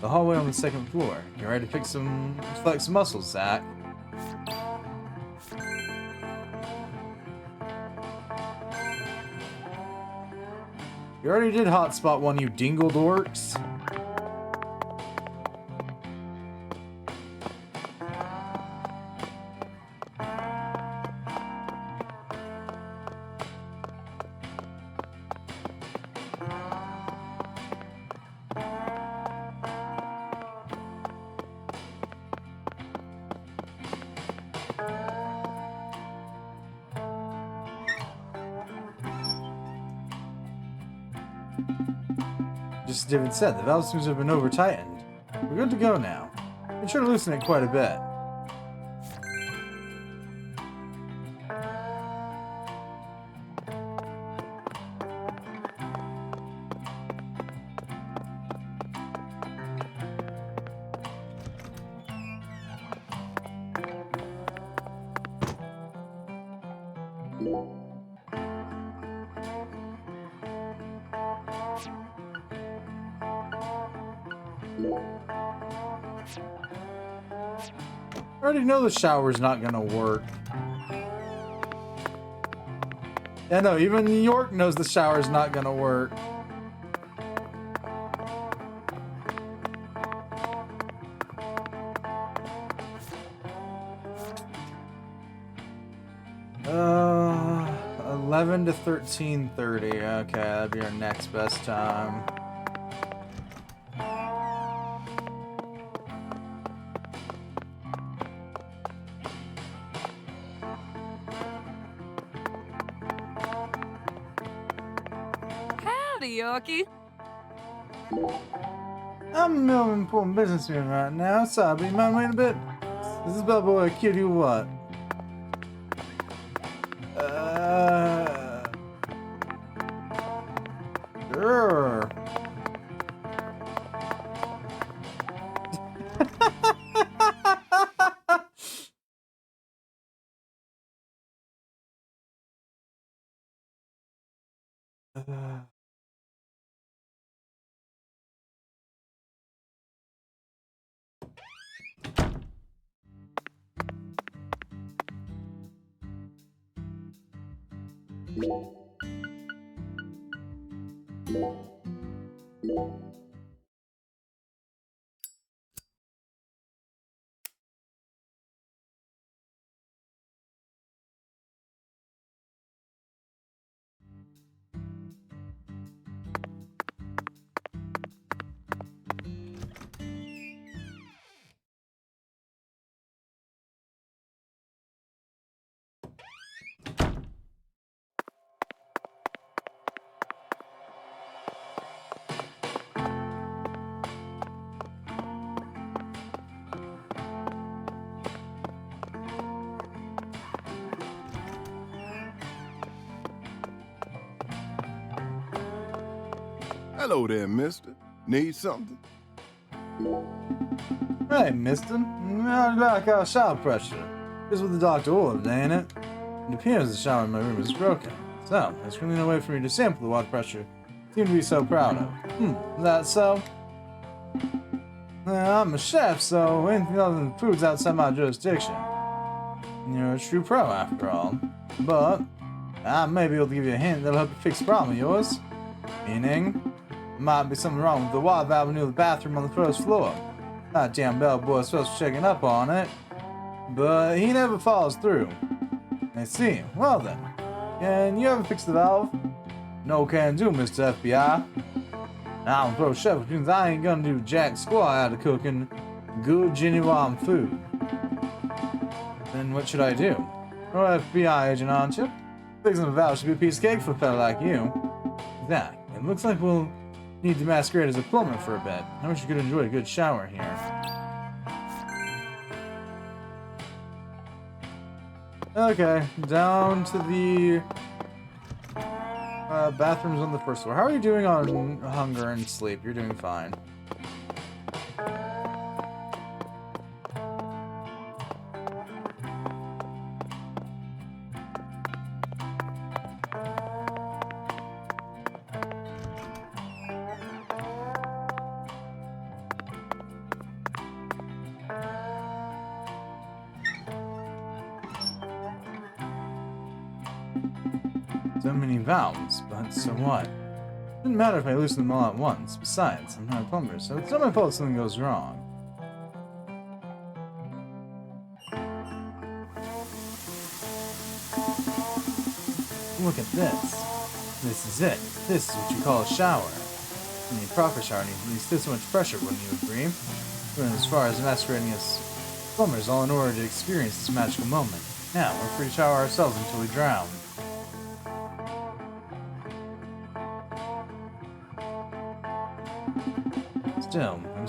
The hallway on the second floor. Get ready to flex some muscles, Zach. You already did hotspot one, you dingle dorks. just as David said, the valve seems to have been over-tightened. We're good to go now. Be sure to loosen it quite a bit. I already know the shower's not gonna work. Yeah, no, even New York knows the shower's not gonna work. Uh, 11 to 13:30. Okay, that'd be our next best time. Howdy, Yorkie. I'm a real important businessman right now, so you mind waiting a bit? Is this bad boy a kid or what? Sure. Hello there, mister. Need something? Hey, mister. How'd you like our shower pressure? Here's what the doctor ordered, ain't it? It appears the shower in my room is broken. So, there's really no way for me to sample the water pressure you seem to be so proud of. Is that so? Well, I'm a chef, so anything other than food's outside my jurisdiction. You're a true pro, after all. But, I may be able to give you a hint that'll help you fix a problem of yours. Meaning, there might be something wrong with the water valve near the bathroom on the first floor. That damn bellboy's supposed to be checking up on it, but he never follows through. I see. Well then, can you ever fix the valve? No can do, Mr. FBI. I'm a pro chef, which means I ain't gonna do jack squat out of cooking good genuine food. Then what should I do? You're an FBI agent, aren't you? Fixing the valve should be a piece of cake for a fella like you. Zach, it looks like we'll need to masquerade as a plumber for a bit. I wish you could enjoy a good shower here. Okay, down to the bathrooms on the first floor. How are you doing on hunger and sleep? You're doing fine. So many valves, but so what? Doesn't matter if I loosen them all at once. Besides, I'm not a plumber, so it's not my fault if something goes wrong. Look at this. This is it. This is what you call a shower. Any proper shower needs at least this much pressure, wouldn't you agree? We're as far as masquerading as plumbers, all in order to experience this magical moment. Now, we're free to shower ourselves until we drown.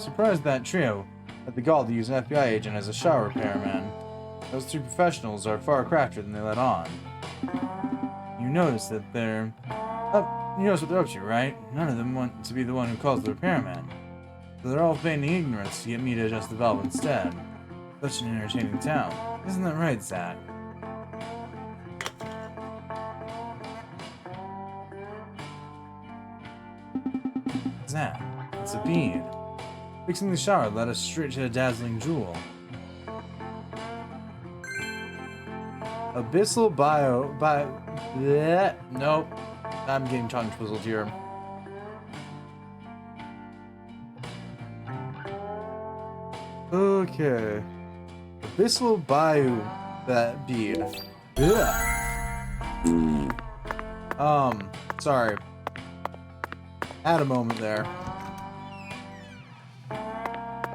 surprised that trio had the gall to use an FBI agent as a shower repairman. Those two professionals are far craftier than they let on. You notice that they're up. You notice what they're up to, right? None of them want to be the one who calls the repairman. So they're all feigning ignorance to get me to adjust the valve instead. Such an entertaining town. Isn't that right, Zach? Zach, it's a bead. Fixing the shower led us straight to a dazzling jewel. Abyssal bleh. Nope. I'm getting tongue twizzled here. Okay. Abyssal bio that bead. Ugh. Sorry. Had a moment there.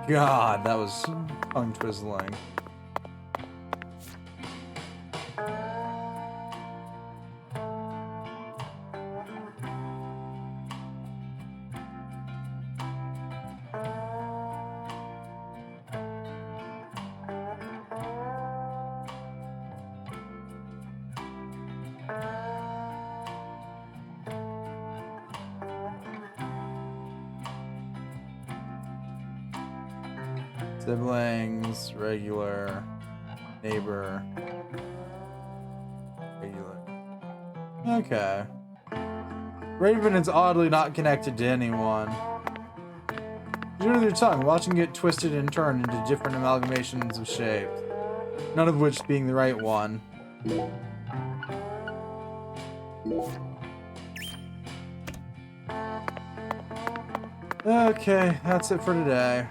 God, that was tongue twizzling. Siblings, regular, neighbor, regular. Okay. Raven is oddly not connected to anyone. You're with your tongue, watching it twisted and turned into different amalgamations of shape, none of which being the right one. Okay, that's it for today.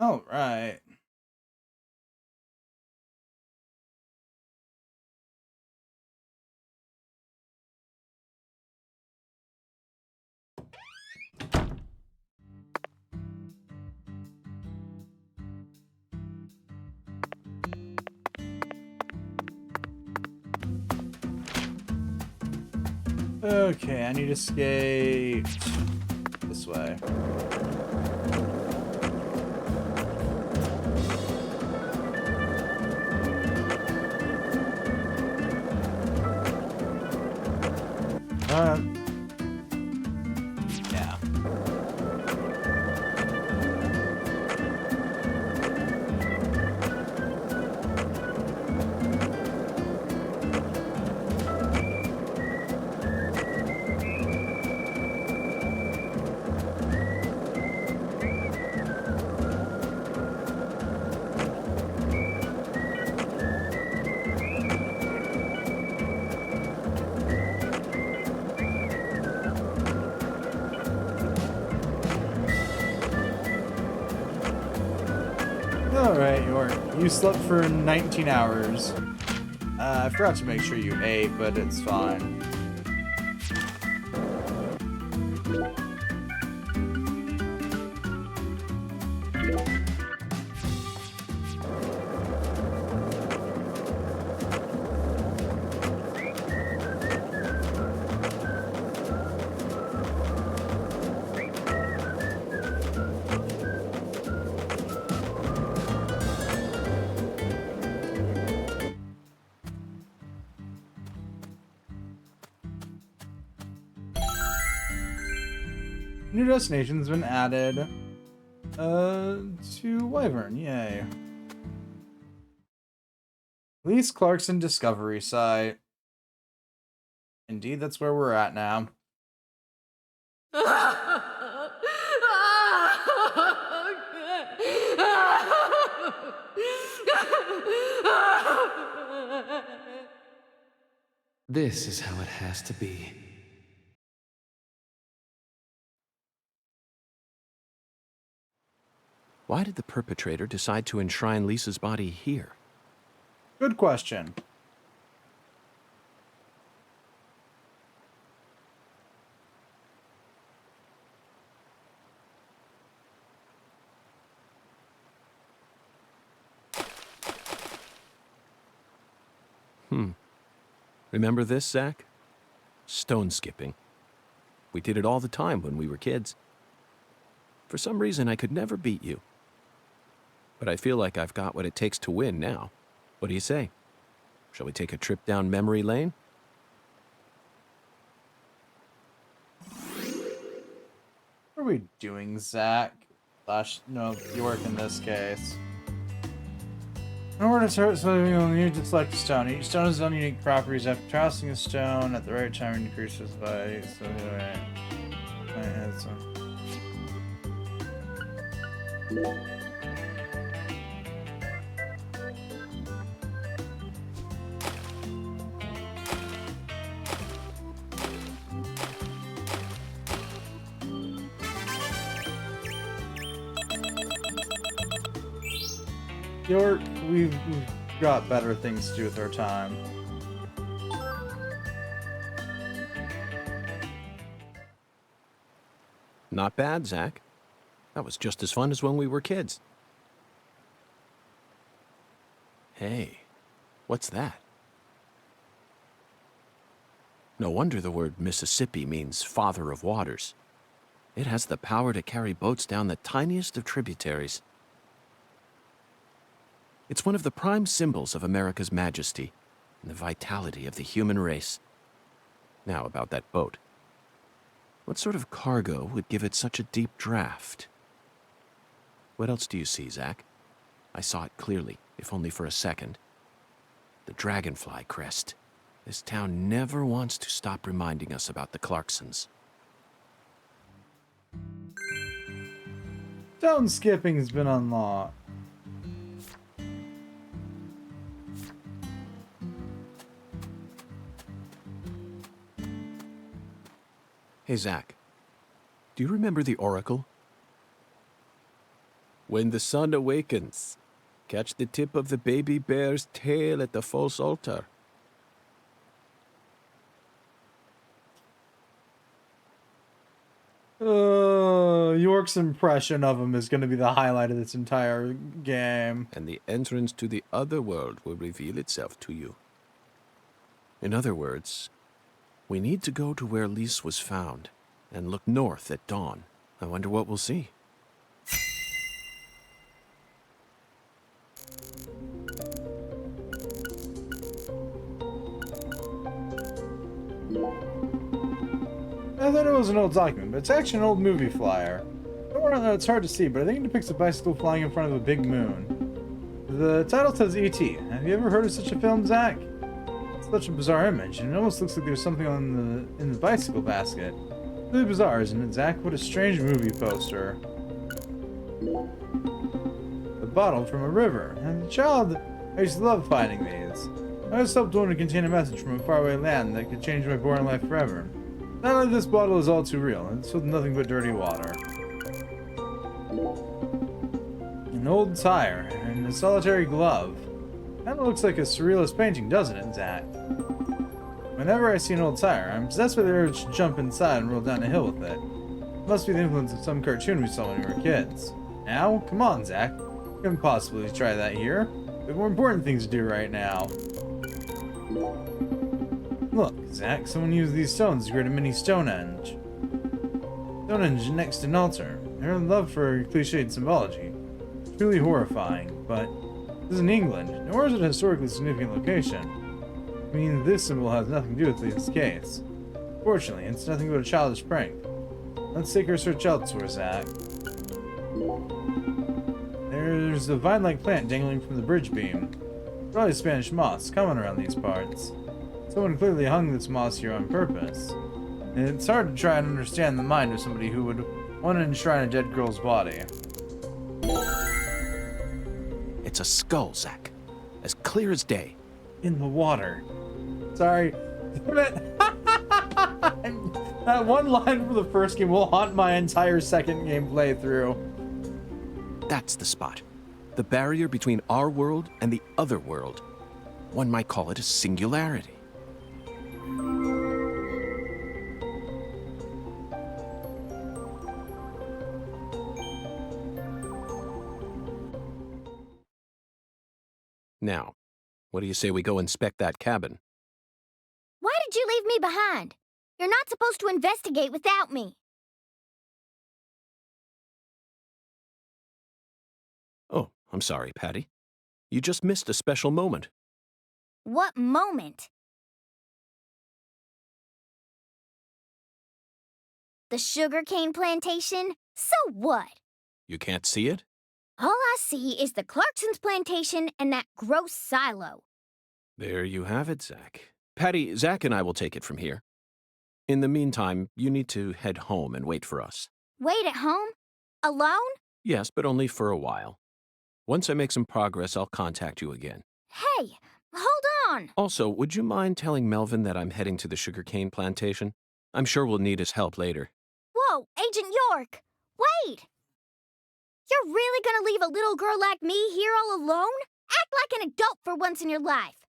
All right. Okay, I need to skate this way. Yeah. Alright, you slept for 19 hours. I forgot to make sure you ate, but it's fine. New destination's been added. To Wyvern, yay. Lise Clarkson Discovery Site. Indeed, that's where we're at now. This is how it has to be. Why did the perpetrator decide to enshrine Lisa's body here? Good question. Remember this, Zach? Stone skipping. We did it all the time when we were kids. For some reason, I could never beat you. But I feel like I've got what it takes to win now. What do you say? Shall we take a trip down memory lane? What are we doing, Zach? No, York in this case. In order to start something, you'll need to select a stone. Each stone has its own unique properties. After tossing a stone at the right time, it decreases by... So, anyway. York, we've got better things to do with our time. Not bad, Zach. That was just as fun as when we were kids. Hey, what's that? No wonder the word Mississippi means father of waters. It has the power to carry boats down the tiniest of tributaries. It's one of the prime symbols of America's majesty and the vitality of the human race. Now about that boat. What sort of cargo would give it such a deep draft? What else do you see, Zach? I saw it clearly, if only for a second. The dragonfly crest. This town never wants to stop reminding us about the Clarksons. Stone skipping has been unlocked. Hey, Zach. Do you remember the oracle? When the sun awakens, catch the tip of the baby bear's tail at the false altar. York's impression of him is going to be the highlight of this entire game. And the entrance to the other world will reveal itself to you. In other words, we need to go to where Lise was found and look north at dawn. I wonder what we'll see. I thought it was an old document, but it's actually an old movie flyer. Don't worry, it's hard to see, but I think it depicts a bicycle flying in front of a big moon. The title says E.T. Have you ever heard of such a film, Zach? It's such a bizarre image, and it almost looks like there's something in the bicycle basket. Really bizarre, isn't it, Zach? What a strange movie poster. The bottle from a river. As a child, I used to love finding these. I always hoped one would contain a message from a faraway land that could change my boring life forever. Not like this bottle is all too real. It's filled with nothing but dirty water. An old tire and a solitary glove. Kinda looks like a surrealist painting, doesn't it, Zach? Whenever I see an old tire, I'm possessed by the urge to jump inside and roll down a hill with it. It must be the influence of some cartoon we saw when we were kids. Now, come on, Zach. You couldn't possibly try that here. We have more important things to do right now. Look, Zach, someone used these stones to create a mini Stonehenge. Stonehenge next to an altar. Their love for cliched symbology. It's truly horrifying, but this is in England, nor is it a historically significant location. I mean, this symbol has nothing to do with this case. Fortunately, it's nothing but a childish prank. Let's take our search elsewhere, Zach. There's a vine-like plant dangling from the bridge beam. Probably Spanish moss, common around these parts. Someone clearly hung this moss here on purpose. And it's hard to try and understand the mind of somebody who would want to enshrine a dead girl's body. It's a skull, Zack. As clear as day. In the water. Sorry. Damn it. That one line from the first game will haunt my entire second game playthrough. That's the spot. The barrier between our world and the other world. One might call it a singularity. Now, what do you say we go inspect that cabin? Why did you leave me behind? You're not supposed to investigate without me. Oh, I'm sorry, Patty. You just missed a special moment. What moment? The sugarcane plantation? So what? You can't see it? All I see is the Clarkson's plantation and that gross silo. There you have it, Zack. Patty, Zack and I will take it from here. In the meantime, you need to head home and wait for us. Wait at home? Alone? Yes, but only for a while. Once I make some progress, I'll contact you again. Hey, hold on! Also, would you mind telling Melvin that I'm heading to the sugarcane plantation? I'm sure we'll need his help later. Whoa, Agent York! Wait! You're really gonna leave a little girl like me here all alone? Act like an adult for once in your life.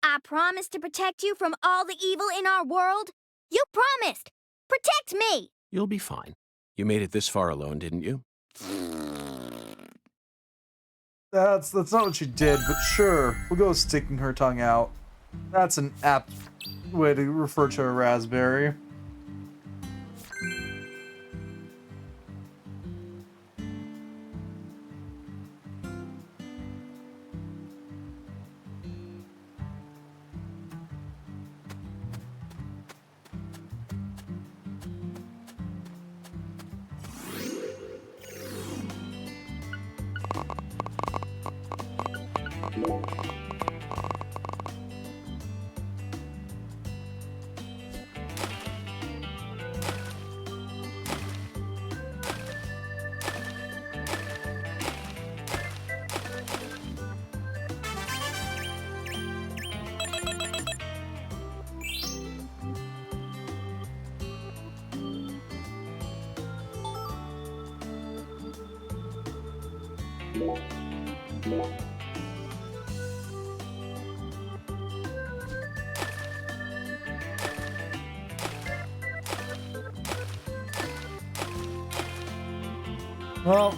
I promised to protect you from all the evil in our world. You promised! Protect me! You'll be fine. You made it this far alone, didn't you? That's not what you did, but sure. We'll go with sticking her tongue out. That's an apt way to refer to a raspberry. Well,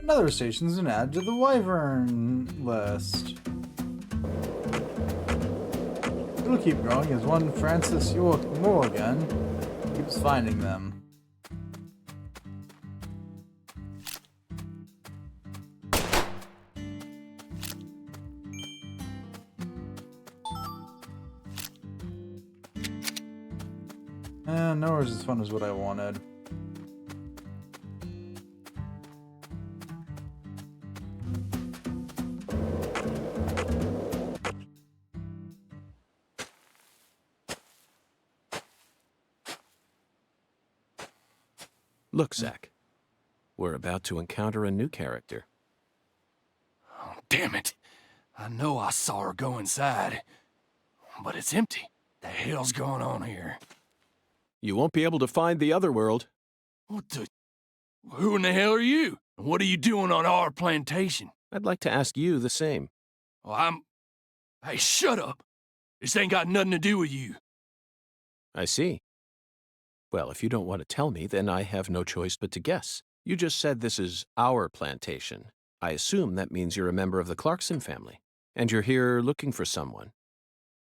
another station's an add to the Wyvern list. It'll keep growing as one Francis York Morgan keeps finding them. Nowhere's as fun as what I wanted. Look, Zack. We're about to encounter a new character. Oh, damn it. I know I saw her go inside, but it's empty. The hell's going on here? You won't be able to find the other world. What the... Who in the hell are you? What are you doing on our plantation? I'd like to ask you the same. Well, Hey, shut up! This ain't got nothing to do with you. I see. Well, if you don't want to tell me, then I have no choice but to guess. You just said this is our plantation. I assume that means you're a member of the Clarkson family, and you're here looking for someone.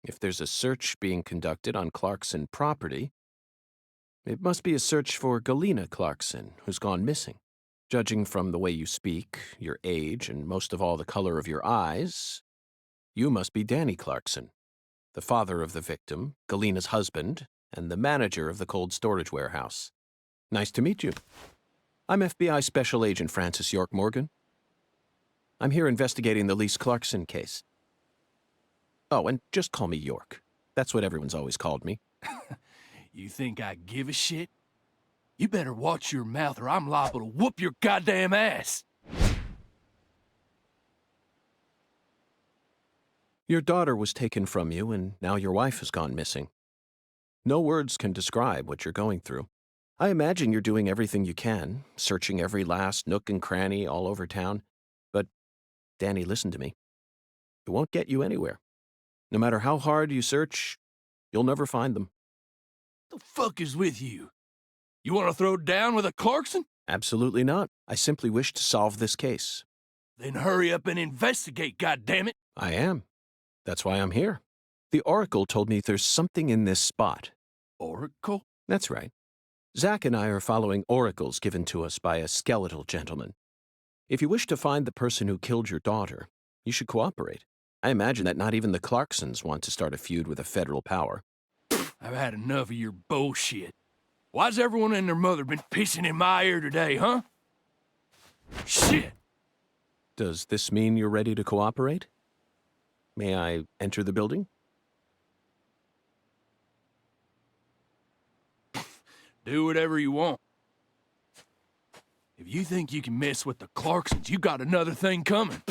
If there's a search being conducted on Clarkson property, it must be a search for Galena Clarkson, who's gone missing. Judging from the way you speak, your age, and most of all the color of your eyes, you must be Danny Clarkson, the father of the victim, Galena's husband, and the manager of the cold storage warehouse. Nice to meet you. I'm FBI Special Agent Francis York Morgan. I'm here investigating the Lise Clarkson case. Oh, and just call me York. That's what everyone's always called me. You think I give a shit? You better watch your mouth or I'm liable to whoop your goddamn ass. Your daughter was taken from you, and now your wife has gone missing. No words can describe what you're going through. I imagine you're doing everything you can, searching every last nook and cranny all over town. But, Danny, listen to me. It won't get you anywhere. No matter how hard you search, you'll never find them. The fuck is with you? You want to throw down with a Clarkson? Absolutely not. I simply wish to solve this case. Then hurry up and investigate, goddammit. I am. That's why I'm here. The Oracle told me there's something in this spot. Oracle? That's right. Zach and I are following oracles given to us by a skeletal gentleman. If you wish to find the person who killed your daughter, you should cooperate. I imagine that not even the Clarksons want to start a feud with a federal power. I've had enough of your bullshit. Why's everyone and their mother been pissing in my ear today, huh? Shit! Does this mean you're ready to cooperate? May I enter the building? Do whatever you want. If you think you can mess with the Clarksons, you got another thing coming.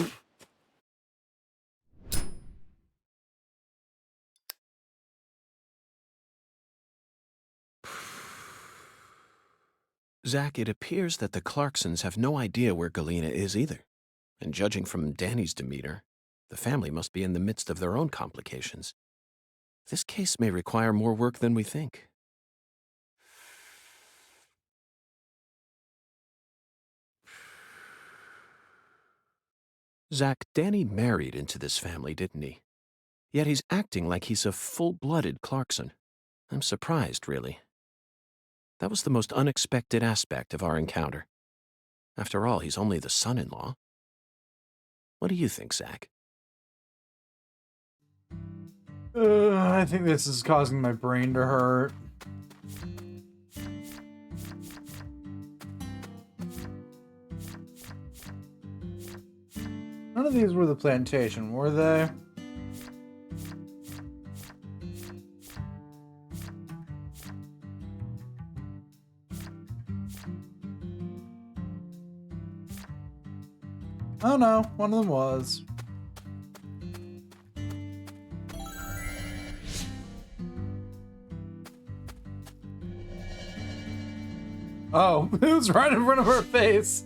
Zach, it appears that the Clarksons have no idea where Galena is either. And judging from Danny's demeanor, the family must be in the midst of their own complications. This case may require more work than we think. Zach, Danny married into this family, didn't he? Yet he's acting like he's a full-blooded Clarkson. I'm surprised, really. That was the most unexpected aspect of our encounter. After all, he's only the son-in-law. What do you think, Zach? I think this is causing my brain to hurt. None of these were the plantation, were they? Oh no, one of them was. Oh, it was right in front of her face.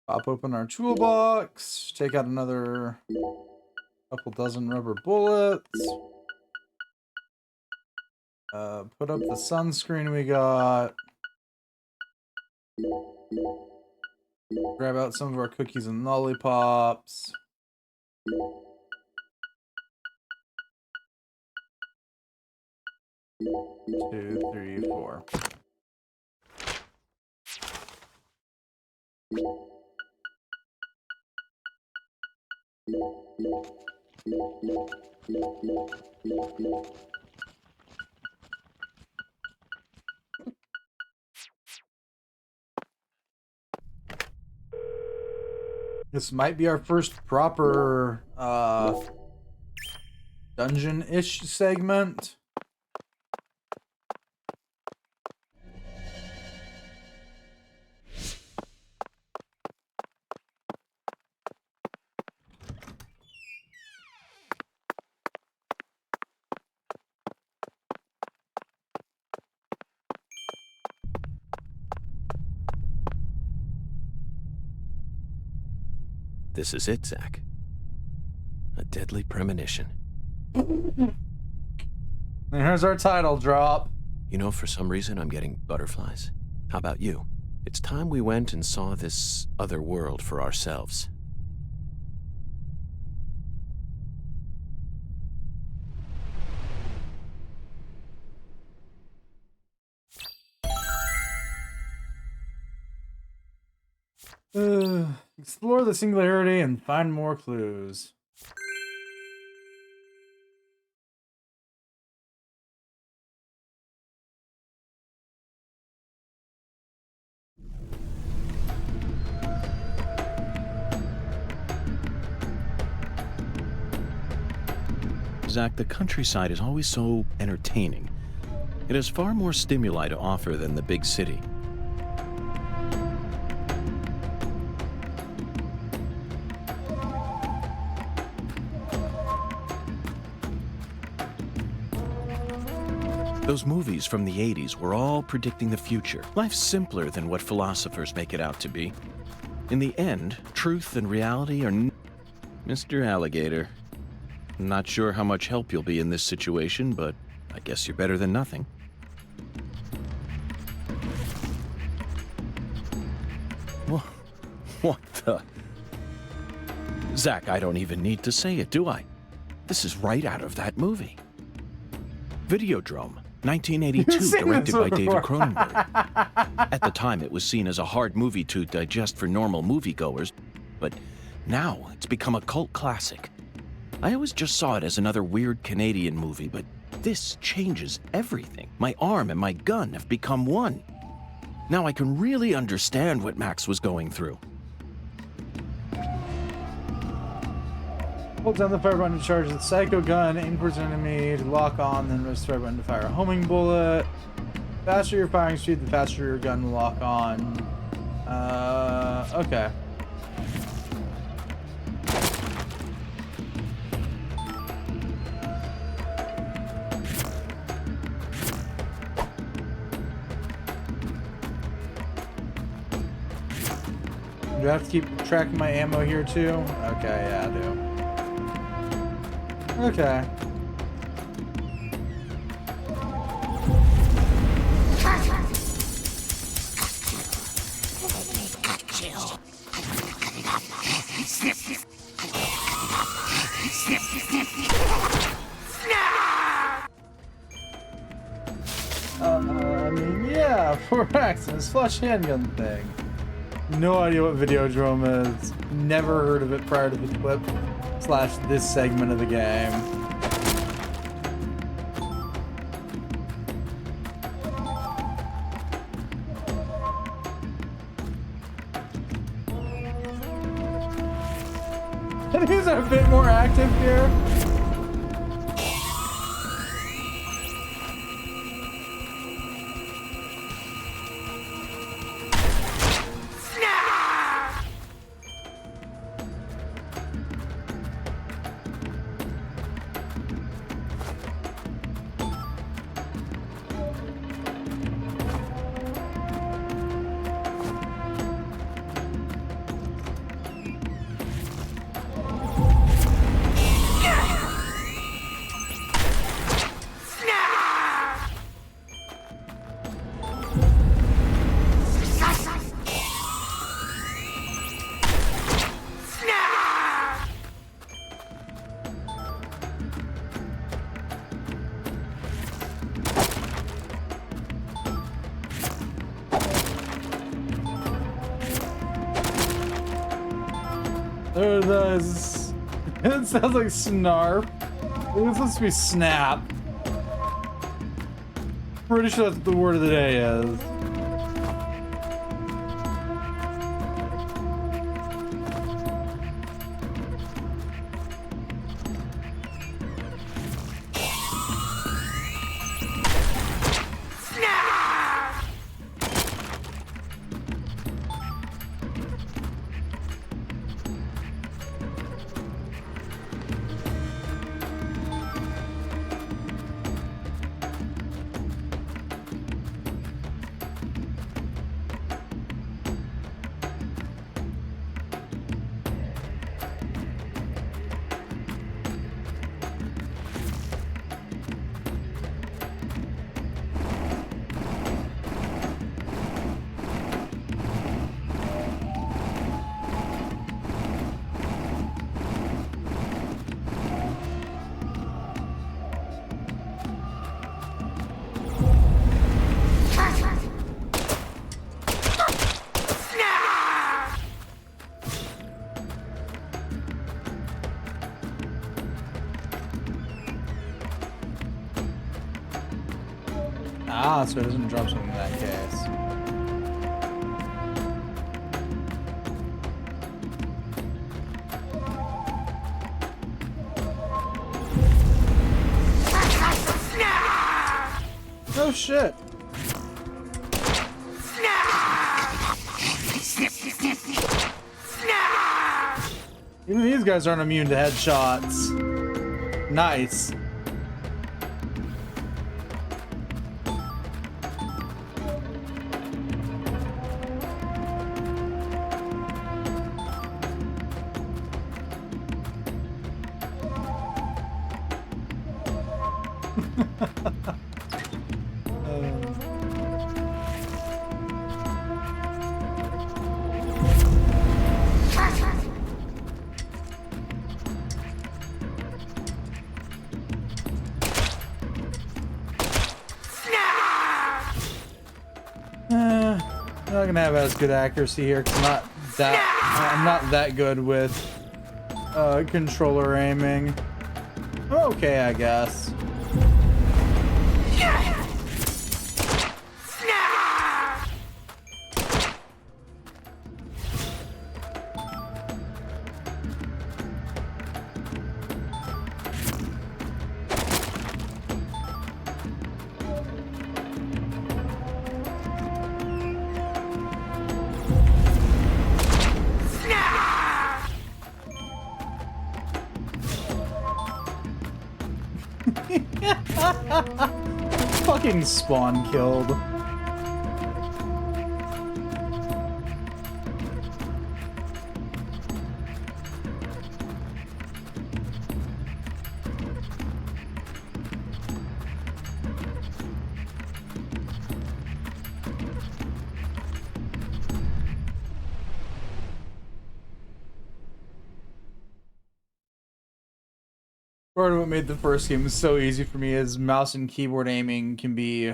Pop open our toolbox, take out another couple dozen rubber bullets. Put up the sunscreen we got. Grab out some of our cookies and lollipops. 2, 3, 4. This might be our first proper dungeon-ish segment. This is it, Zach. A deadly premonition. And here's our title drop. You know, for some reason, I'm getting butterflies. How about you? It's time we went and saw this other world for ourselves. Explore the singularity and find more clues. Zach, the countryside is always so entertaining. It has far more stimuli to offer than the big city. Those movies from the 80s were all predicting the future. Life's simpler than what philosophers make it out to be. In the end, truth and reality are... Mr. Alligator. Not sure how much help you'll be in this situation, but I guess you're better than nothing. What the... Zach, I don't even need to say it, do I? This is right out of that movie. Videodrome. 1982, directed by David Cronenberg. At the time, it was seen as a hard movie to digest for normal moviegoers, but now it's become a cult classic. I always just saw it as another weird Canadian movie, but this changes everything. My arm and my gun have become one. Now I can really understand what Max was going through. Hold down the fire button to charge the psycho gun, aim towards an enemy to lock on, then press the fire button to fire a homing bullet. The faster your firing speed, the faster your gun will lock on. Okay. Do I have to keep track of my ammo here too? Okay, yeah, I do. Okay. I mean, yeah, for accidents, flush handgun thing. No idea what Videodrome is. Never heard of it prior to the clip / this segment of the game. Enemies are a bit more active here. There it is. It sounds like snarp. It's supposed to be snap. Pretty sure that's what the word of the day is. Ah, so it doesn't drop something in that case. Oh shit! Even these guys aren't immune to headshots. Nice. Not gonna have as good accuracy here because I'm not that good with controller aiming. Okay, I guess. Fucking spawn killed. Part of what made the first game so easy for me is mouse and keyboard aiming can be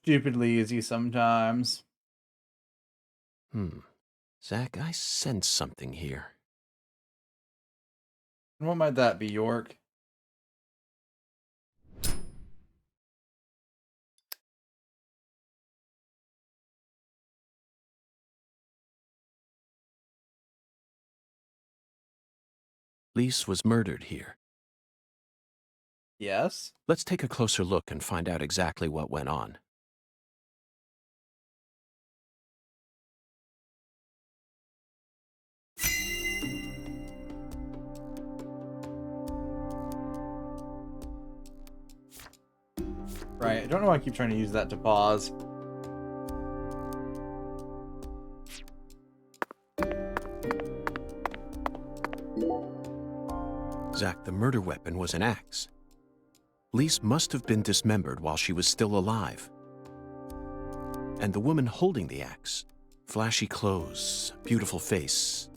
stupidly easy sometimes. Zach, I sense something here. What might that be, York? Lise was murdered here. Yes? Let's take a closer look and find out exactly what went on. Right, I don't know why I keep trying to use that to pause. Zach, the murder weapon was an axe. Lise must have been dismembered while she was still alive. And the woman holding the axe, flashy clothes, beautiful face,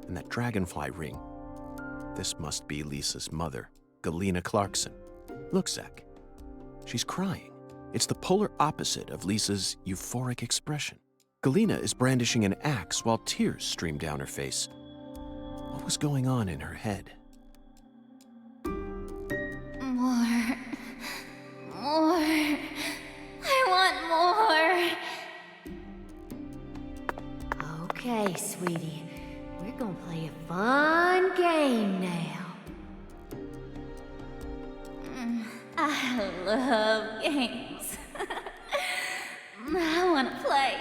and that dragonfly ring. This must be Lisa's mother, Galena Clarkson. Look, Zach. She's crying. It's the polar opposite of Lisa's euphoric expression. Galena is brandishing an axe while tears stream down her face. What was going on in her head? More. I want more. Okay, sweetie. We're gonna play a fun game now. I love games. I want to play.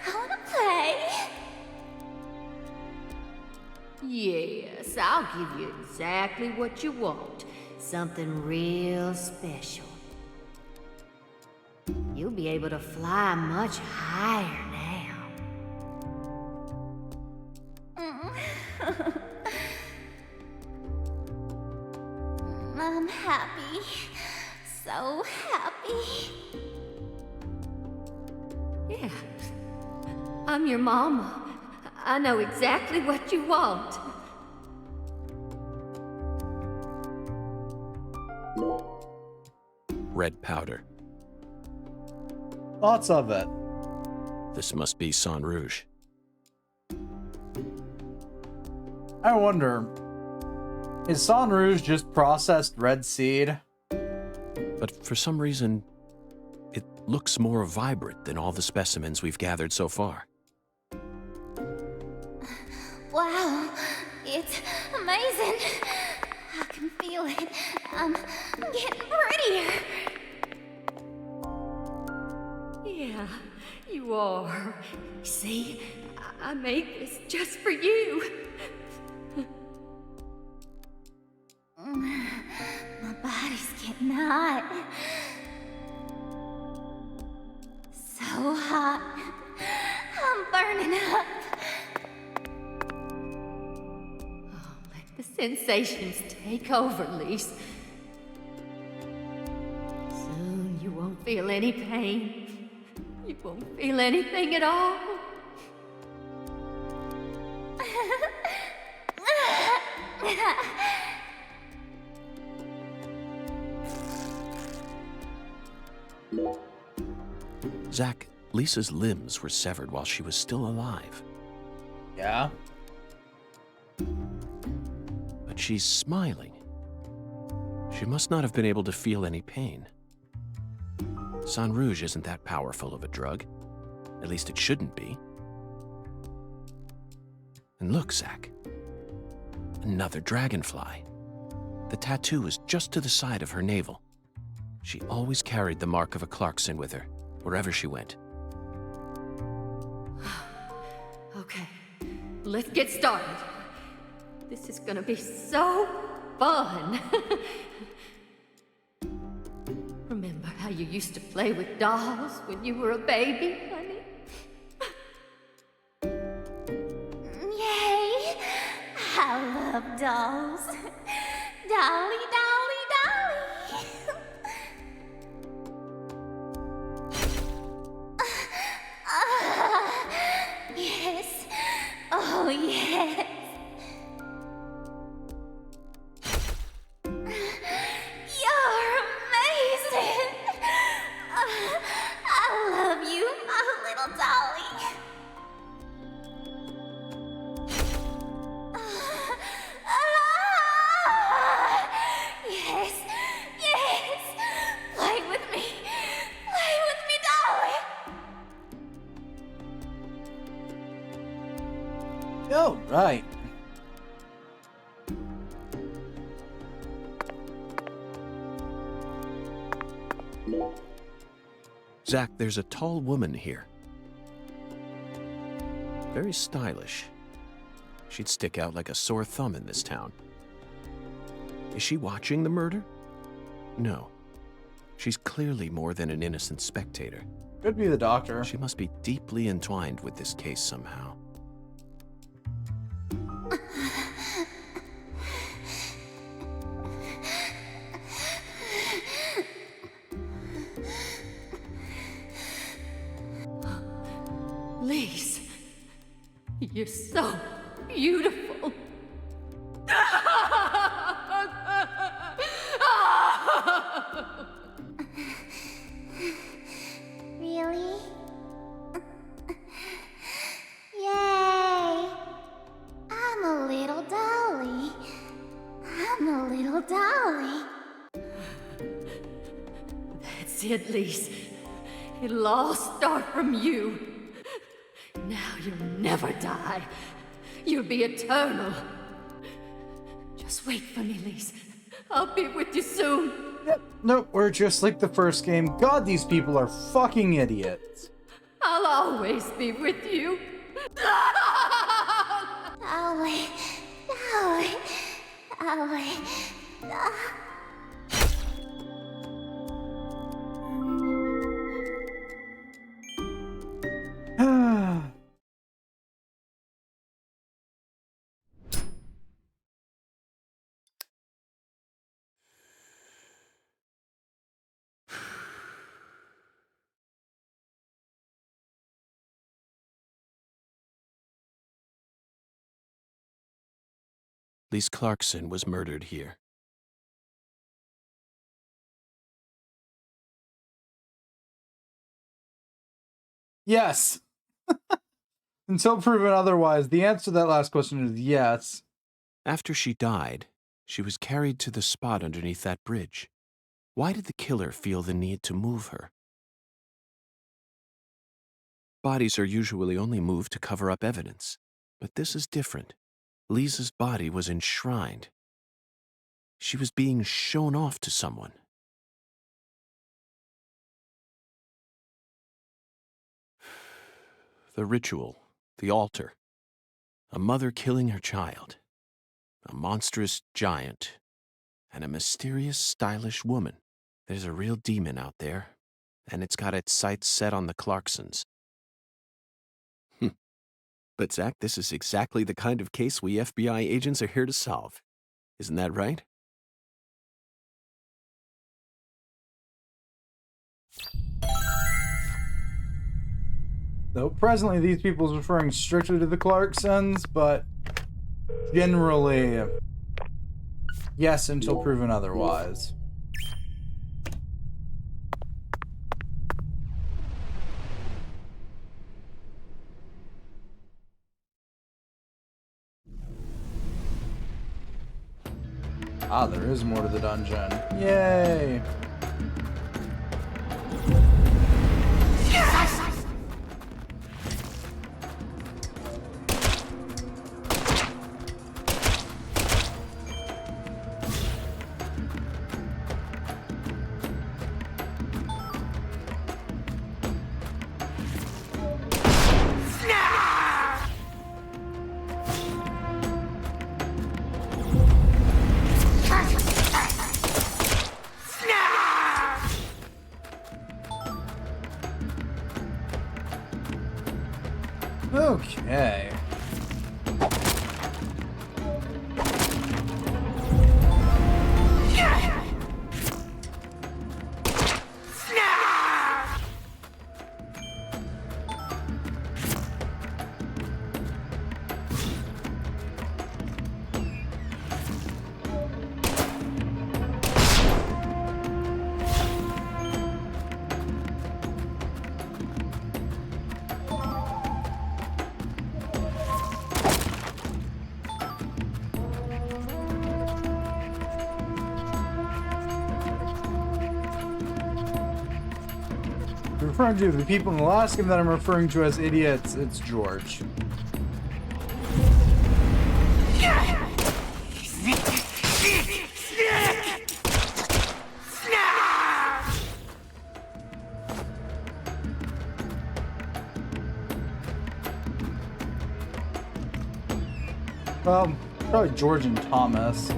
I want to play. Yes, I'll give you exactly what you want. Something real special. You'll be able to fly much higher now. I'm happy. So happy. Yeah. I'm your mama. I know exactly what you want. Red powder. Lots of it. This must be Sang Rouge. I wonder, is Sang Rouge just processed red seed? But for some reason, looks more vibrant than all the specimens we've gathered so far. Wow, it's amazing. I can feel it. I'm getting prettier. Yeah, you are. See, I made this just for you. My body's getting hot. So hot. I'm burning up. Oh, let the sensations take over, Lise. Soon you won't feel any pain. You won't feel anything at all. Zach, Lisa's limbs were severed while she was still alive. Yeah? But she's smiling. She must not have been able to feel any pain. San Rouge isn't that powerful of a drug. At least it shouldn't be. And look, Zach. Another dragonfly. The tattoo is just to the side of her navel. She always carried the mark of a Clarkson with her, wherever she went. Okay, let's get started. This is gonna be so fun. Remember how you used to play with dolls when you were a baby, honey? Yay! I love dolls. Dolly, dolly, dolly. Yes. Oh, yes. You're amazing. I love you, my little dolly. Yes, yes. Play with me. Play with me, dolly. Oh, right. Zach, there's a tall woman here. Very stylish. She'd stick out like a sore thumb in this town. Is she watching the murder? No. She's clearly more than an innocent spectator. Could be the doctor. She must be deeply entwined with this case somehow. Lise, you're so beautiful. Really? Yay! I'm a little dolly. I'm a little dolly. That's it, Lise. It'll all start from you. Now you'll never die. You'll be eternal. Just wait for me, Lise. I'll be with you soon. Nope, we're just like the first game. God, these people are fucking idiots. I'll always be with you. Dolly, dolly, dolly, Lise Clarkson was murdered here. Yes. Until proven otherwise, the answer to that last question is yes. After she died, she was carried to the spot underneath that bridge. Why did the killer feel the need to move her? Bodies are usually only moved to cover up evidence, but this is different. Lisa's body was enshrined. She was being shown off to someone. The ritual, the altar, a mother killing her child, a monstrous giant, and a mysterious, stylish woman. There's a real demon out there, and it's got its sights set on the Clarksons. But Zach, this is exactly the kind of case we FBI agents are here to solve. Isn't that right? Though presently these people is referring strictly to the Clarksons, but generally, yes, until proven otherwise. Ah, there is more to the dungeon. Yay! Okay. Referring to the people in Alaska that I'm referring to as idiots, it's George. Well, probably George and Thomas.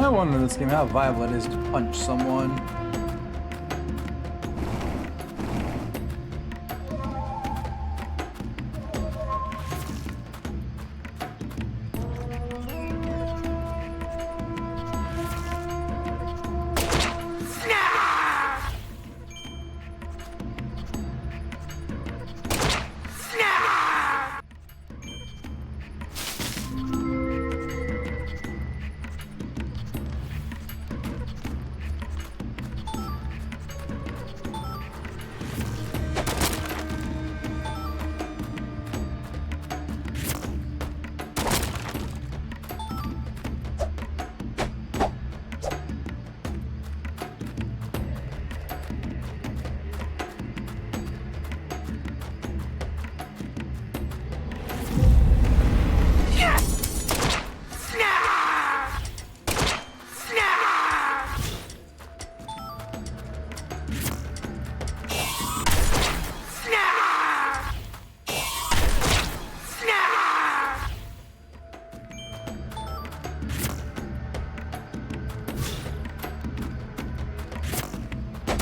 I wonder in this game how viable it is to punch someone.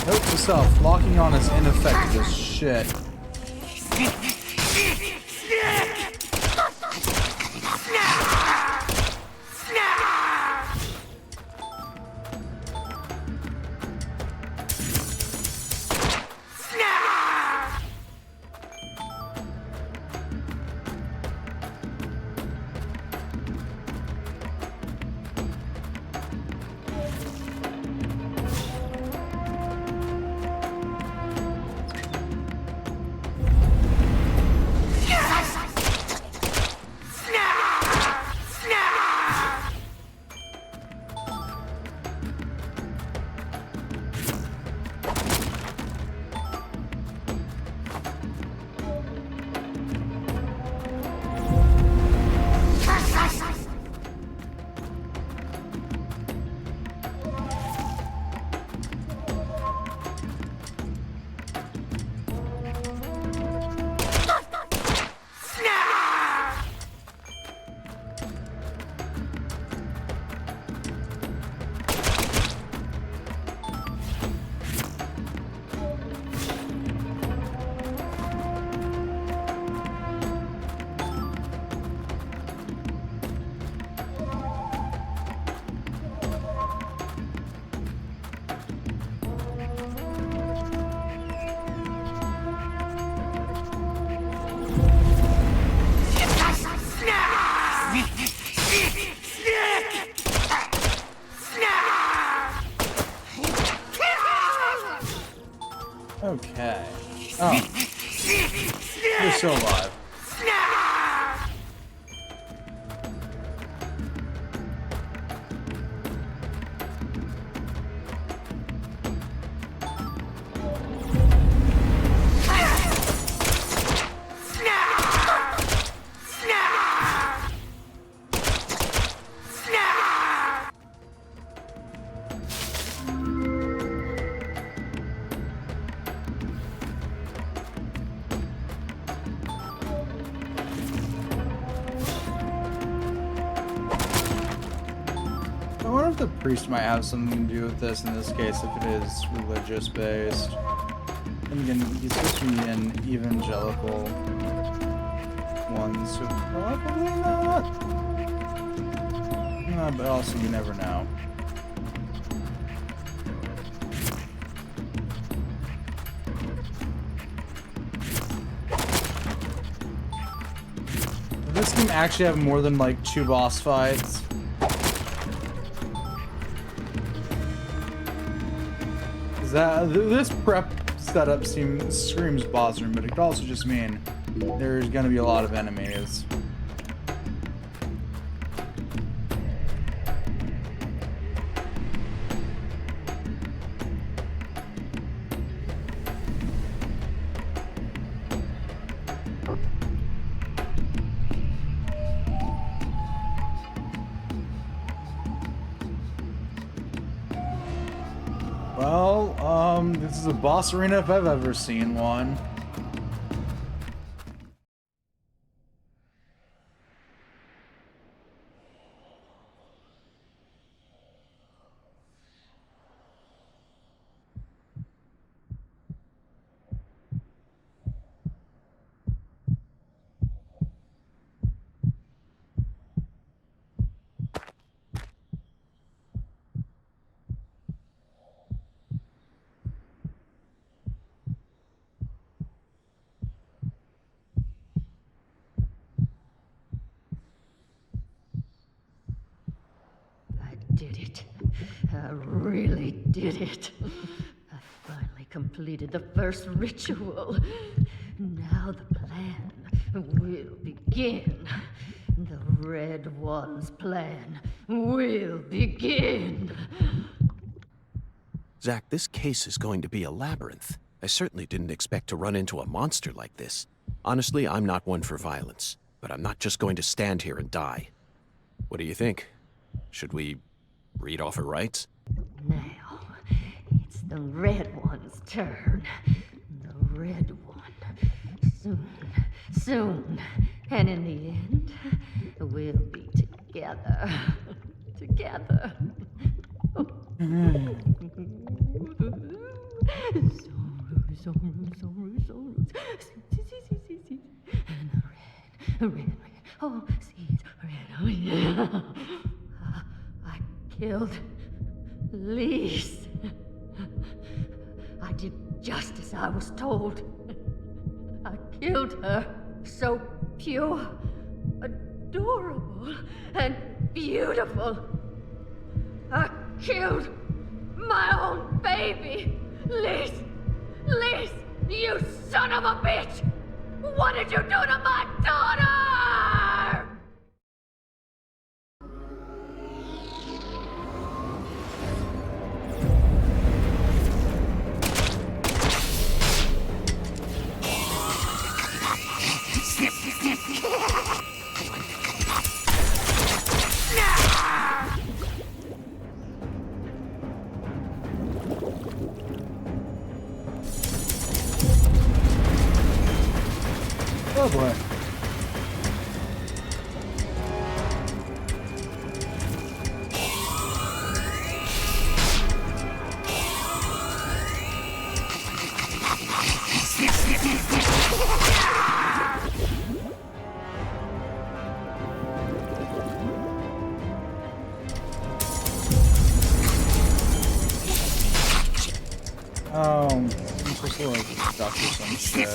Note to self, locking on is ineffective as shit. Okay. Oh. You're still alive. I wonder if the priest might have something to do with this in this case, if it is religious based. And again, he's supposed to be an evangelical one, so probably not. But also, you never know. Does this game actually have more than like 2 boss fights? This prep setup screams boss room, but it could also just mean there's gonna be a lot of enemies. Well, this is a boss arena if I've ever seen one. Did it. I really did it. I finally completed the first ritual. Now the plan will begin. The Red One's plan will begin. Zach, this case is going to be a labyrinth. I certainly didn't expect to run into a monster like this. Honestly, I'm not one for violence, but I'm not just going to stand here and die. What do you think? Should we read off her rights? Now, it's the Red One's turn. The Red One. Soon. And in the end, we'll be together. Together. So rude. See. And red. Oh, seeds, red. Oh, yeah. I killed Lise. I did just as I was told. I killed her. So pure, adorable, and beautiful. I killed my own baby. Lise, you son of a bitch! What did you do to my daughter? Oh boy. I'm supposed to like doctor some shit.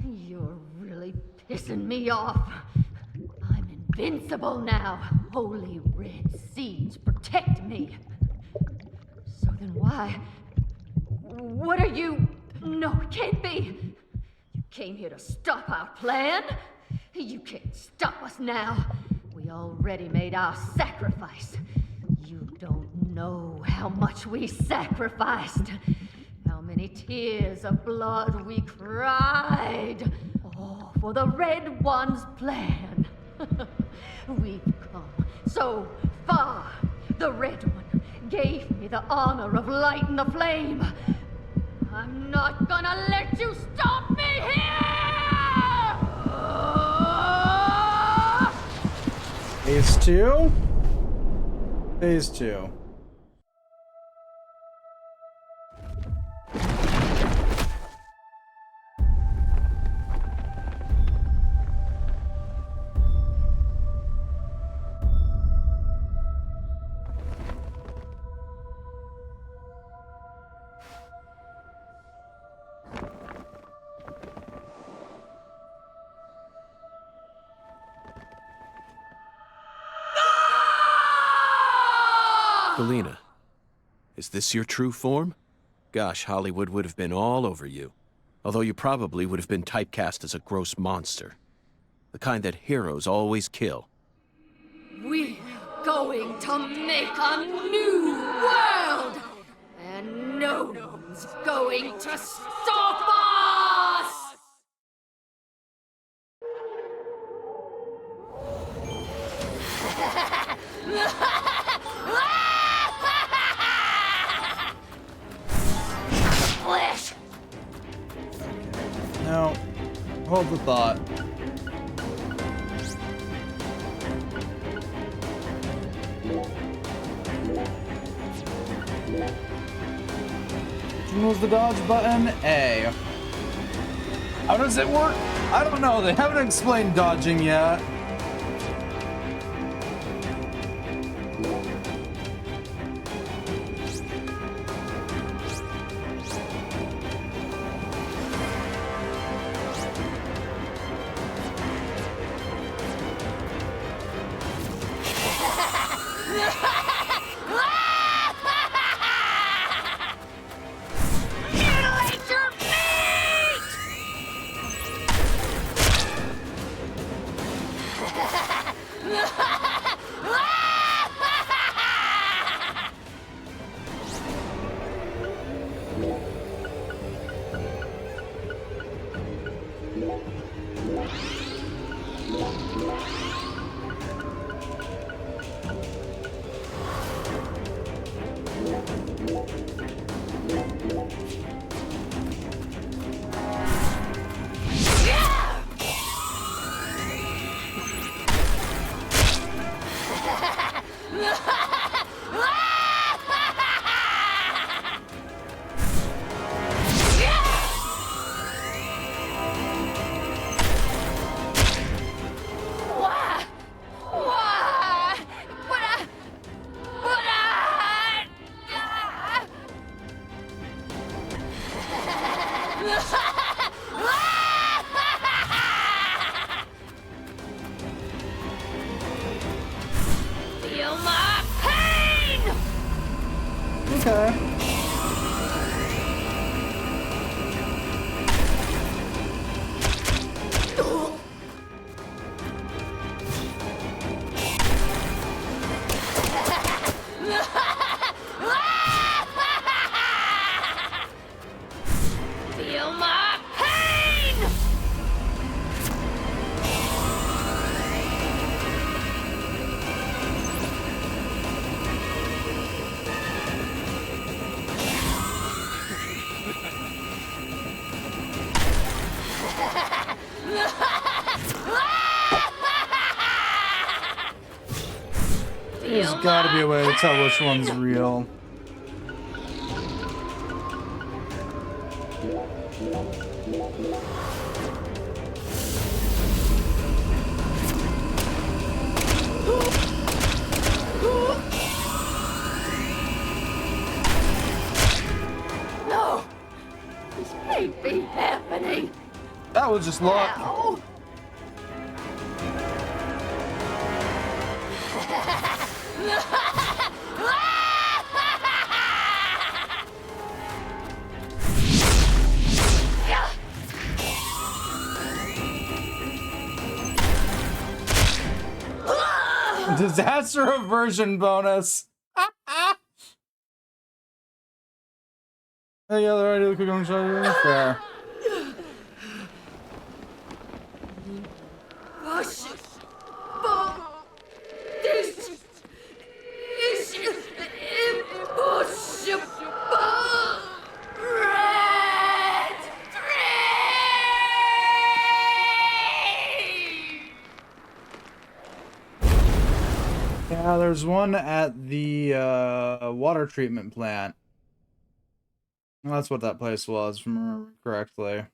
You're really pissing me off. I'm invincible now. Holy red seeds protect me. So then why? What are you? No, it can't be. You came here to stop our plan? You can't stop us now. We already made our sacrifice. You don't know how much we sacrificed. How many tears of blood we cried. All for the Red One's plan. We've come so far. The Red One gave me the honor of lighting the flame. I'm not gonna let you stop me here! Phase 2? Phase 2. Galena, is this your true form? Gosh, Hollywood would have been all over you. Although you probably would have been typecast as a gross monster. The kind that heroes always kill. We're going to make a new world! And no one's going to stop us! Flesh! Now, hold the thought. Which was the dodge button? A. How does it work? I don't know. They haven't explained dodging yet. Why? Why? Feel my pain! Okay. Feel my pain! There's gotta be a way to tell which one's real. No! This can't be happening! That was just luck. Ow. Disaster aversion bonus. Hey, other idea we could go and show you fair. This is impossible! Red 3! Yeah, there's one at the water treatment plant. Well, that's what that place was, if I remember correctly.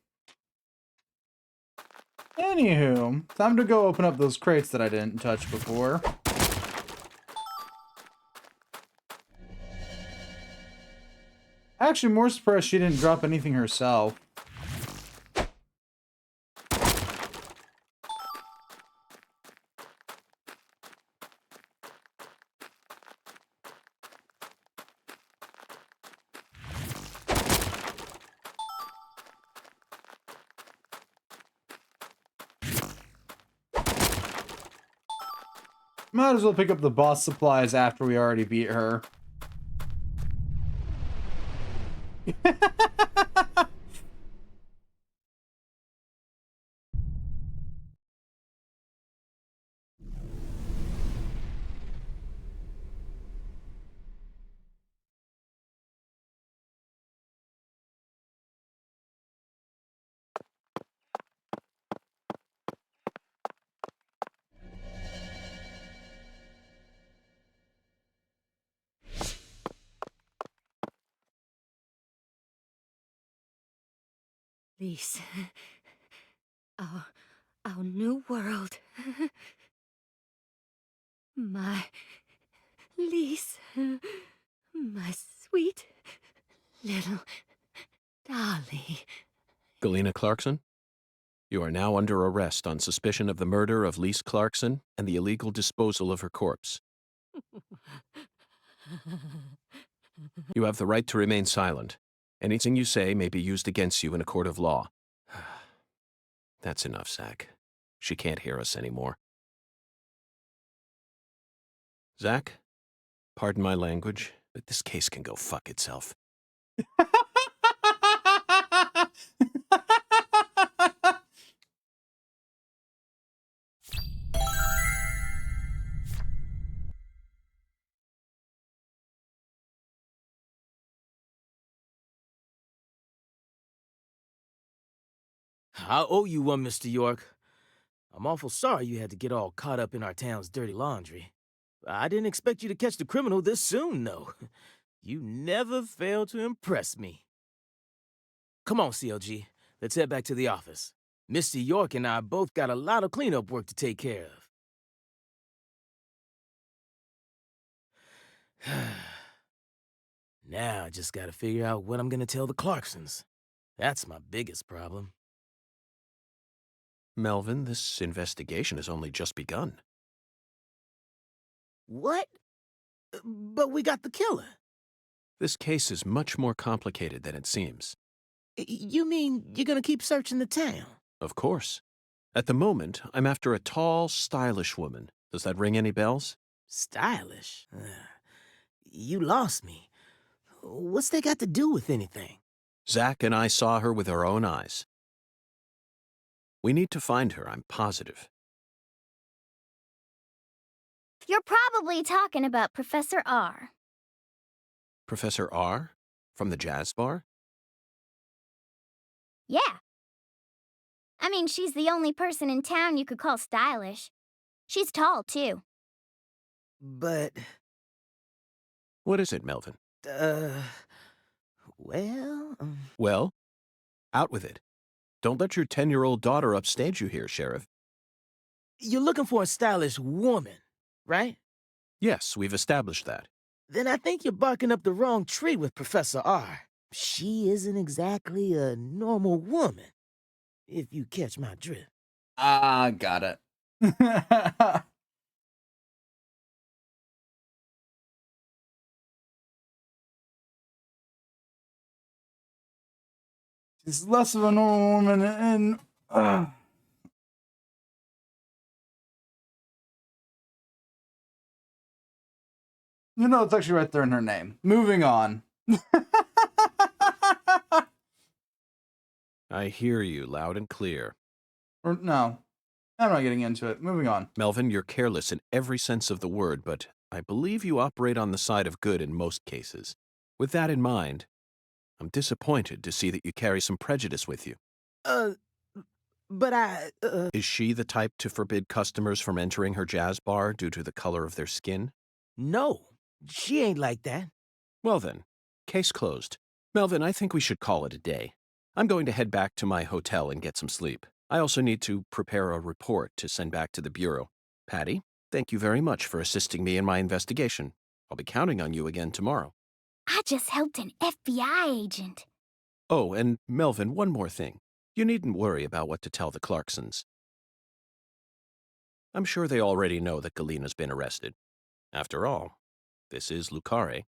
Anywho, time to go open up those crates that I didn't touch before. Actually, more surprised she didn't drop anything herself. Might as well pick up the boss supplies after we already beat her. Lise. Our new world. My Lise. My sweet little dolly. Galena Clarkson, you are now under arrest on suspicion of the murder of Lise Clarkson and the illegal disposal of her corpse. You have the right to remain silent. Anything you say may be used against you in a court of law. That's enough, Zach. She can't hear us anymore. Zach, pardon my language, but this case can go fuck itself. I owe you one, Mr. York. I'm awful sorry you had to get all caught up in our town's dirty laundry. I didn't expect you to catch the criminal this soon, though. You never fail to impress me. Come on, CLG. Let's head back to the office. Mr. York and I both got a lot of cleanup work to take care of. Now I just gotta figure out what I'm gonna tell the Clarksons. That's my biggest problem. Melvin, this investigation has only just begun. What? But we got the killer. This case is much more complicated than it seems. You mean you're gonna keep searching the town? Of course. At the moment, I'm after a tall, stylish woman. Does that ring any bells? Stylish? You lost me. What's that got to do with anything? Zach and I saw her with our own eyes. We need to find her, I'm positive. You're probably talking about Professor R. Professor R? From the jazz bar? Yeah. I mean, she's the only person in town you could call stylish. She's tall, too. But... What is it, Melvin? Well... Well? Out with it. Don't let your 10-year-old daughter upstage you here, Sheriff. You're looking for a stylish woman, right? Yes, we've established that. Then I think you're barking up the wrong tree with Professor R. She isn't exactly a normal woman, if you catch my drift. Ah, got it. She's less of a normal woman and... You know, it's actually right there in her name. Moving on. I hear you loud and clear. Or, no, I'm not getting into it. Moving on. Melvin, you're careless in every sense of the word, but I believe you operate on the side of good in most cases. With that in mind, I'm disappointed to see that you carry some prejudice with you. But I, Is she the type to forbid customers from entering her jazz bar due to the color of their skin? No, she ain't like that. Well then, case closed. Melvin, I think we should call it a day. I'm going to head back to my hotel and get some sleep. I also need to prepare a report to send back to the Bureau. Patty, thank you very much for assisting me in my investigation. I'll be counting on you again tomorrow. I just helped an FBI agent. Oh, and Melvin, one more thing. You needn't worry about what to tell the Clarksons. I'm sure they already know that Galena's been arrested. After all, this is Lucare.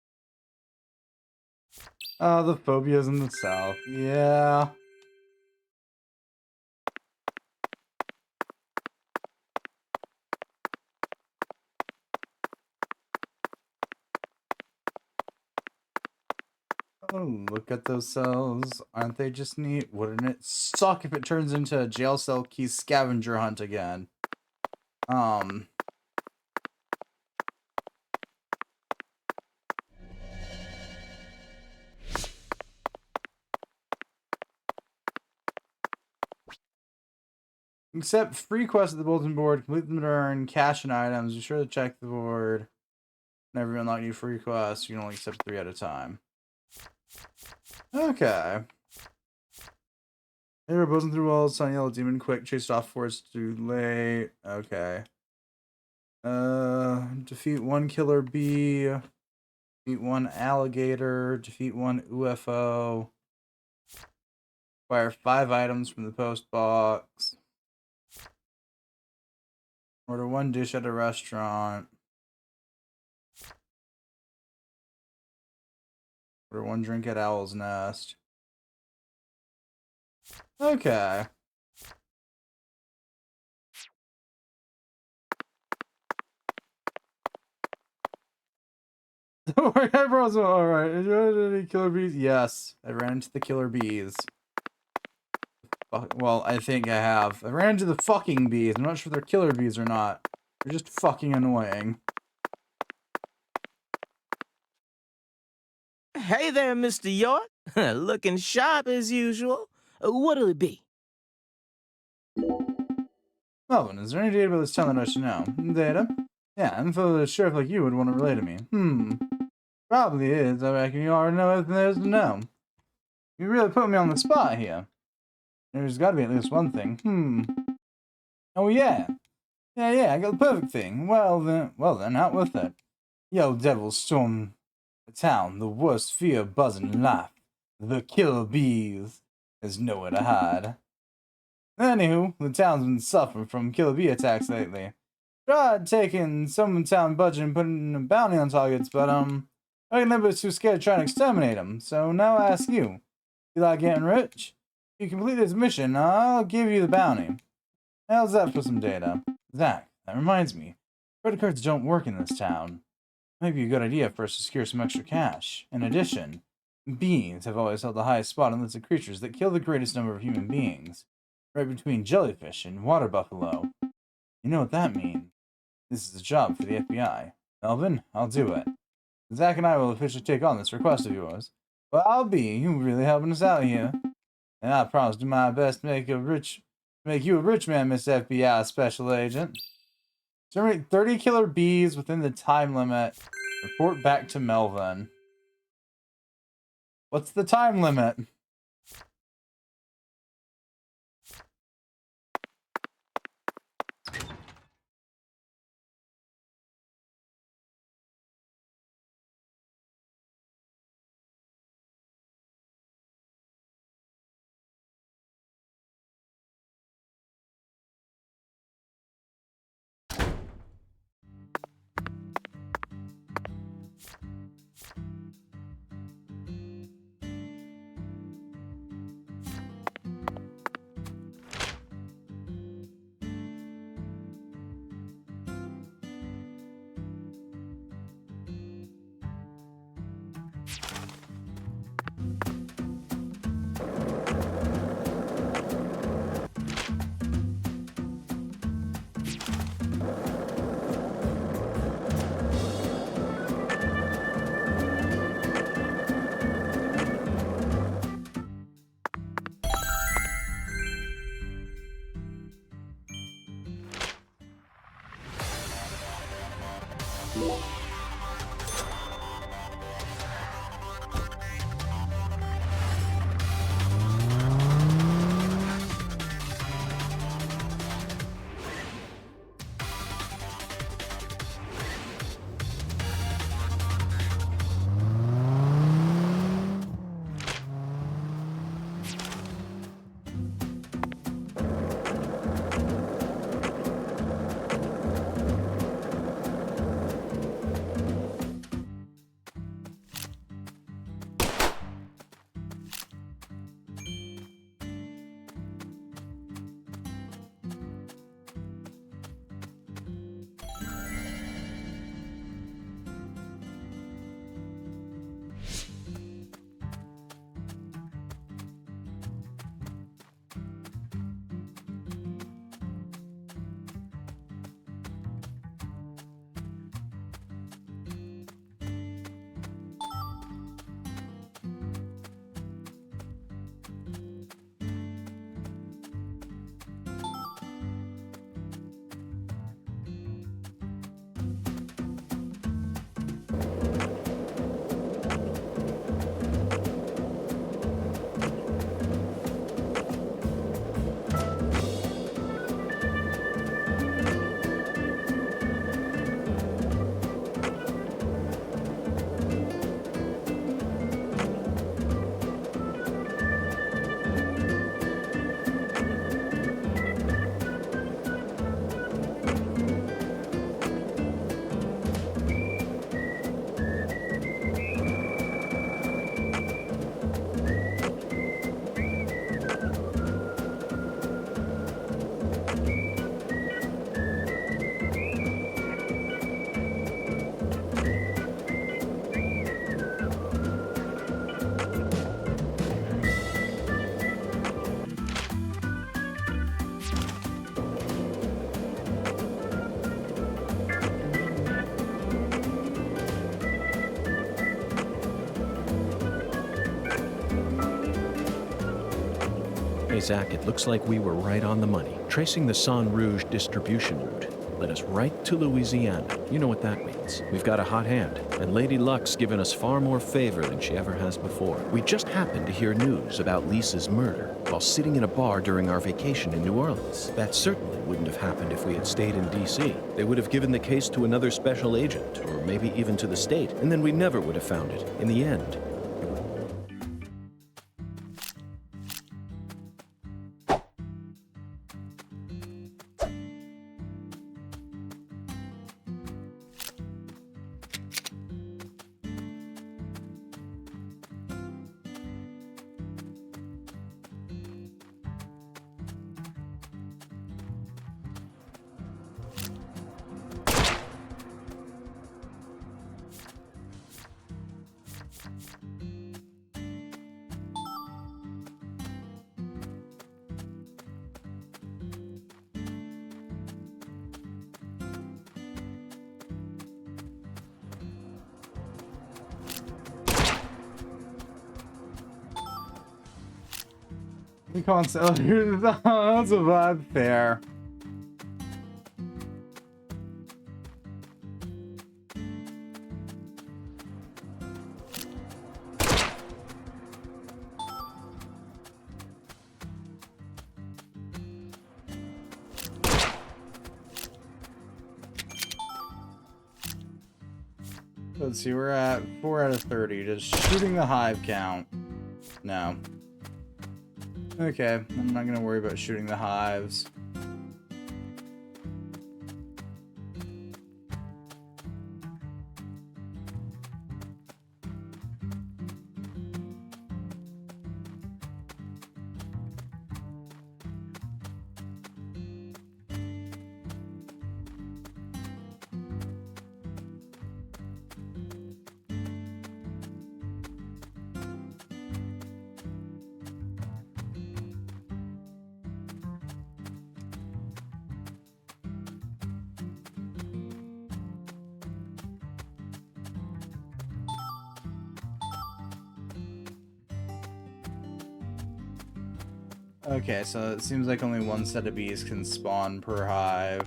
The phobias in the South. Yeah. Oh, look at those cells. Aren't they just neat? Wouldn't it suck if it turns into a jail cell key scavenger hunt again? Accept free quests at the bulletin board. Complete them to earn cash and items. Be sure to check the board. Whenever you unlock new free quests, you can only accept 3 at a time. Okay. They were buzzing through walls. Sun yellow demon quick chased off for it's too late. Okay. Defeat 1 killer bee. Defeat 1 alligator. Defeat 1 UFO. Acquire 5 items from the post box. Order 1 dish at a restaurant. Order 1 drink at Owl's Nest. Okay. Don't worry, everyone's alright. Did you run into any killer bees? Yes, I ran into the killer bees. Well, I think I have. I ran into the fucking bees. I'm not sure if they're killer bees or not. They're just fucking annoying. Hey there, Mr. York. Looking sharp as usual. What'll it be? Melvin, is there any data about this town that I should know? Data? Yeah, info that a sheriff like you would want to relay to me. Probably is. I reckon you already know everything there is to know. You really put me on the spot here. There's got to be at least one thing. Oh, yeah. Yeah, I got the perfect thing. Well then, out with it. Yo, devils storm the town, the worst fear buzzing in life. The killer bees. There's nowhere to hide. Anywho, the town's been suffering from killer bee attacks lately. Tried taking some of the town budget and putting a bounty on targets, but I reckon everybody's too scared to try and exterminate them. So now I ask you, you like getting rich? If you complete this mission, I'll give you the bounty. How's that for some data? Zach, that reminds me. Credit cards don't work in this town. Might be a good idea for us to secure some extra cash. In addition, bees have always held the highest spot on lists of creatures that kill the greatest number of human beings. Right between jellyfish and water buffalo. You know what that means. This is a job for the FBI. Melvin, I'll do it. Zach and I will officially take on this request of yours. Well, I'll be. You're really helping us out here. And I promise to do my best to make you a rich man, Miss FBI Special Agent. Generate 30 killer bees within the time limit. Report back to Melvin. What's the time limit? Hey, Zach, it looks like we were right on the money, tracing the Sang Rouge distribution route. led us right to Louisiana. You know what that means. We've got a hot hand, and Lady Luck's given us far more favor than she ever has before. We just happened to hear news about Lisa's murder while sitting in a bar during our vacation in New Orleans. That certainly wouldn't have happened if we had stayed in D.C. They would have given the case to another special agent, or maybe even to the state, and then we never would have found it in the end. You can't sell here. That's a bad fair. Let's see, we're at 4 out of 30. Does shooting the hive count? No. Okay, I'm not gonna worry about shooting the hives. Okay, so it seems like only one set of bees can spawn per hive.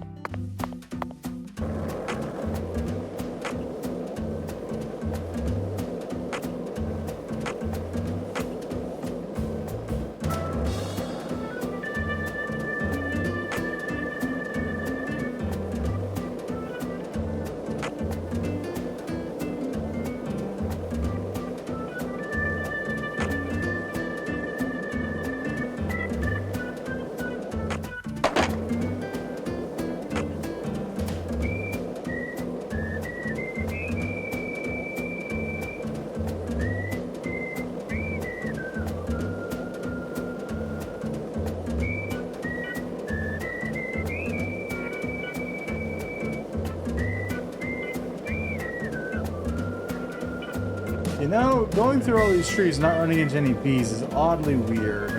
You know, going through all these trees and not running into any bees is oddly weird.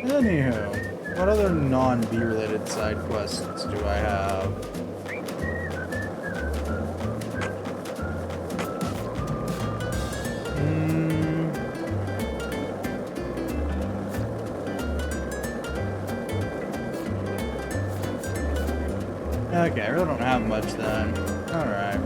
Anywho, what other non-bee related side quests do I have? Okay, I really don't have much then. Alright.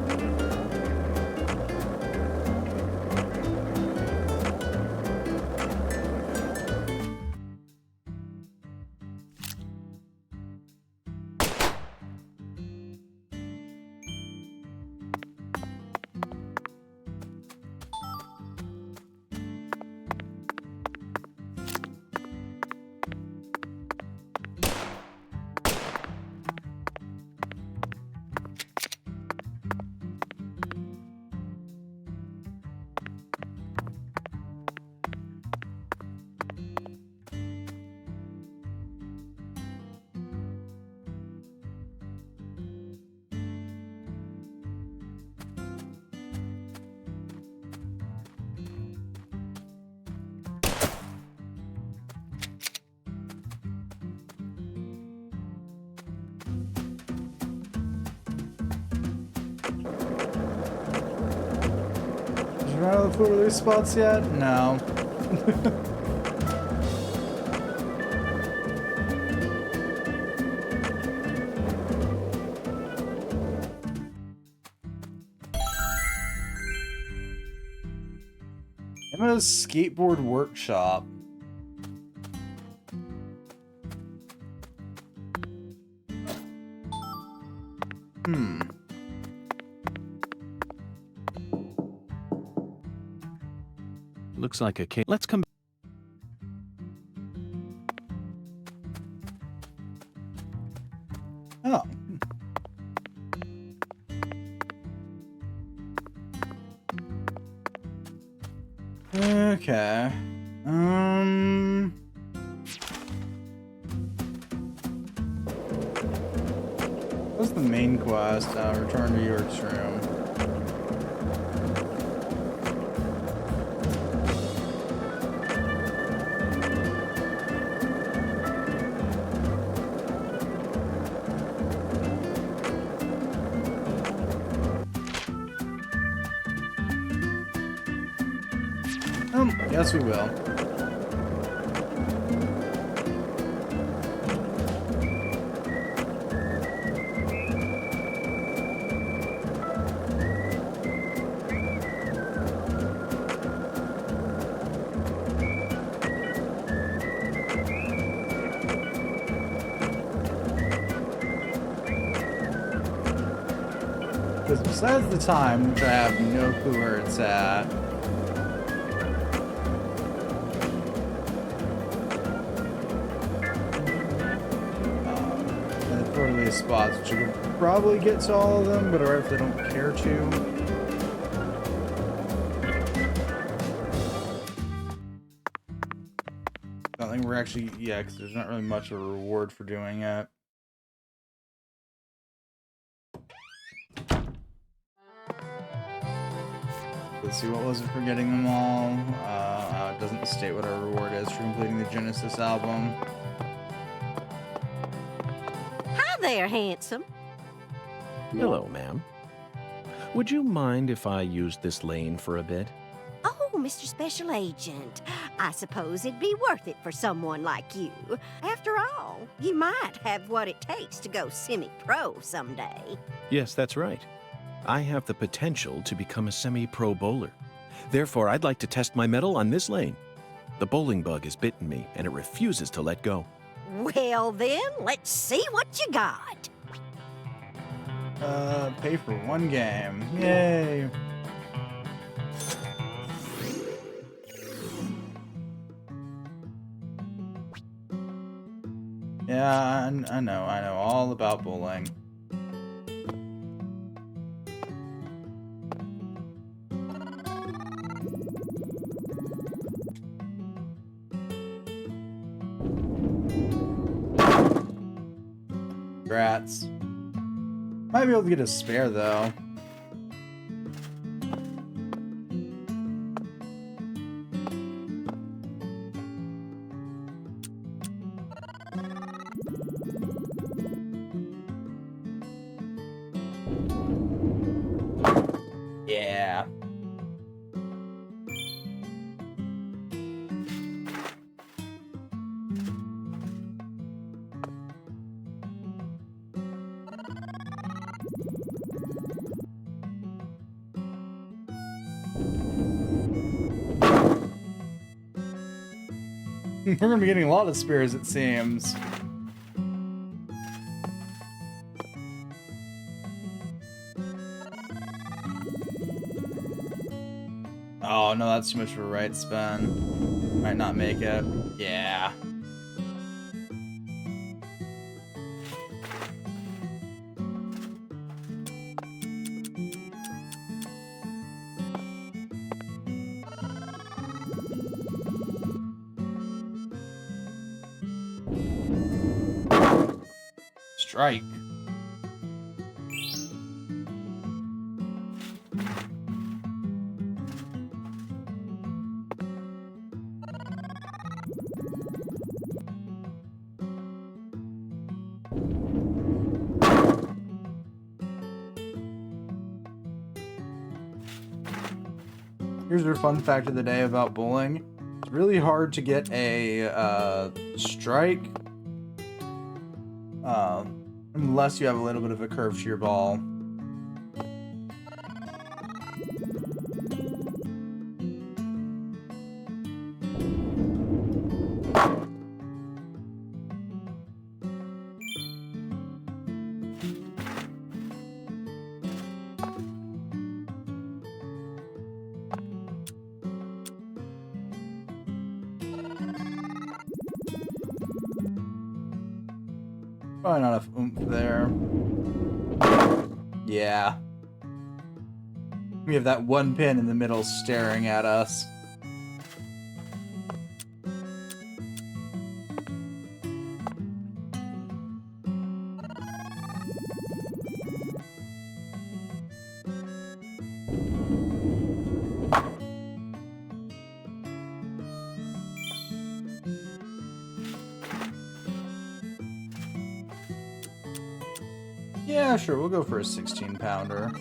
we run out of the food release spots yet? No. Emma's skateboard workshop. Looks like a case. Let's come. Oh. Okay. What's the main quest? Return to York's room. Yes, we will. Because besides the time, which I have no clue where it's at, spots, which you could probably get to all of them, but or if they don't care to. I don't think we're actually, yeah, because there's not really much of a reward for doing it. Let's see, what was it for getting them all? It doesn't state what our reward is for completing the Genesis album. There, handsome. Hello, ma'am. Would you mind if I used this lane for a bit? Oh, Mr. Special Agent, I suppose it'd be worth it for someone like you. After all, you might have what it takes to go semi-pro someday. Yes, that's right. I have the potential to become a semi-pro bowler. Therefore, I'd like to test my mettle on this lane. The bowling bug has bitten me, and it refuses to let go. Well then, let's see what you got. Pay for one game. Yay! Yeah, I know all about bowling. Congrats. Might be able to get a spare though. Yeah. We're gonna be getting a lot of spares, it seems. Oh no, that's too much for a right spin. Might not make it. Yeah. Strike. Here's your fun fact of the day about bowling. It's really hard to get a strike unless you have a little bit of a curve to your ball. Probably not enough oomph there. Yeah. We have that one pin in the middle staring at us. Yeah, sure, we'll go for a 16-pounder.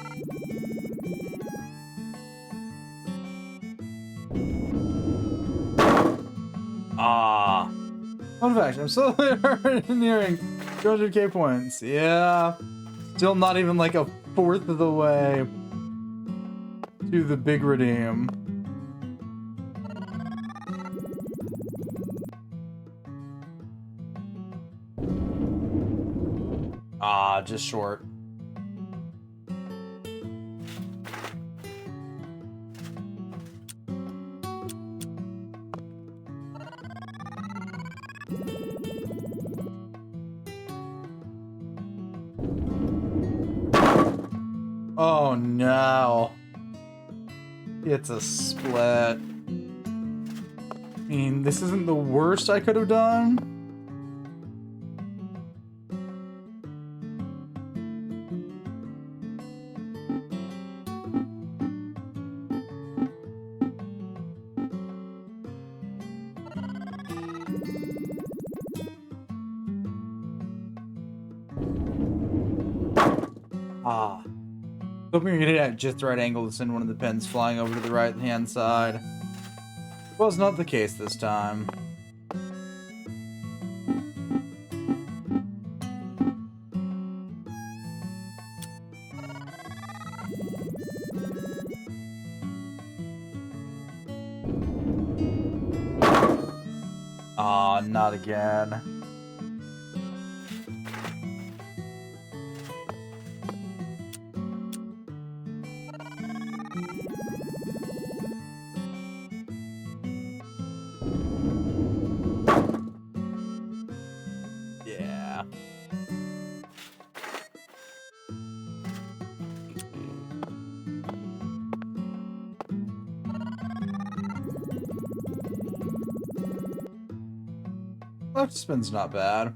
Ah. Fun fact, I'm slowly nearing 200k points. Yeah. Still not even like a fourth of the way to the big redeem. Ah, just short. Oh no. It's a split. I mean, this isn't the worst I could have done. Ah. Hoping you're gonna hit at just the right angle to send one of the pins flying over to the right-hand side. Was not the case this time. Aw, not again. Yeah. Left spin's not bad.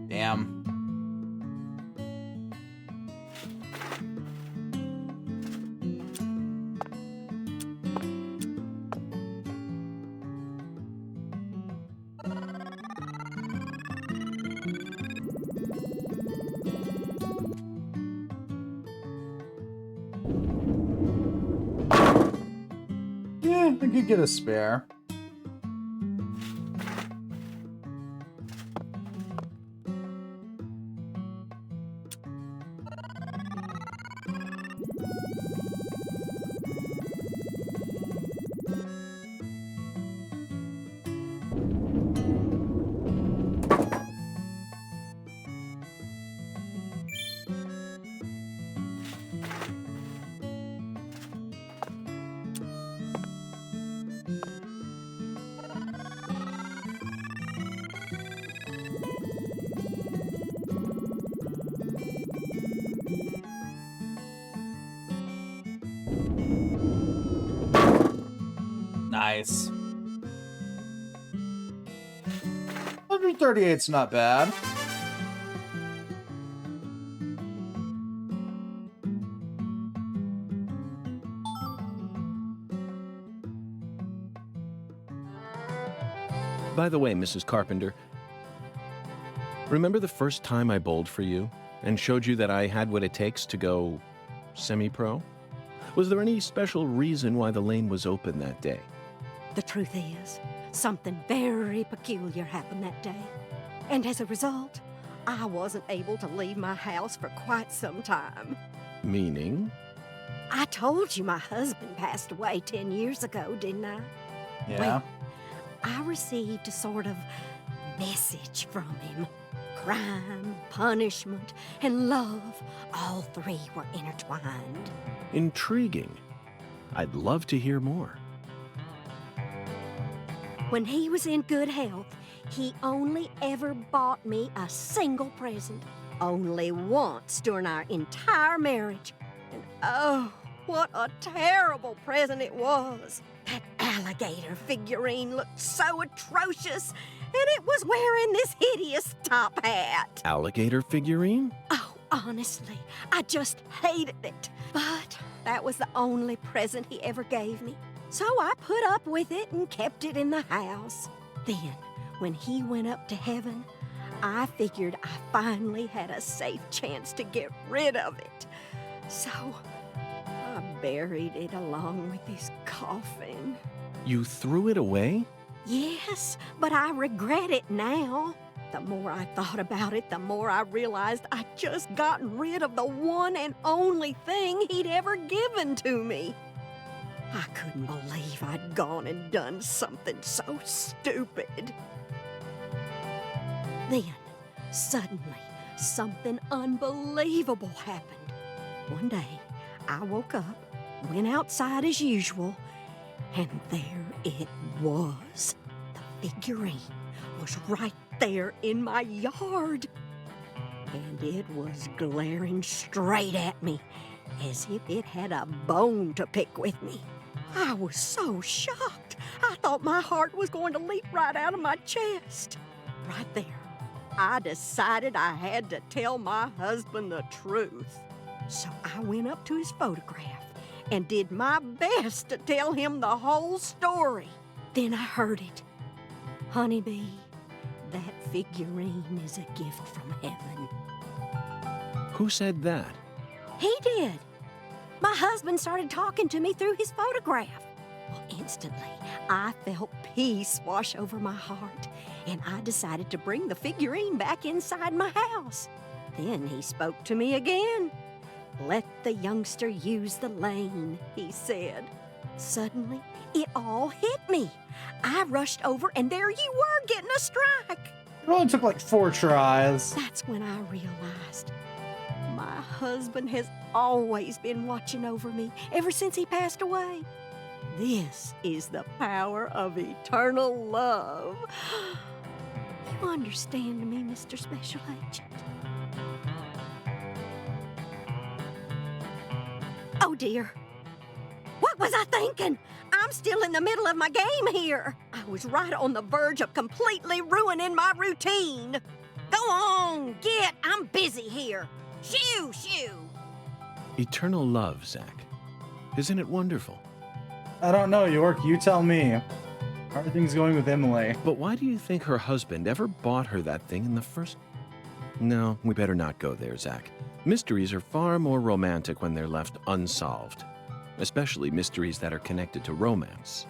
Damn. Yeah, I could get a spare. Nice. 138's not bad. By the way, Mrs. Carpenter, remember the first time I bowled for you and showed you that I had what it takes to go semi-pro? Was there any special reason why the lane was open that day? The truth is, something very peculiar happened that day. And as a result, I wasn't able to leave my house for quite some time. Meaning? I told you my husband passed away 10 years ago, didn't I? Yeah. Well, I received a sort of message from him. Crime, punishment, and love, all three were intertwined. Intriguing. I'd love to hear more. When he was in good health, he only ever bought me a single present. Only once during our entire marriage. And oh, what a terrible present it was. That alligator figurine looked so atrocious, and it was wearing this hideous top hat. Alligator figurine? Oh, honestly, I just hated it. But that was the only present he ever gave me. So I put up with it and kept it in the house. Then, when he went up to heaven, I figured I finally had a safe chance to get rid of it. So I buried it along with his coffin. You threw it away? Yes, but I regret it now. The more I thought about it, the more I realized I'd just gotten rid of the one and only thing he'd ever given to me. I couldn't believe I'd gone and done something so stupid. Then, suddenly, something unbelievable happened. One day, I woke up, went outside as usual, and there it was. The figurine was right there in my yard. And it was glaring straight at me, as if it had a bone to pick with me. I was so shocked. I thought my heart was going to leap right out of my chest. Right there, I decided I had to tell my husband the truth. So I went up to his photograph and did my best to tell him the whole story. Then I heard it. Honeybee, that figurine is a gift from heaven. Who said that? He did. My husband started talking to me through his photograph. Well, instantly, I felt peace wash over my heart, and I decided to bring the figurine back inside my house. Then he spoke to me again. Let the youngster use the lane, he said. Suddenly, it all hit me. I rushed over, and there you were getting a strike. It only took like 4 tries. That's when I realized my husband has always been watching over me ever since he passed away. This is the power of eternal love. You understand me, Mr. Special Agent? Oh, dear. What was I thinking? I'm still in the middle of my game here. I was right on the verge of completely ruining my routine. Go on, I'm busy here. Shoo, shoo. Eternal love, Zach. Isn't it wonderful? I don't know, York. You tell me. How are things going with Emily? But why do you think her husband ever bought her that thing in the first... No, we better not go there, Zach. Mysteries are far more romantic when they're left unsolved. Especially mysteries that are connected to romance.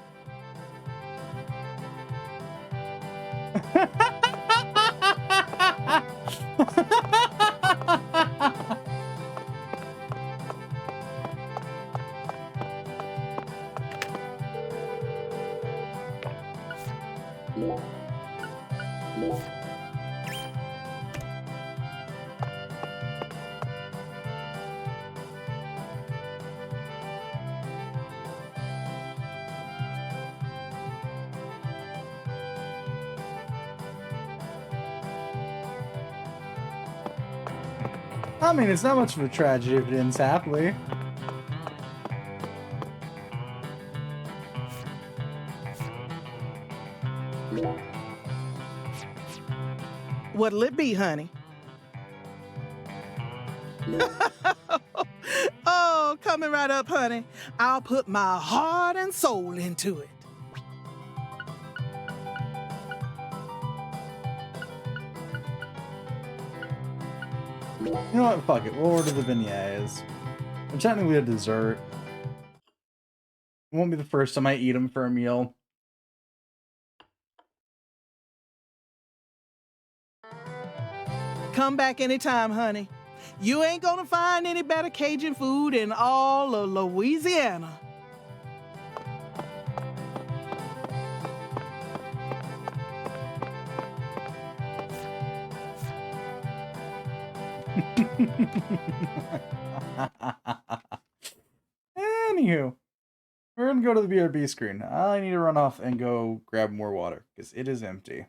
I mean, it's not much of a tragedy if it ends happily. What'll it be, honey? Oh, coming right up, honey. I'll put my heart and soul into it. You know what? Fuck it. We'll order the beignets. They're technically a dessert. It won't be the first time I eat them for a meal. Come back anytime, honey. You ain't gonna find any better Cajun food in all of Louisiana. Anywho, we're gonna go to the BRB screen. I need to run off and go grab more water because it is empty.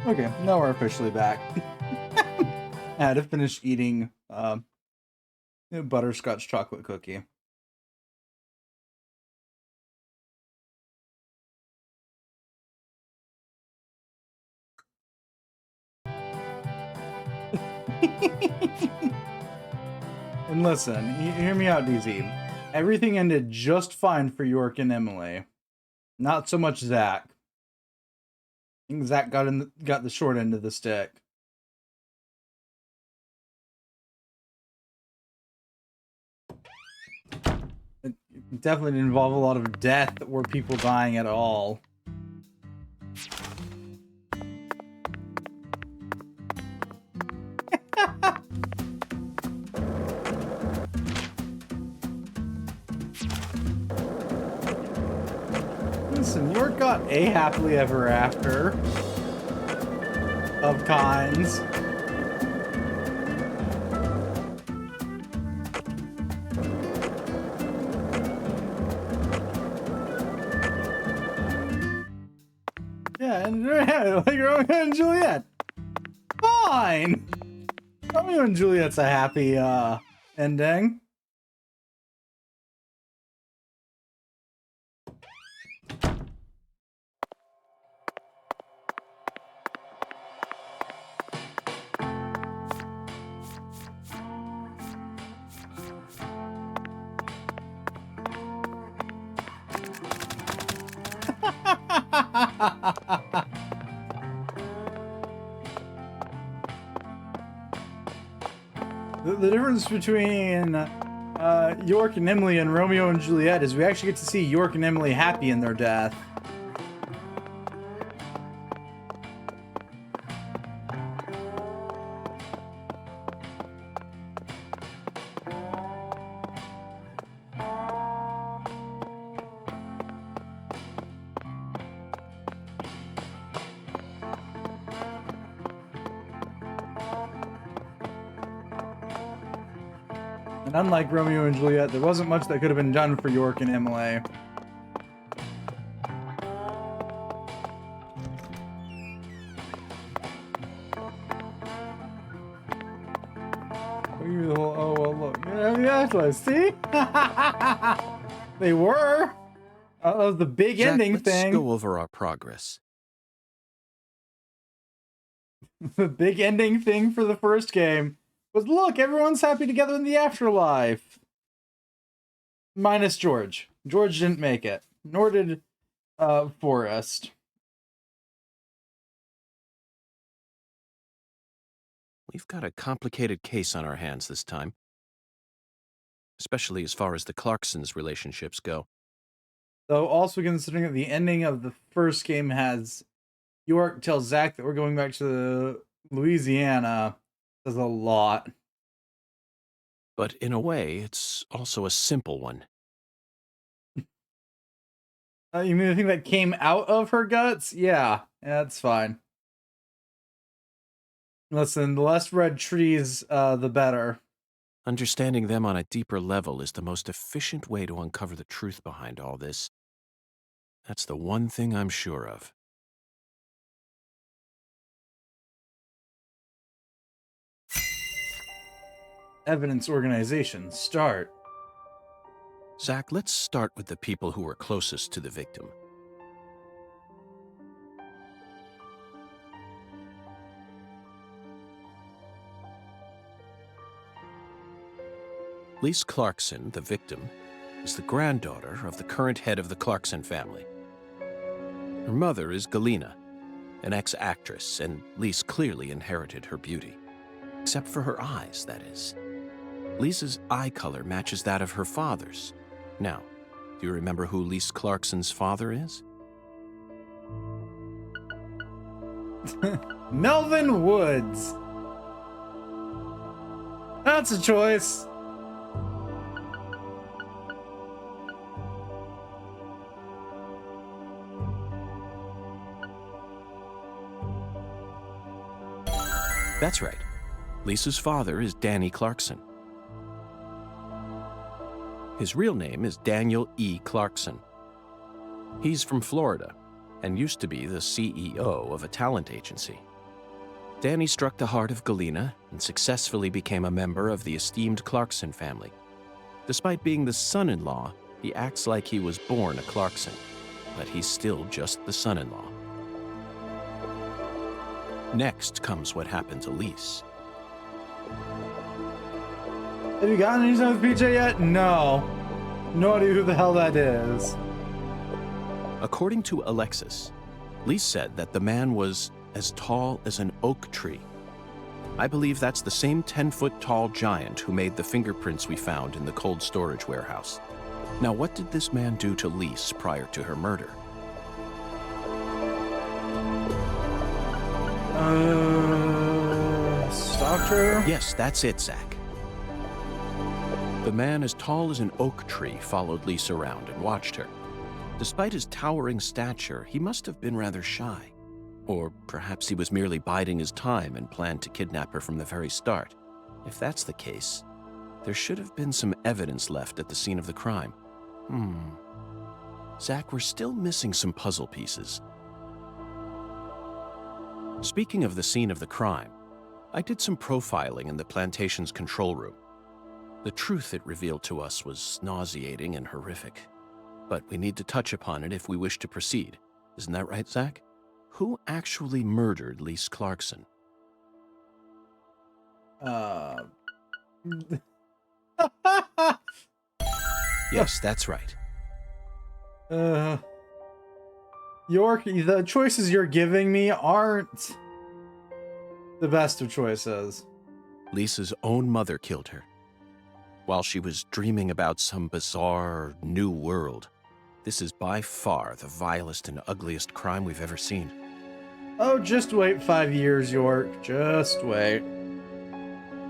Okay, now we're officially back. I had to finish eating butterscotch chocolate cookie. And listen, hear me out, DZ. Everything ended just fine for York and Emily. Not so much Zach. I think Zach got the short end of the stick. It definitely didn't involve a lot of death or people dying at all. Listen, York got a happily ever after of kinds. Yeah, and like Romeo and Juliet. Fine. Romeo and Juliet's a happy ending. The difference between York and Emily and Romeo and Juliet is we actually get to see York and Emily happy in their death. And unlike Romeo and Juliet, there wasn't much that could have been done for York and Emily. Oh, well, look. Yeah, see? They were. That was the big Zach, ending let's thing. go over our progress. The big ending thing for the first game was, look, everyone's happy together in the afterlife. Minus George. George didn't make it. Nor did Forrest. We've got a complicated case on our hands this time. Especially as far as the Clarksons' relationships go. Though also considering that the ending of the first game has York tells Zach that we're going back to Louisiana, says a lot. But in a way, it's also a simple one. You mean the thing that came out of her guts? Yeah, that's fine. Listen, the less red trees, the better. Understanding them on a deeper level is the most efficient way to uncover the truth behind all this. That's the one thing I'm sure of. Evidence organization, start. Zach, let's start with the people who were closest to the victim. Lise Clarkson, the victim, is the granddaughter of the current head of the Clarkson family. Her mother is Galena, an ex-actress, and Lise clearly inherited her beauty. Except for her eyes, that is. Lisa's eye color matches that of her father's. Now, do you remember who Lise Clarkson's father is? Melvin Woods. That's a choice. That's right. Lisa's father is Danny Clarkson. His real name is Daniel E. Clarkson. He's from Florida and used to be the CEO of a talent agency. Danny struck the heart of Galena and successfully became a member of the esteemed Clarkson family. Despite being the son-in-law, he acts like he was born a Clarkson, but he's still just the son-in-law. Next comes what happened to Lise. Have you gotten any time with PJ yet? No. No idea who the hell that is. According to Alexis, Lise said that the man was as tall as an oak tree. I believe that's the same 10-foot tall giant who made the fingerprints we found in the cold storage warehouse. Now, what did this man do to Lise prior to her murder? Stalked her? Yes, that's it, Zach. The man as tall as an oak tree followed Lise around and watched her. Despite his towering stature, he must have been rather shy. Or perhaps he was merely biding his time and planned to kidnap her from the very start. If that's the case, there should have been some evidence left at the scene of the crime. Zach, we're still missing some puzzle pieces. Speaking of the scene of the crime, I did some profiling in the plantation's control room. The truth it revealed to us was nauseating and horrific. But we need to touch upon it if we wish to proceed. Isn't that right, Zach? Who actually murdered Lise Clarkson? Yes, that's right. York, the choices you're giving me aren't the best of choices. Lisa's own mother killed her, while she was dreaming about some bizarre new world. This is by far the vilest and ugliest crime we've ever seen. Oh, just wait 5 years, York. Just wait.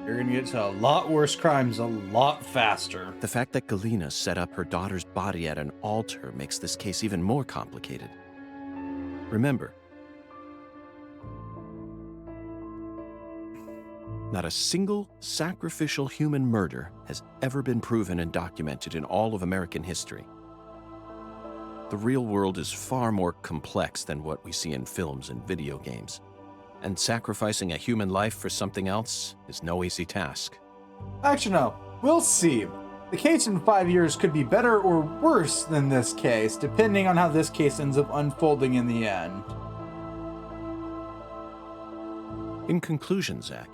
You're gonna get to a lot worse crimes a lot faster. The fact that Galena set up her daughter's body at an altar makes this case even more complicated. Remember, not a single sacrificial human murder has ever been proven and documented in all of American history. The real world is far more complex than what we see in films and video games. And sacrificing a human life for something else is no easy task. Actually, no. We'll see. The case in 5 years could be better or worse than this case, depending on how this case ends up unfolding in the end. In conclusion, Zach,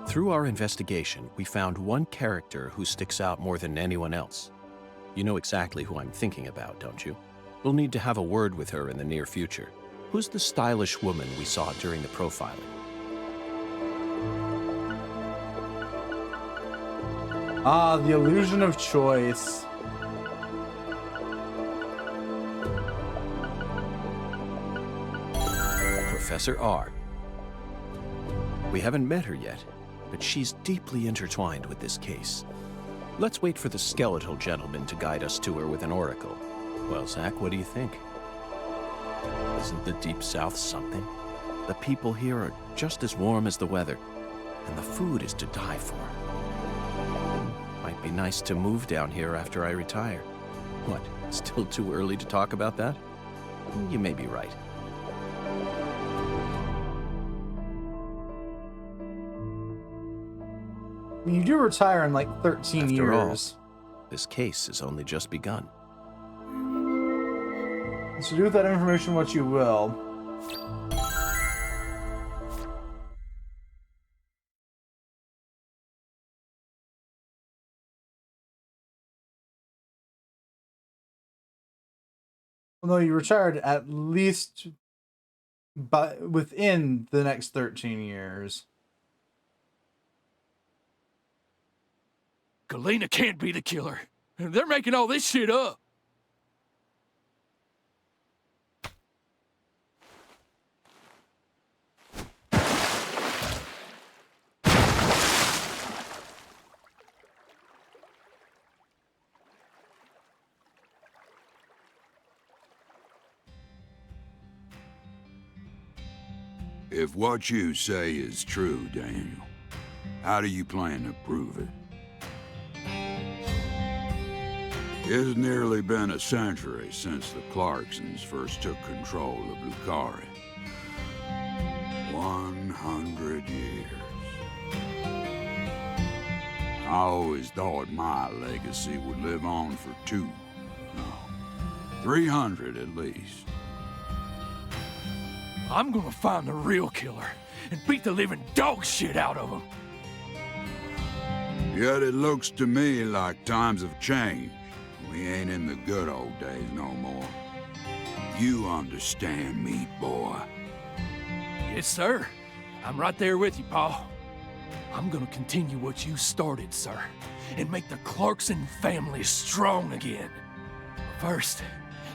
through our investigation, we found one character who sticks out more than anyone else. You know exactly who I'm thinking about, don't you? We'll need to have a word with her in the near future. Who's the stylish woman we saw during the profiling? Ah, the illusion of choice. Professor R. We haven't met her yet, but she's deeply intertwined with this case. Let's wait for the skeletal gentleman to guide us to her with an oracle. Well, Zach, what do you think? Isn't the Deep South something? The people here are just as warm as the weather, and the food is to die for. Might be nice to move down here after I retire. What, still too early to talk about that? You may be right. I mean, you do retire in like 13 After all, years. this case has only just begun. So do with that information what you will. Well, no, you retired at least within the next 13 years. Galena can't be the killer. They're making all this shit up. If what you say is true, Daniel, how do you plan to prove it? It's nearly been a century since the Clarksons first took control of Lucari. 100 years. I always thought my legacy would live on for 2. No, 300 at least. I'm gonna find the real killer and beat the living dog shit out of him. Yet it looks to me like times have changed. We ain't in the good old days no more. You understand me, boy? Yes, sir. I'm right there with you, Paul. I'm gonna continue what you started, sir, and make the Clarkson family strong again. First,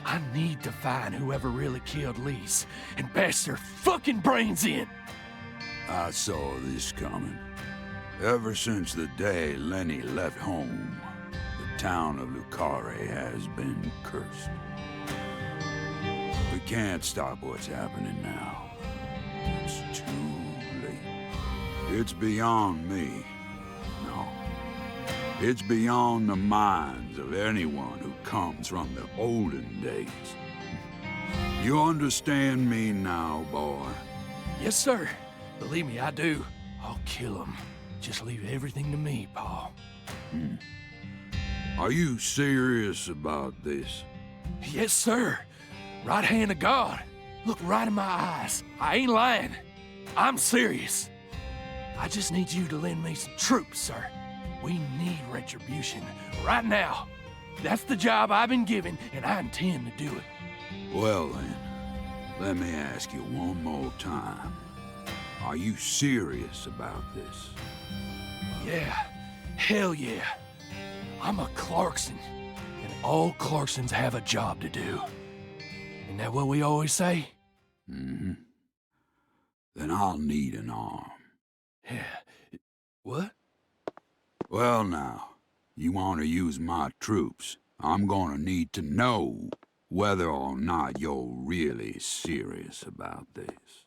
I need to find whoever really killed Lise and bash their fucking brains in. I saw this coming. Ever since the day Lenny left home, the town of Lucare has been cursed. We can't stop what's happening now. It's too late. It's beyond me. No. It's beyond the minds of anyone who comes from the olden days. You understand me now, boy? Yes, sir. Believe me, I do. I'll kill him. Just leave everything to me, Paul. Are you serious about this? Yes, sir. Right hand of God. Look right in my eyes. I ain't lying. I'm serious. I just need you to lend me some troops, sir. We need retribution right now. That's the job I've been given, and I intend to do it. Well then, let me ask you one more time. Are you serious about this? Yeah. Hell yeah. I'm a Clarkson, and all Clarksons have a job to do. Isn't that what we always say? Mm-hmm. Then I'll need an arm. Yeah. What? Well now, you want to use my troops, I'm gonna need to know whether or not you're really serious about this.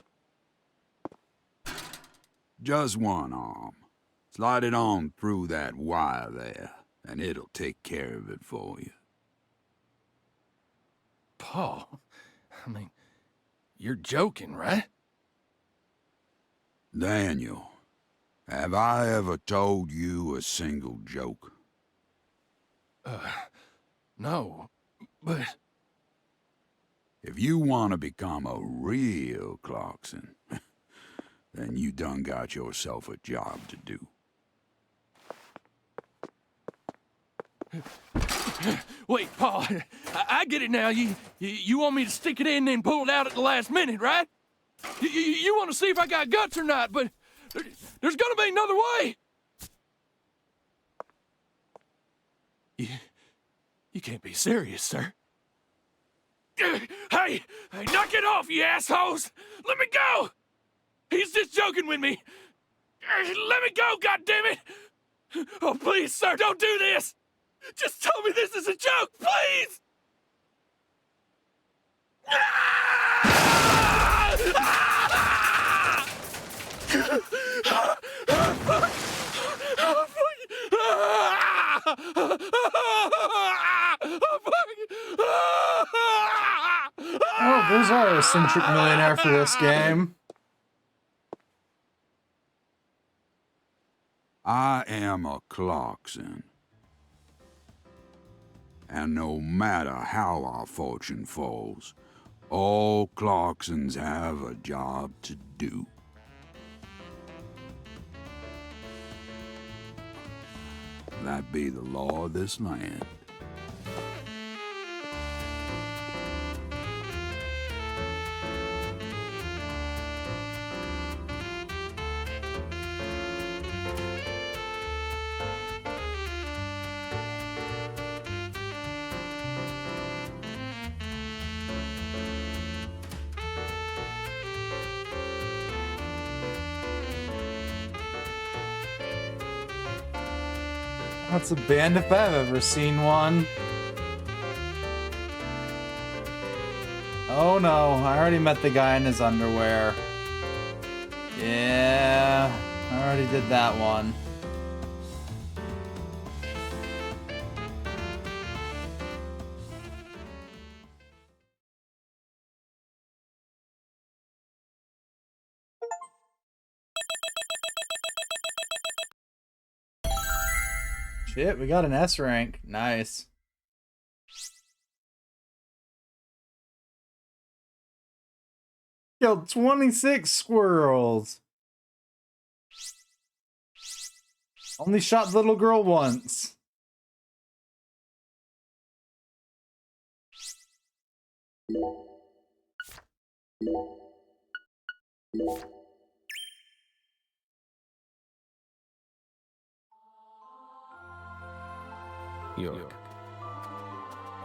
Just one arm. Slide it on through that wire there, and it'll take care of it for you. Paul, I mean, you're joking, right? Daniel, have I ever told you a single joke? No, but... If you want to become a real Clarkson, then you done got yourself a job to do. Wait, Paul, I get it now. You want me to stick it in and then pull it out at the last minute, right? You want to see if I got guts or not, but there's gonna be another way. You can't be serious, sir. Hey, knock it off, you assholes! Let me go! He's just joking with me. Let me go, goddammit! Oh, please, sir, don't do this! Just tell me this is a joke, please! Oh, there's our eccentric millionaire for this game. I am a Clarkson. And no matter how our fortune falls, all Clarksons have a job to do. That be the law of this land. That's a band if I've ever seen one. Oh no, I already met the guy in his underwear. Yeah, I already did that one. Shit, we got an S rank. Nice. Killed 26 squirrels. Only shot the little girl once. York,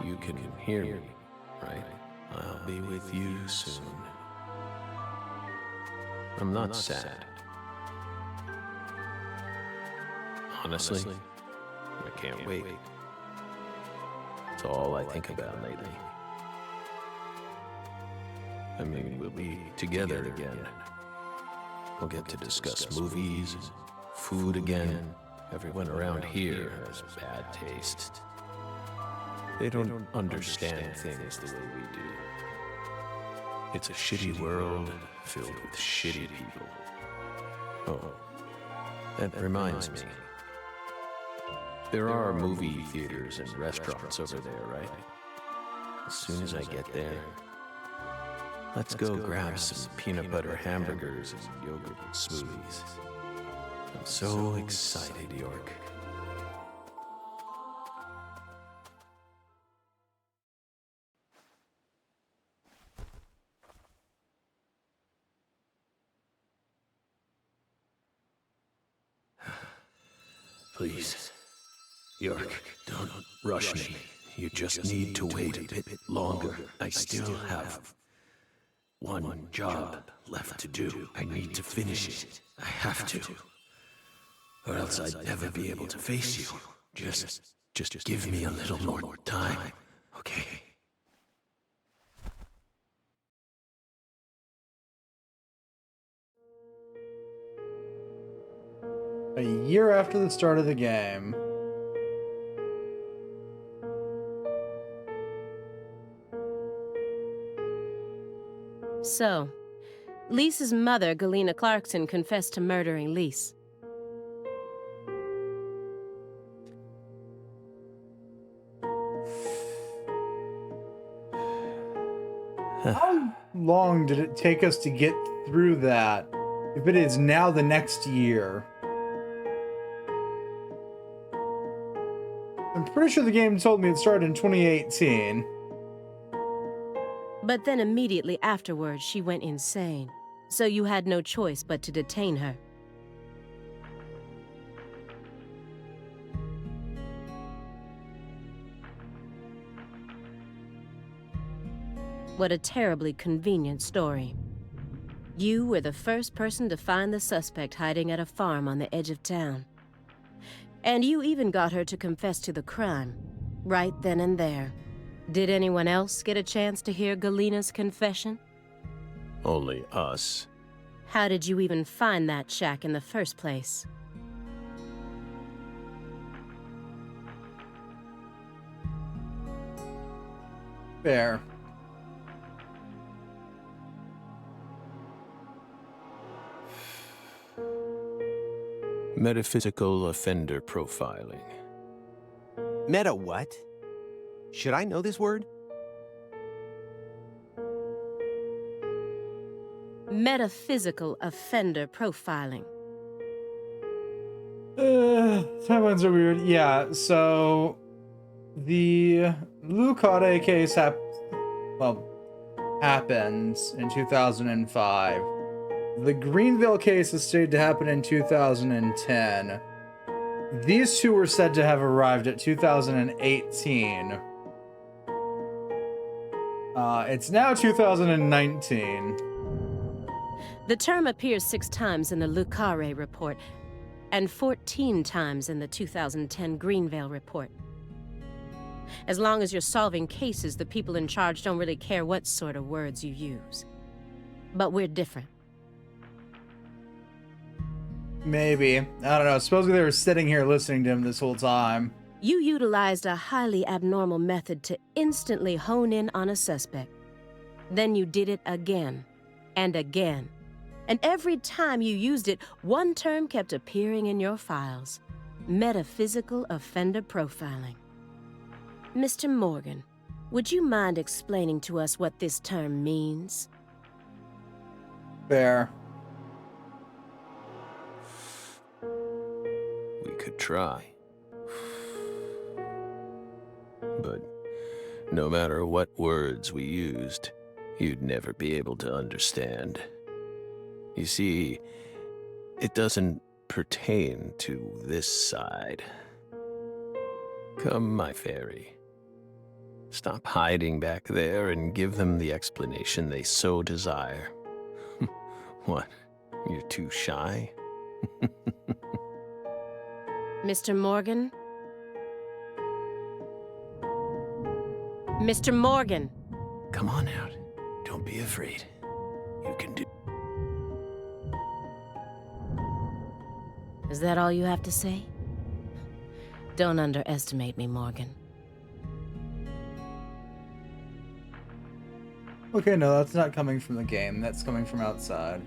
you can hear me, right? I'll be with you soon. I'm not sad. Honestly, I can't wait. It's all I think about lately. I mean, we'll be together again. We'll get to discuss movies, food again. Everyone around here has bad taste. They don't understand things the way we do. It's a shitty world filled with shitty people. Oh, that reminds me. There are movie theaters and restaurants over there, right? As soon as I get there, let's go grab some peanut butter hamburgers and yogurt smoothies. I'm so excited, York. Please, York, don't rush me. You just need to wait a bit longer. I still have one job left to do. I need to finish it. I have to. Or else I'd never be able to face you. Just give me a little more time, okay? A year after the start of the game. So, Lisa's mother, Galena Clarkson, confessed to murdering Lise. How long did it take us to get through that? If it is now the next year. I'm pretty sure the game told me it started in 2018. But then immediately afterwards, she went insane. So you had no choice but to detain her. What a terribly convenient story. You were the first person to find the suspect hiding at a farm on the edge of town. And you even got her to confess to the crime, right then and there. Did anyone else get a chance to hear Galena's confession? Only us. How did you even find that shack in the first place? Fair. Metaphysical offender profiling. Meta what? Should I know this word? Metaphysical offender profiling. Timelines are weird. Yeah, so the Lucade case happens in 2005. The Greenville case is stated to happen in 2010. These two were said to have arrived at 2018. It's now 2019. The term appears 6 times in the Lucare report and 14 times in the 2010 Greenville report. As long as you're solving cases, the people in charge don't really care what sort of words you use. But we're different. Maybe. I don't know. Supposedly they were sitting here listening to him this whole time. You utilized a highly abnormal method to instantly hone in on a suspect. Then you did it again, and again, And every time you used it, one term kept appearing in your files. Metaphysical offender profiling. Mr. Morgan, would you mind explaining to us what this term means? Fair. We could try. But no matter what words we used, you'd never be able to understand. You see, it doesn't pertain to this side. Come, my fairy. Stop hiding back there and give them the explanation they so desire. What? You're too shy? Mr. Morgan? Mr. Morgan! Come on out. Don't be afraid. You can do... Is that all you have to say? Don't underestimate me, Morgan. Okay, no, that's not coming from the game. That's coming from outside.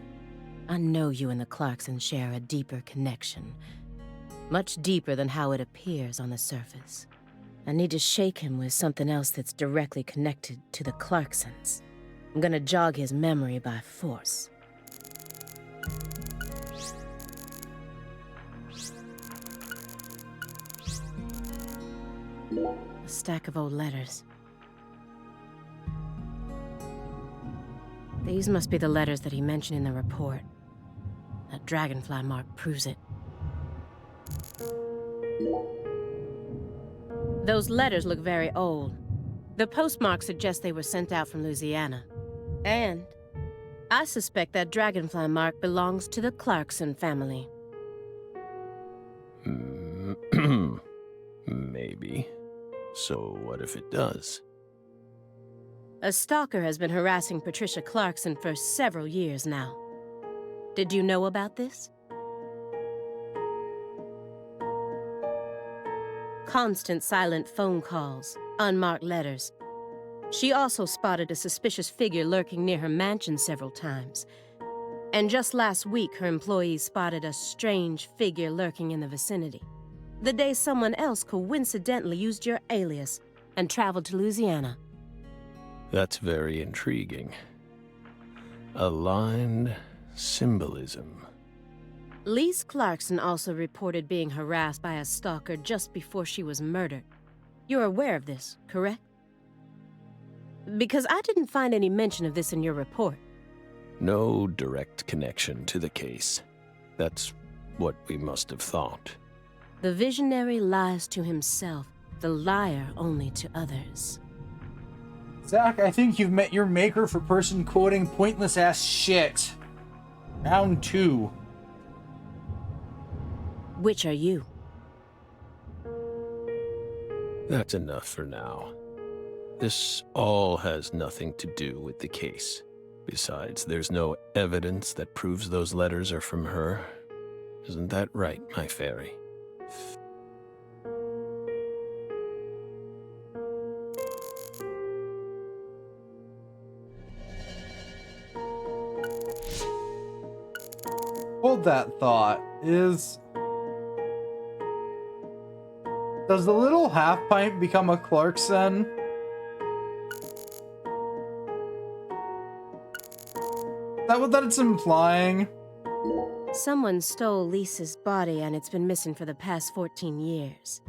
I know you and the Clarksons share a deeper connection. Much deeper than how it appears on the surface. I need to shake him with something else that's directly connected to the Clarksons. I'm gonna jog his memory by force. A stack of old letters. These must be the letters that he mentioned in the report. That dragonfly mark proves it. Those letters look very old. The postmark suggests they were sent out from Louisiana. And I suspect that dragonfly mark belongs to the Clarkson family. Maybe. So what if it does? A stalker has been harassing Patricia Clarkson for several years now. Did you know about this? Constant silent phone calls, unmarked letters. She also spotted a suspicious figure lurking near her mansion several times. And just last week, her employees spotted a strange figure lurking in the vicinity. The day someone else coincidentally used your alias and traveled to Louisiana. That's very intriguing. Aligned symbolism. Lise Clarkson also reported being harassed by a stalker just before she was murdered. You're aware of this, correct? Because I didn't find any mention of this in your report. No direct connection to the case. That's what we must have thought. The visionary lies to himself, the liar only to others. Zach, I think you've met your maker for person quoting pointless-ass shit. Round 2. Which are you? That's enough for now. This all has nothing to do with the case. Besides, there's no evidence that proves those letters are from her. Isn't that right, my fairy? Hold that thought. Does the little half pint become a Clarkson? Is that what that's implying? Someone stole Lisa's body and it's been missing for the past 14 years.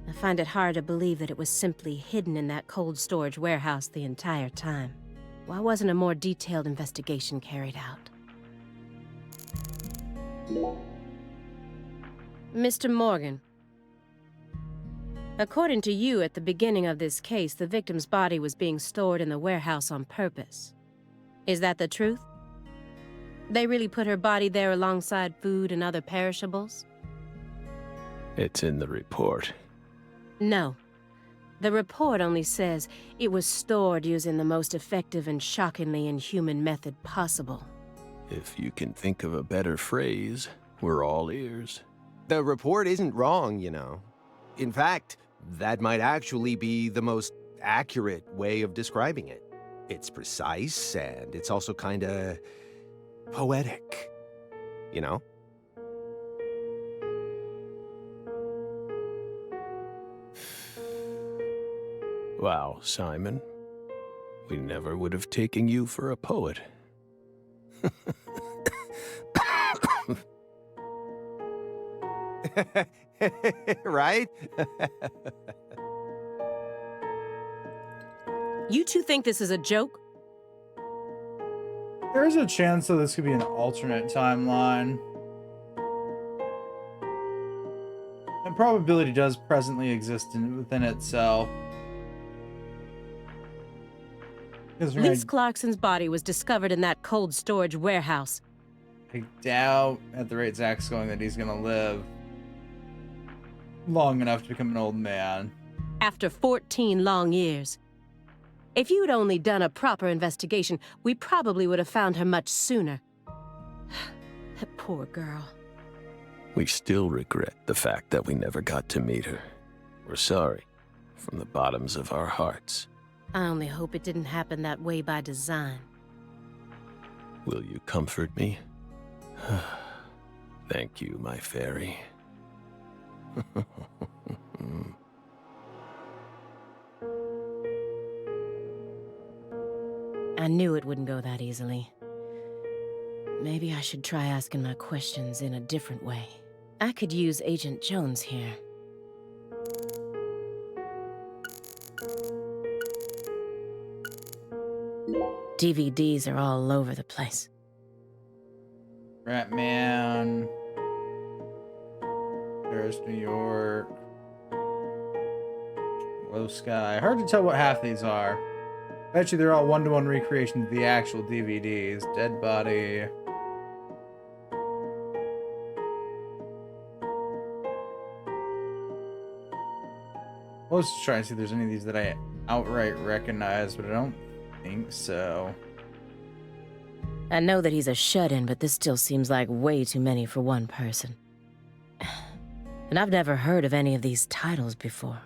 I find it hard to believe that it was simply hidden in that cold storage warehouse the entire time. Why wasn't a more detailed investigation carried out? Mr. Morgan, according to you, at the beginning of this case, the victim's body was being stored in the warehouse on purpose. Is that the truth? They really put her body there alongside food and other perishables? It's in the report. No. The report only says it was stored using the most effective and shockingly inhuman method possible. If you can think of a better phrase, we're all ears. The report isn't wrong, you know. In fact, that might actually be the most accurate way of describing it. It's precise, and it's also kinda poetic, you know? Wow, Simon. We never would have taken you for a poet. Right? You two think this is a joke? There's a chance that this could be an alternate timeline. The probability does presently exist within itself. Lise Clarkson's body was discovered in that cold storage warehouse. I doubt, at the rate Zach's going, that he's gonna live long enough to become an old man. After 14 long years. If you'd only done a proper investigation, we probably would have found her much sooner. That poor girl. We still regret the fact that we never got to meet her. We're sorry, from the bottoms of our hearts. I only hope it didn't happen that way by design. Will you comfort me? Thank you, my fairy. I knew it wouldn't go that easily. Maybe I should try asking my questions in a different way. I could use Agent Jones here. DVDs are all over the place. Ratman. Paris, New York. Low Sky. Hard to tell what half these are. Bet you they're all one-to-one recreations of the actual DVDs. Dead Body. I was trying to see if there's any of these that I outright recognize, but I don't think so. I know that he's a shut-in, but this still seems like way too many for one person. And I've never heard of any of these titles before.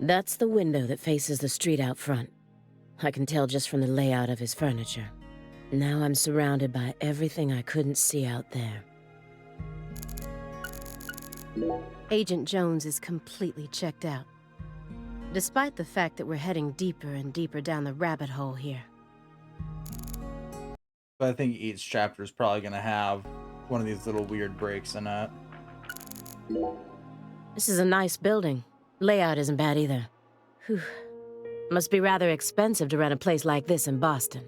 That's the window that faces the street out front. I can tell just from the layout of his furniture. Now I'm surrounded by everything I couldn't see out there. Agent Jones is completely checked out, despite the fact that we're heading deeper and deeper down the rabbit hole here. But I think each chapter is probably going to have one of these little weird breaks in it. This is a nice building. Layout isn't bad either. Whew. Must be rather expensive to rent a place like this in Boston.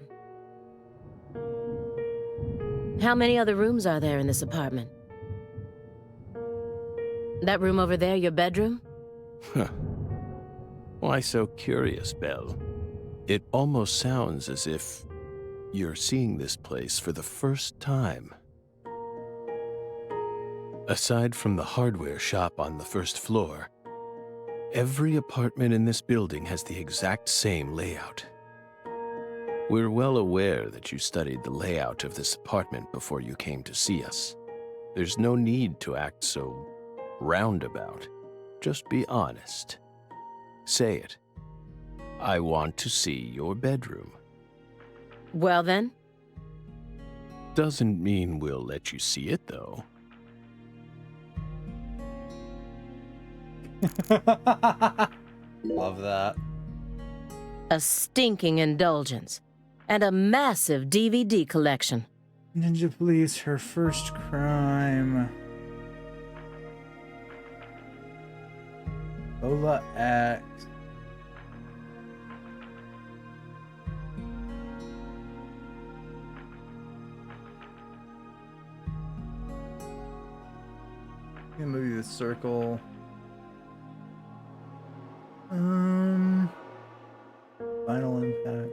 How many other rooms are there in this apartment? That room over there, your bedroom? Huh. Why so curious, Belle? It almost sounds as if you're seeing this place for the first time. Aside from the hardware shop on the first floor, every apartment in this building has the exact same layout. We're well aware that you studied the layout of this apartment before you came to see us. There's no need to act so roundabout. Just be honest. Say it. I want to see your bedroom. Well then? Doesn't mean we'll let you see it, though. Love that. A stinking indulgence. And a massive DVD collection. Ninja Police, her first crime. Lola X. The movie The Circle. Final Impact.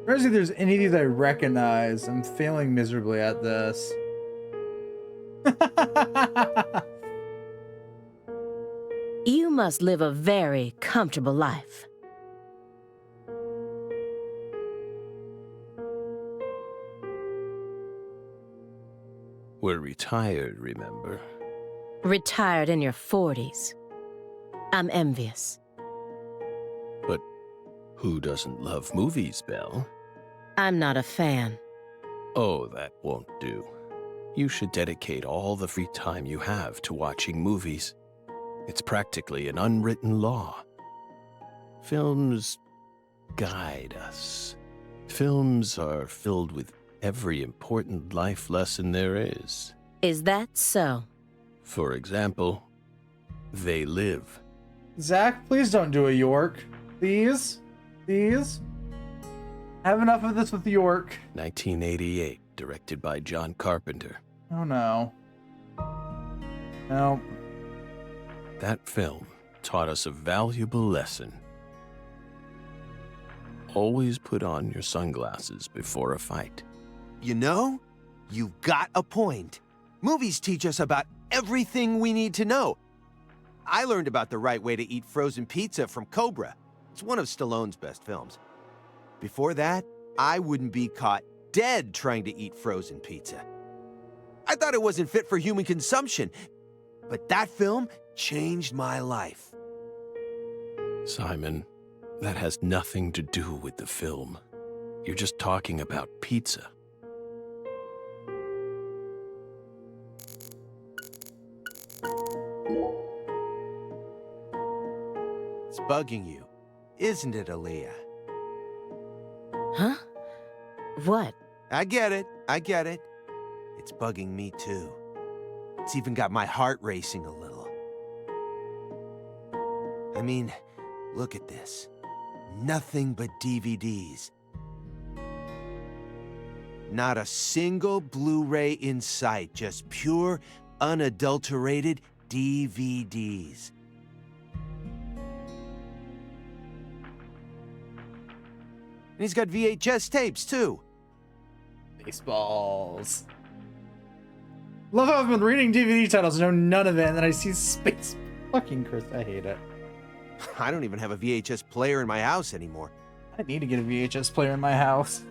I don't see if there's any of these I recognize. I'm failing miserably at this. You must live a very comfortable life. We're retired, remember? Retired in your 40s. I'm envious. But Who doesn't love movies, Belle? I'm not a fan. Oh, that won't do. You should dedicate all the free time you have to watching movies. It's practically an unwritten law. Films guide us. Films are filled with every important life lesson there is. Is that so? For example, they live. Zach, please don't do a York. Please? Please? Have enough of this with York. 1988, directed by John Carpenter. Oh no. No. That film taught us a valuable lesson. Always put on your sunglasses before a fight. You know, you've got a point. Movies teach us about everything we need to know. I learned about the right way to eat frozen pizza from Cobra. It's one of Stallone's best films. Before that, I wouldn't be caught dead trying to eat frozen pizza. I thought it wasn't fit for human consumption, but that film changed my life. Simon, that has nothing to do with the film. You're just talking about pizza. It's bugging you, isn't it, Aaliyah? Huh? What? I get it. It's bugging me too. It's even got my heart racing a little. I mean, look at this. Nothing but DVDs. Not a single Blu-ray in sight, just pure, unadulterated DVDs. And he's got VHS tapes, too. Baseballs. Love how I've been reading DVD titles, know none of it, and then I see space. Fucking Chris, I hate it. I don't even have a VHS player in my house anymore. I need to get a VHS player in my house.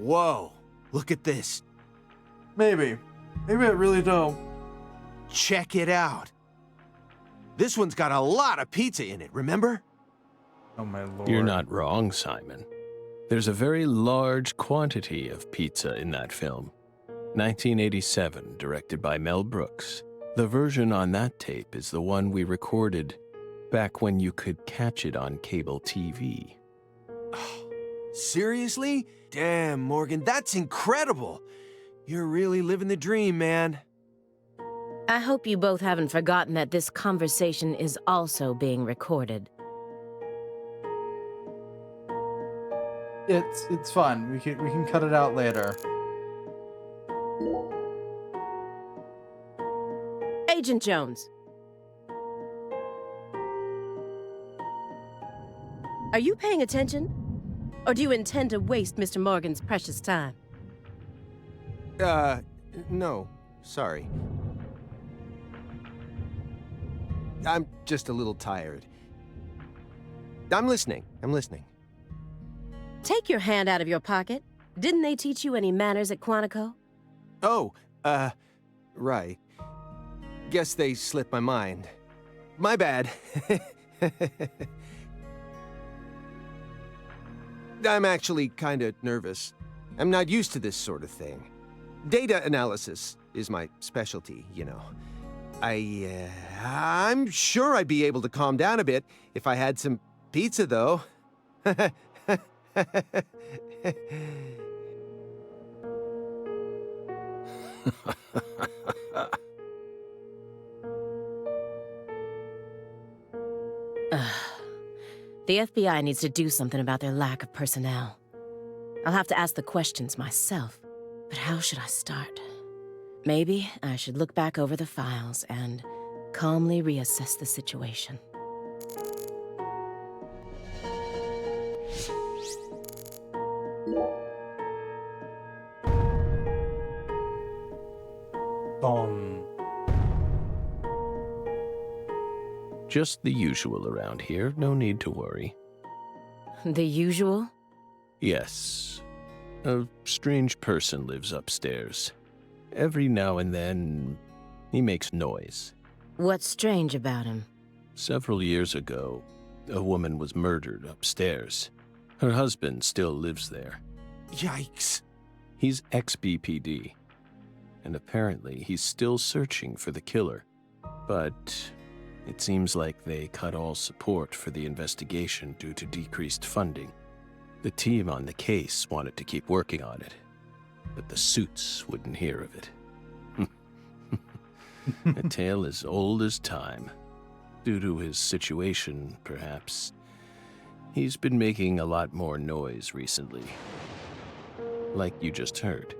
Whoa, look at this. Maybe I really don't. Check it out. This one's got a lot of pizza in it, remember? Oh my lord. You're not wrong, Simon. There's a very large quantity of pizza in that film. 1987, directed by Mel Brooks. The version on that tape is the one we recorded back when you could catch it on cable TV. Seriously? Damn, Morgan, that's incredible. You're really living the dream, man. I hope you both haven't forgotten that this conversation is also being recorded. It's fun. We can cut it out later. Agent Jones. Are you paying attention? Or do you intend to waste Mr. Morgan's precious time? No. Sorry. I'm just a little tired. I'm listening. Take your hand out of your pocket. Didn't they teach you any manners at Quantico? Oh, right. Guess they slipped my mind. My bad. I'm actually kinda nervous. I'm not used to this sort of thing. Data analysis is my specialty, you know. I'm sure I'd be able to calm down a bit if I had some pizza, though. The FBI needs to do something about their lack of personnel. I'll have to ask the questions myself. But how should I start? Maybe I should look back over the files and calmly reassess the situation. Just the usual around here, no need to worry. The usual? Yes. A strange person lives upstairs. Every now and then, he makes noise. What's strange about him? Several years ago, a woman was murdered upstairs. Her husband still lives there. Yikes. He's ex-BPD, and apparently he's still searching for the killer. But it seems like they cut all support for the investigation due to decreased funding. The team on the case wanted to keep working on it, but the suits wouldn't hear of it. A tale as old as time. Due to his situation, perhaps, he's been making a lot more noise recently. Like you just heard.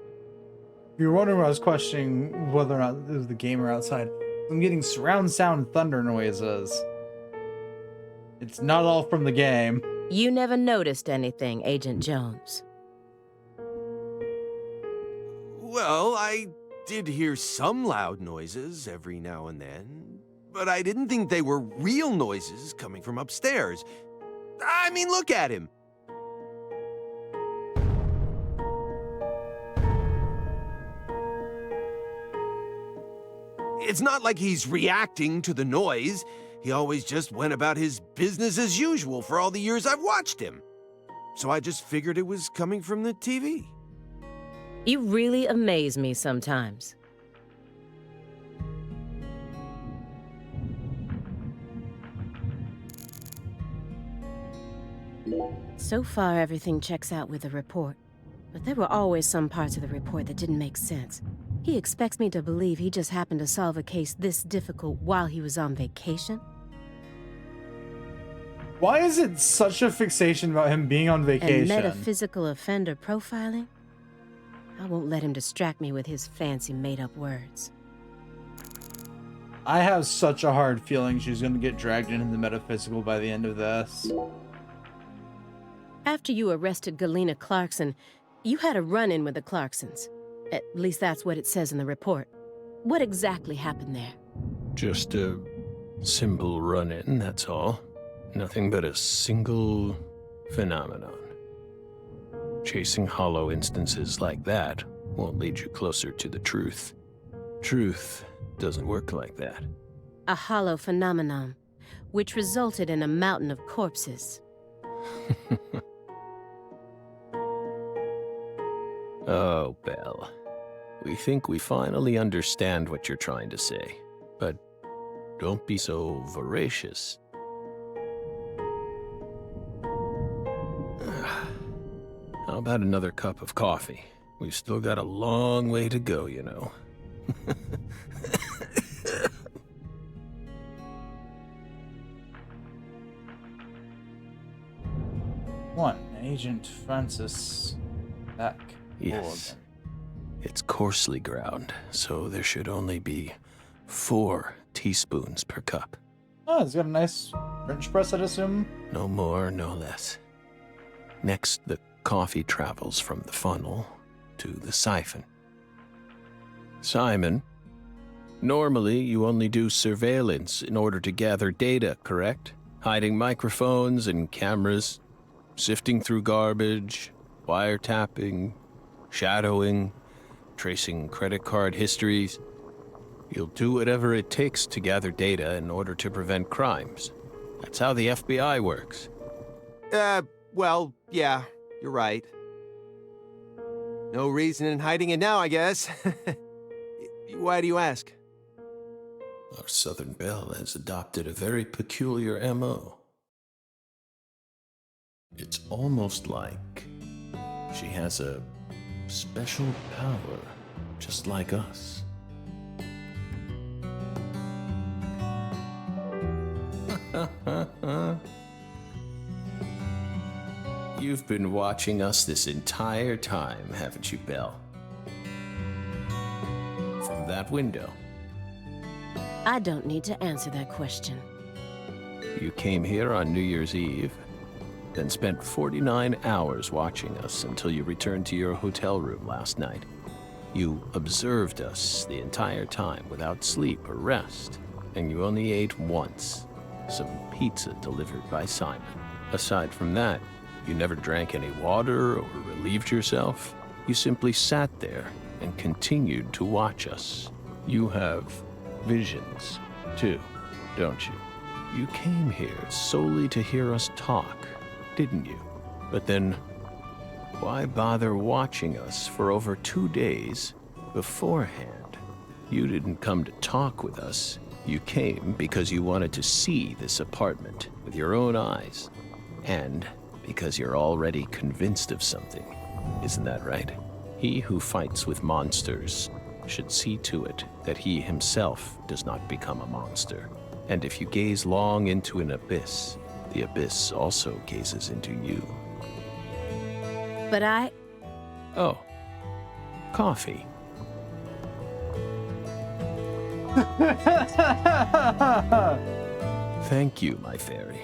If you're wondering why I was questioning whether or not it was the gamer outside, I'm getting surround sound thunder noises. It's not all from the game. You never noticed anything, Agent Jones. Well, I did hear some loud noises every now and then, but I didn't think they were real noises coming from upstairs. I mean, look at him. It's not like he's reacting to the noise. He always just went about his business as usual for all the years I've watched him. So I just figured it was coming from the TV. You really amaze me sometimes. So far, everything checks out with the report. But there were always some parts of the report that didn't make sense. He expects me to believe he just happened to solve a case this difficult while he was on vacation? Why is it such a fixation about him being on vacation? And metaphysical offender profiling? I won't let him distract me with his fancy made-up words. I have such a hard feeling she's going to get dragged into the metaphysical by the end of this. After you arrested Galena Clarkson, you had a run-in with the Clarksons. At least that's what it says in the report. What exactly happened there? Just a simple run-in, that's all. Nothing but a single phenomenon. Chasing hollow instances like that won't lead you closer to the truth. Truth doesn't work like that. A hollow phenomenon, which resulted in a mountain of corpses. Oh, Belle. We think we finally understand what you're trying to say, but don't be so voracious. How about another cup of coffee? We've still got a long way to go, you know. One, Agent Francis Beck. Yes. It's coarsely ground, so there should only be 4 teaspoons per cup. Oh, it's got a nice French press, I'd assume. No more, no less. Next, the coffee travels from the funnel to the siphon. Simon, normally you only do surveillance in order to gather data, correct? Hiding microphones and cameras, sifting through garbage, wiretapping, shadowing, tracing credit card histories. You'll do whatever it takes to gather data in order to prevent crimes. That's how the FBI works. Well, yeah, you're right. No reason in hiding it now, I guess. Why do you ask? Our Southern Belle has adopted a very peculiar MO. It's almost like she has a special power, just like us. You've been watching us this entire time, haven't you, Belle? From that window. I don't need to answer that question. You came here on New Year's Eve, then spent 49 hours watching us until you returned to your hotel room last night. You observed us the entire time without sleep or rest, and you only ate once, some pizza delivered by Simon. Aside from that, you never drank any water or relieved yourself. You simply sat there and continued to watch us. You have visions, too, don't you? You came here solely to hear us talk, didn't you? But then, why bother watching us for over 2 days beforehand? You didn't come to talk with us. You came because you wanted to see this apartment with your own eyes. And because you're already convinced of something. Isn't that right? He who fights with monsters should see to it that he himself does not become a monster. And if you gaze long into an abyss, the abyss also gazes into you. But I... Oh. Coffee. Thank you, my fairy.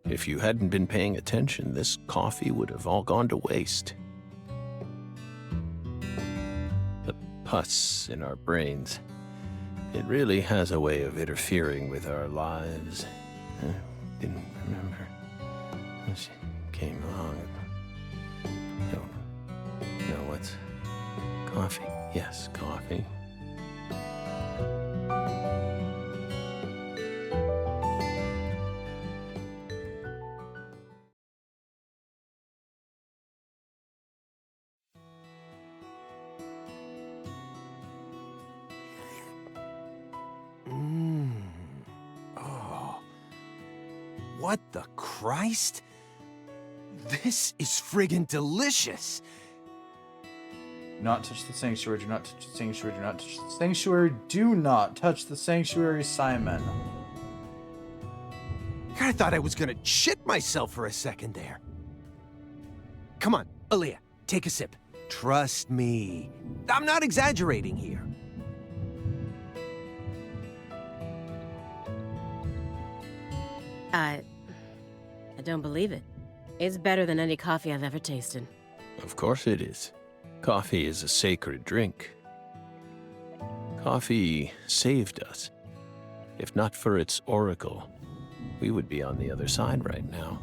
If you hadn't been paying attention, this coffee would have all gone to waste. The pus in our brains. It really has a way of interfering with our lives. Didn't remember. She came along. No, what's... Coffee. Yes, coffee. Oh. What the Christ? This is friggin' delicious. Not touch the sanctuary, do not touch the sanctuary, do not touch the sanctuary, do not touch the sanctuary, Simon. I thought I was gonna shit myself for a second there. Come on, Aaliyah, take a sip. Trust me. I'm not exaggerating here. I don't believe it. It's better than any coffee I've ever tasted. Of course it is. Coffee is a sacred drink. Coffee saved us. If not for its oracle, we would be on the other side right now.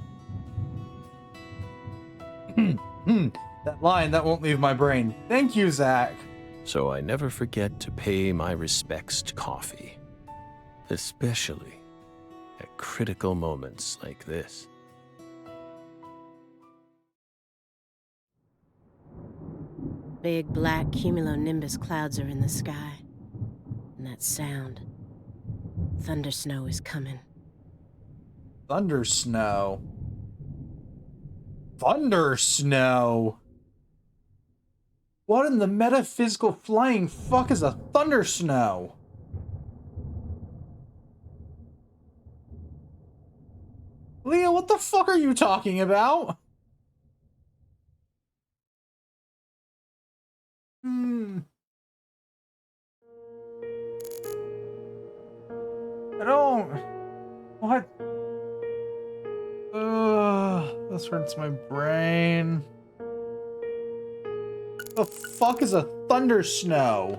That line, that won't leave my brain. Thank you, Zach. So I never forget to pay my respects to coffee. Especially at critical moments like this. Big black cumulonimbus clouds are in the sky. And that sound. Thunder snow is coming. Thunder snow. Thunder snow. What in the metaphysical flying fuck is a thunder snow? Leah, what the fuck are you talking about? I don't... What? This hurts my brain. The fuck is a thunder snow?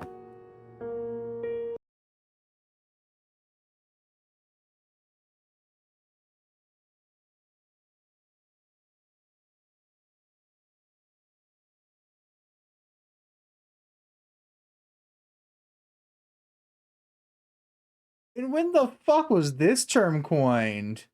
And when the fuck was this term coined?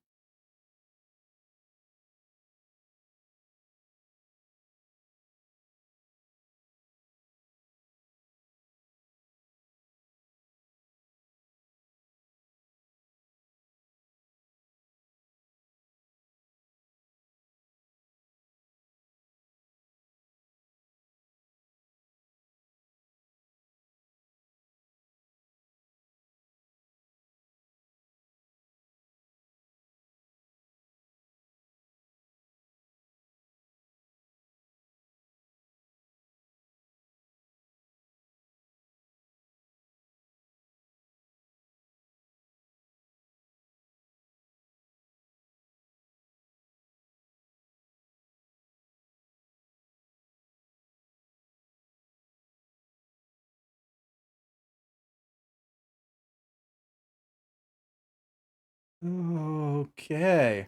Okay.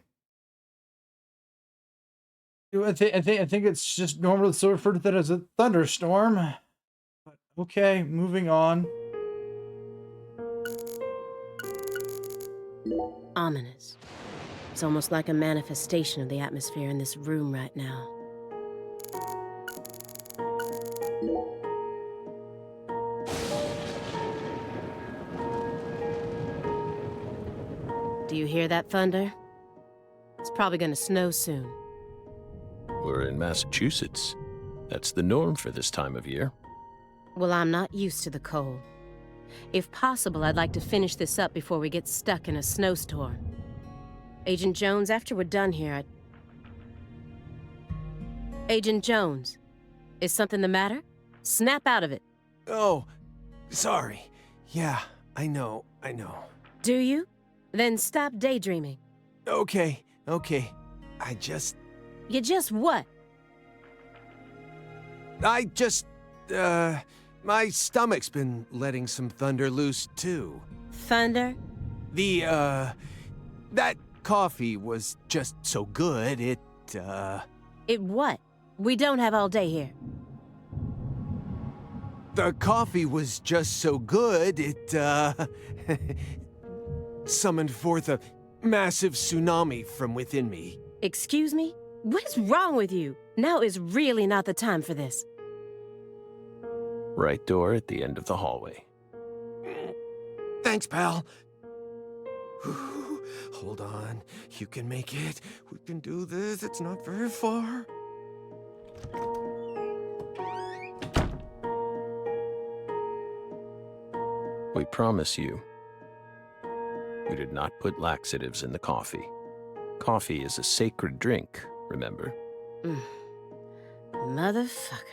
I think it's just normal to refer to that as a thunderstorm. But Okay, moving on. Ominous. It's almost like a manifestation of the atmosphere in this room right now. Do you hear that thunder? It's probably gonna snow soon. We're in Massachusetts. That's the norm for this time of year. Well, I'm not used to the cold. If possible, I'd like to finish this up before we get stuck in a snowstorm. Agent Jones, after we're done here, Agent Jones, is something the matter? Snap out of it. Oh, sorry. Yeah, I know. Do you? Then stop daydreaming. Okay. You just what? My stomach's been letting some thunder loose, too. Thunder? That coffee was just so good, It what? We don't have all day here. The coffee was just so good, it, summoned forth a massive tsunami from within me. Excuse me? What is wrong with you? Now is really not the time for this. Right door at the end of the hallway. Thanks, pal. Hold on. You can make it. We can do this. It's not very far. We promise you, we did not put laxatives in the coffee. Coffee is a sacred drink, remember? Motherfucker.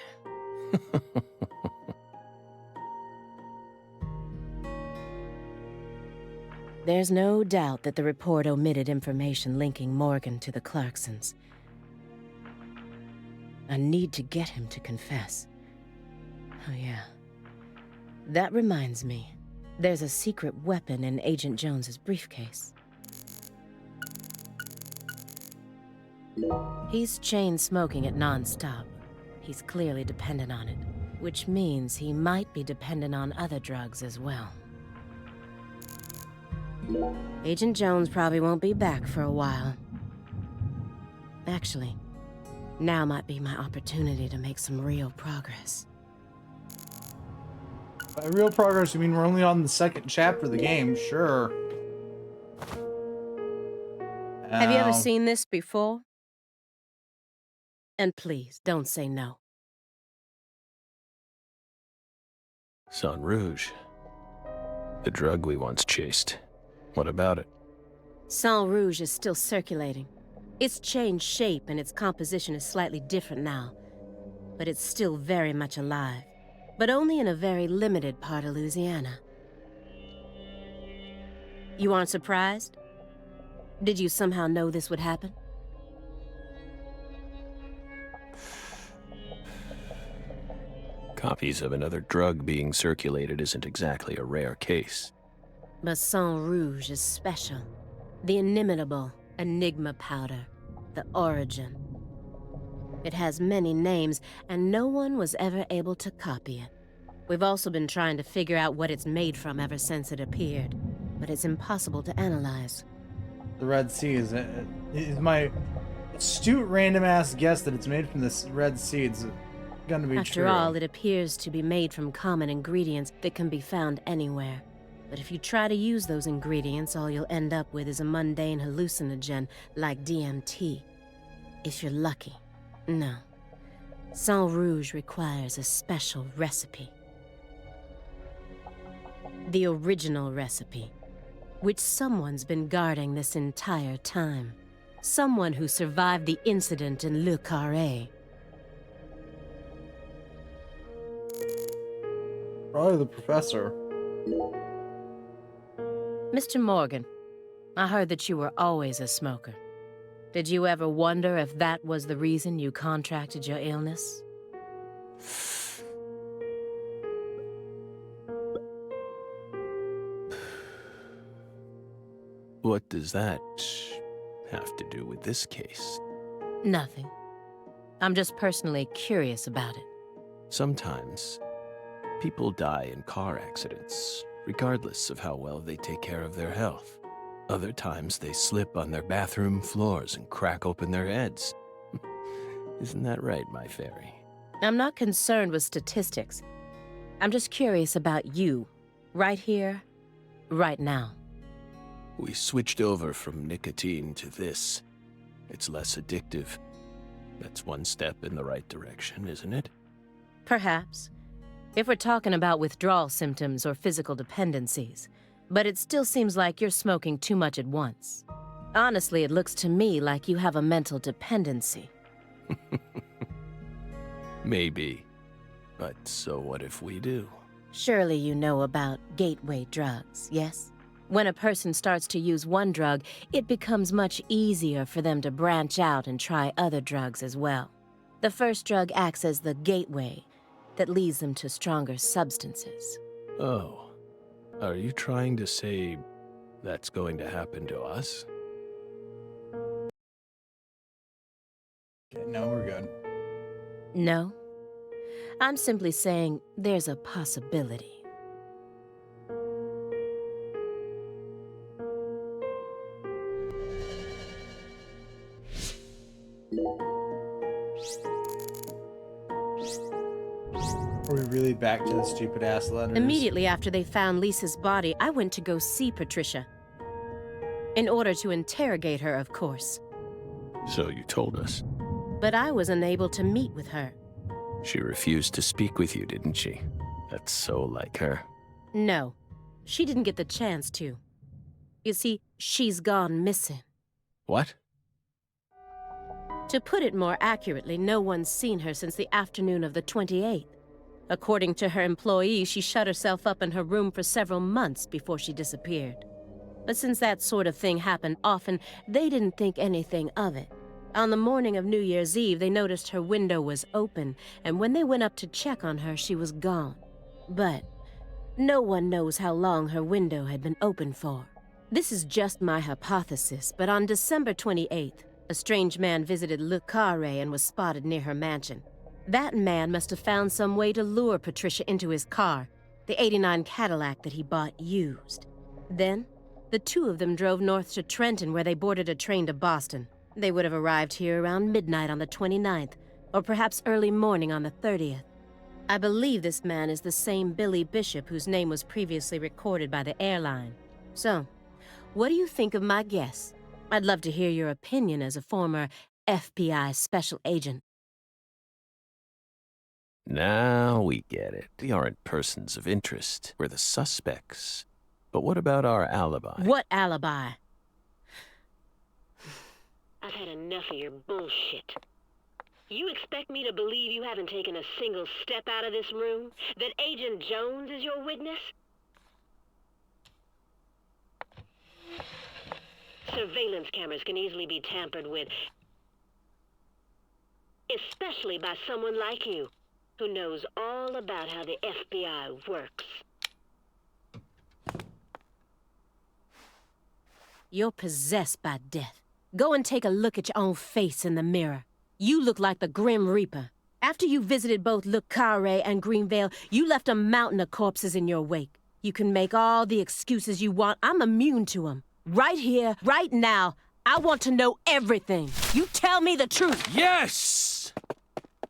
There's no doubt that the report omitted information linking Morgan to the Clarksons. I need to get him to confess. Oh yeah. That reminds me. There's a secret weapon in Agent Jones's briefcase. He's chain smoking it non-stop. He's clearly dependent on it, which means he might be dependent on other drugs as well. Agent Jones probably won't be back for a while. Actually, now might be my opportunity to make some real progress. By real progress, you mean we're only on the second chapter of the game? Sure. Have you ever seen this before? And please, don't say no. Sang Rouge. The drug we once chased. What about it? Sang Rouge is still circulating. It's changed shape and its composition is slightly different now. But it's still very much alive. But only in a very limited part of Louisiana. You aren't surprised? Did you somehow know this would happen? Copies of another drug being circulated isn't exactly a rare case. But Sang Rouge is special. The inimitable Enigma powder. The origin. It has many names, and no one was ever able to copy it. We've also been trying to figure out what it's made from ever since it appeared, but it's impossible to analyze. The Red Sea is my astute random-ass guess that it's made from this Red Sea. It's gonna be true. After all, it appears to be made from common ingredients that can be found anywhere. But if you try to use those ingredients, all you'll end up with is a mundane hallucinogen like DMT. If you're lucky. No. Sang Rouge requires a special recipe. The original recipe, which someone's been guarding this entire time. Someone who survived the incident in Le Carré. Probably the professor. Mr. Morgan, I heard that you were always a smoker. Did you ever wonder if that was the reason you contracted your illness? What does that have to do with this case? Nothing. I'm just personally curious about it. Sometimes People die in car accidents, regardless of how well they take care of their health. Other times they slip on their bathroom floors and crack open their heads. Isn't that right, my fairy? I'm not concerned with statistics. I'm just curious about you, right here, right now. We switched over from nicotine to this. It's less addictive. That's one step in the right direction, isn't it? Perhaps, if we're talking about withdrawal symptoms or physical dependencies. But it still seems like you're smoking too much at once. Honestly, it looks to me like you have a mental dependency. Maybe. But so what if we do? Surely you know about gateway drugs, yes? When a person starts to use one drug, it becomes much easier for them to branch out and try other drugs as well. The first drug acts as the gateway that leads them to stronger substances. Oh. Are you trying to say that's going to happen to us? Okay, no, we're good. No. I'm simply saying there's a possibility. Are we really back to the stupid ass letters? Immediately after they found Lisa's body, I went to go see Patricia. In order to interrogate her, of course. So you told us. But I was unable to meet with her. She refused to speak with you, didn't she? That's so like her. No, she didn't get the chance to. You see, she's gone missing. What? To put it more accurately, no one's seen her since the afternoon of the 28th. According to her employees, she shut herself up in her room for several months before she disappeared. But since that sort of thing happened often, they didn't think anything of it. On the morning of New Year's Eve, they noticed her window was open, and when they went up to check on her, she was gone. But no one knows how long her window had been open for. This is just my hypothesis, but on December 28th, a strange man visited Le Carré and was spotted near her mansion. That man must have found some way to lure Patricia into his car, the '89 Cadillac that he bought used. Then, the two of them drove north to Trenton, where they boarded a train to Boston. They would have arrived here around midnight on the 29th, or perhaps early morning on the 30th. I believe this man is the same Billy Bishop whose name was previously recorded by the airline. So, what do you think of my guess? I'd love to hear your opinion as a former FBI special agent. Now we get it. We aren't persons of interest. We're the suspects. But what about our alibi? What alibi? I've had enough of your bullshit. You expect me to believe you haven't taken a single step out of this room? That Agent Jones is your witness? Surveillance cameras can easily be tampered with, especially by someone like you, who knows all about how the FBI works. You're possessed by death. Go and take a look at your own face in the mirror. You look like the Grim Reaper. After you visited both Le Carré and Greenvale, you left a mountain of corpses in your wake. You can make all the excuses you want. I'm immune to them. Right here, right now, I want to know everything. You tell me the truth. Yes!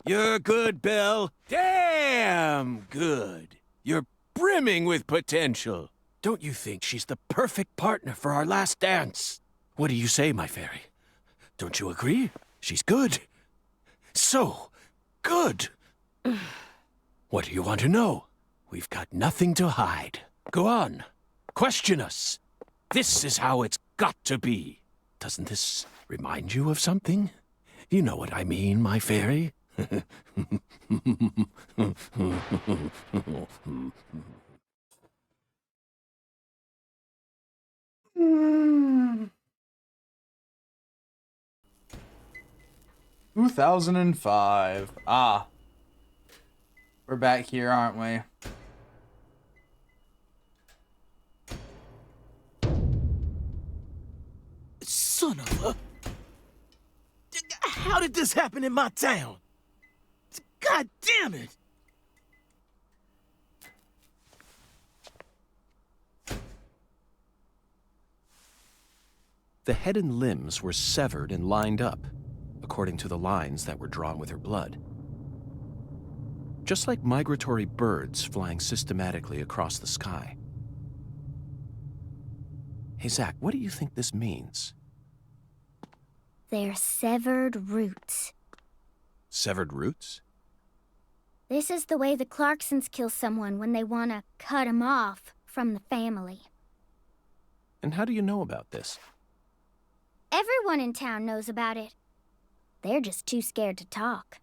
You're good, Belle. Damn good. You're brimming with potential. Don't you think she's the perfect partner for our last dance? What do you say, my fairy? Don't you agree? She's good. So good. What do you want to know? We've got nothing to hide. Go on. Question us. This is how it's got to be. Doesn't this remind you of something? You know what I mean, my fairy? 2005. Ah. We're back here, aren't we? Son of a... How did this happen in my town? God damn it! The head and limbs were severed and lined up, according to the lines that were drawn with her blood. Just like migratory birds flying systematically across the sky. Hey, Zach, what do you think this means? They're severed roots. Severed roots? This is the way the Clarksons kill someone when they want to cut 'em off from the family. And how do you know about this? Everyone in town knows about it. They're just too scared to talk.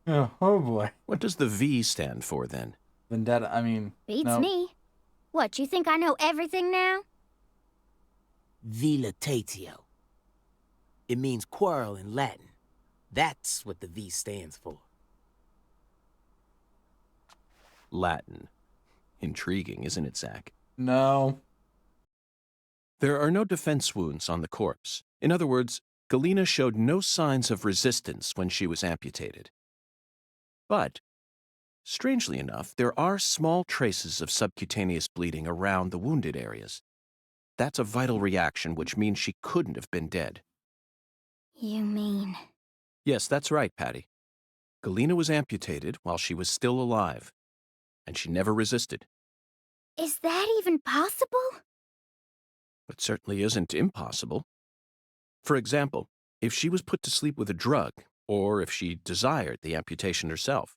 Oh boy. What does the V stand for, then? Vendetta, I mean... Beats no. me. What, you think I know everything now? Vilitatio. It means quarrel in Latin. That's what the V stands for. Latin. Intriguing, isn't it, Zach? No. There are no defense wounds on the corpse. In other words, Galena showed no signs of resistance when she was amputated. But, strangely enough, there are small traces of subcutaneous bleeding around the wounded areas. That's a vital reaction, which means she couldn't have been dead. You mean... Yes, that's right, Patty. Galena was amputated while she was still alive, and she never resisted. Is that even possible? It certainly isn't impossible. For example, if she was put to sleep with a drug, or if she desired the amputation herself.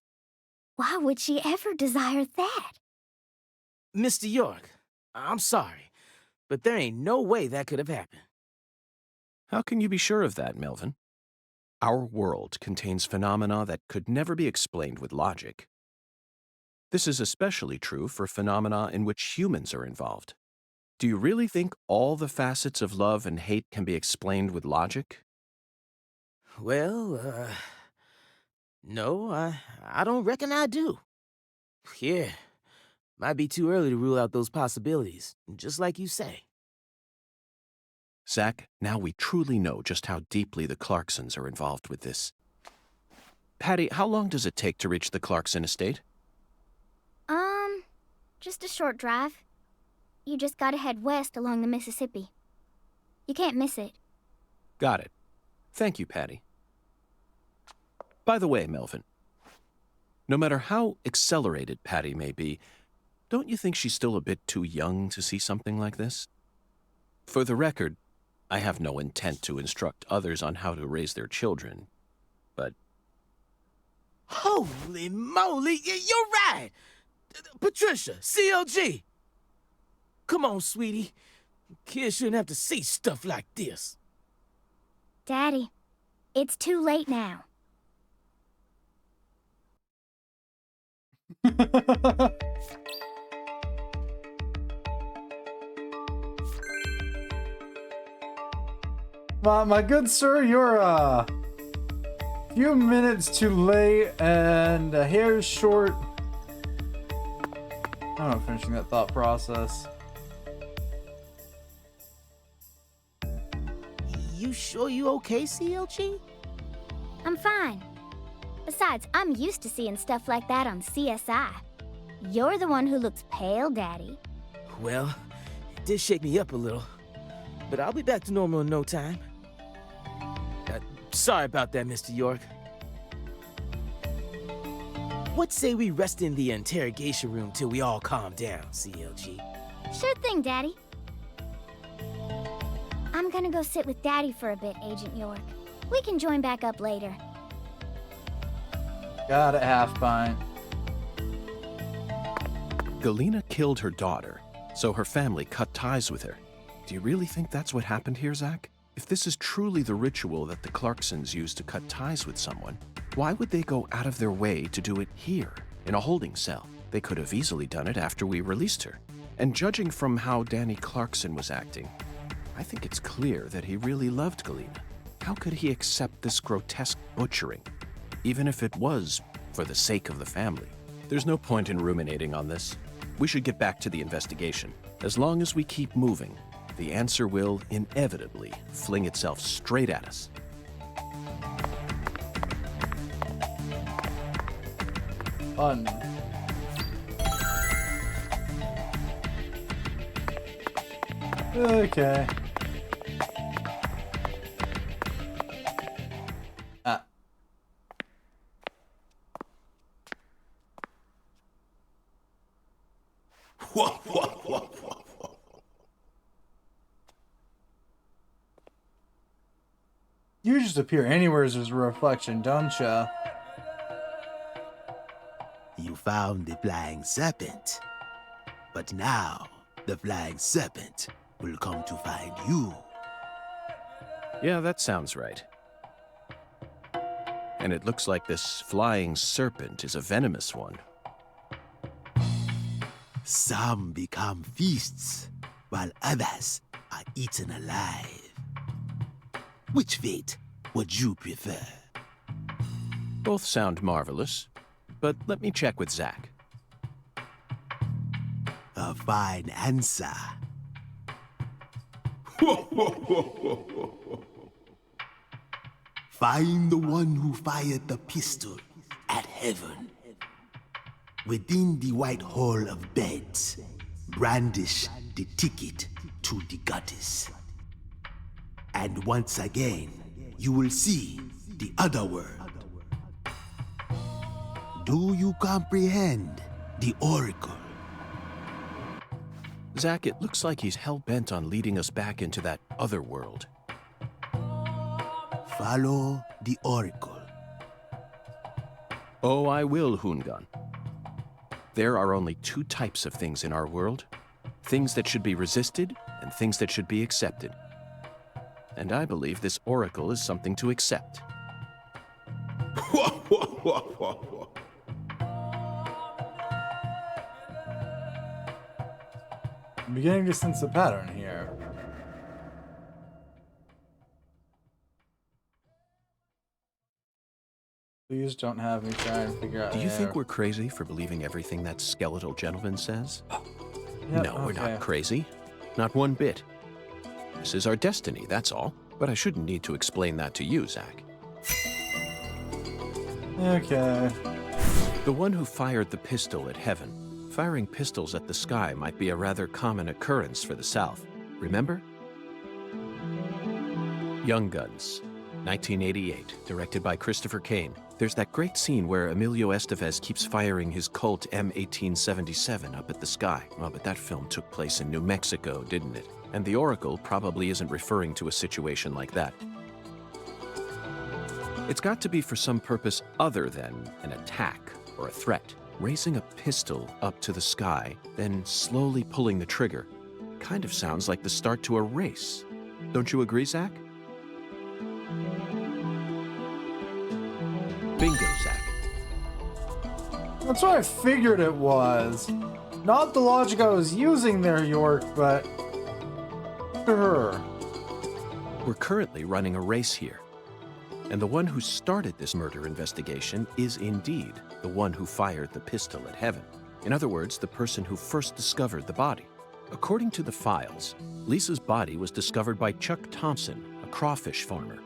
Why would she ever desire that? Mr. York, I'm sorry, but there ain't no way that could have happened. How can you be sure of that, Melvin? Our world contains phenomena that could never be explained with logic. This is especially true for phenomena in which humans are involved. Do you really think all the facets of love and hate can be explained with logic? Well, no, I don't reckon I do. Yeah, might be too early to rule out those possibilities, just like you say. Zach, now we truly know just how deeply the Clarksons are involved with this. Patty, how long does it take to reach the Clarkson estate? Just a short drive. You just gotta head west along the Mississippi. You can't miss it. Got it. Thank you, Patty. By the way, Melvin, no matter how accelerated Patty may be, don't you think she's still a bit too young to see something like this? For the record, I have no intent to instruct others on how to raise their children, but... Holy moly, you're right! Patricia, CLG! Come on, sweetie. Kids shouldn't have to see stuff like this. Daddy, it's too late now. My good sir, you're a few minutes too late and a hair short. I'm not finishing that thought process. You sure you okay, CLG? I'm fine. Besides, I'm used to seeing stuff like that on CSI. You're the one who looks pale, Daddy. Well, it did shake me up a little, but I'll be back to normal in no time. Sorry about that, Mr. York. What say we rest in the interrogation room till we all calm down, CLG? Sure thing, Daddy. I'm gonna go sit with Daddy for a bit, Agent York. We can join back up later. Got it, half pint. Galena killed her daughter, so her family cut ties with her. Do you really think that's what happened here, Zach? If this is truly the ritual that the Clarksons used to cut ties with someone, why would they go out of their way to do it here, in a holding cell? They could have easily done it after we released her. And judging from how Danny Clarkson was acting, I think it's clear that he really loved Galena. How could he accept this grotesque butchering, even if it was for the sake of the family? There's no point in ruminating on this. We should get back to the investigation. As long as we keep moving, the answer will inevitably fling itself straight at us. Fun. Okay. You just appear anywhere as there's a reflection, don't ya? You found the flying serpent. But now, the flying serpent will come to find you. Yeah, that sounds right. And it looks like this flying serpent is a venomous one. Some become feasts, while others are eaten alive. Which fate would you prefer? Both sound marvelous, but let me check with Zach. A fine answer. Find the one who fired the pistol at heaven. Within the white hall of beds, brandish the ticket to the goddess. And once again, you will see the other world. Do you comprehend the oracle? Zach, it looks like he's hell-bent on leading us back into that other world. Follow the oracle. Oh, I will, Hungan. There are only two types of things in our world. Things that should be resisted and things that should be accepted. And I believe this oracle is something to accept. I'm beginning to sense a pattern here. Please don't have me try and figure out. Do you think we're crazy for believing everything that skeletal gentleman says? Yep, No, we're okay. not crazy. Not one bit. This is our destiny, that's all. But I shouldn't need to explain that to you, Zach. Okay. The one who fired the pistol at heaven. Firing pistols at the sky might be a rather common occurrence for the South. Remember? Young Guns, 1988, directed by Christopher Kane. There's that great scene where Emilio Estevez keeps firing his Colt M1877 up at the sky. Oh, but that film took place in New Mexico, didn't it? And the Oracle probably isn't referring to a situation like that. It's got to be for some purpose other than an attack or a threat. Raising a pistol up to the sky, then slowly pulling the trigger, kind of sounds like the start to a race. Don't you agree, Zach? Bingo, Zach. That's what I figured it was. Not the logic I was using there, York, but... Sure. We're currently running a race here. And the one who started this murder investigation is indeed the one who fired the pistol at heaven. In other words, the person who first discovered the body. According to the files, Lisa's body was discovered by Chuck Thompson, a crawfish farmer.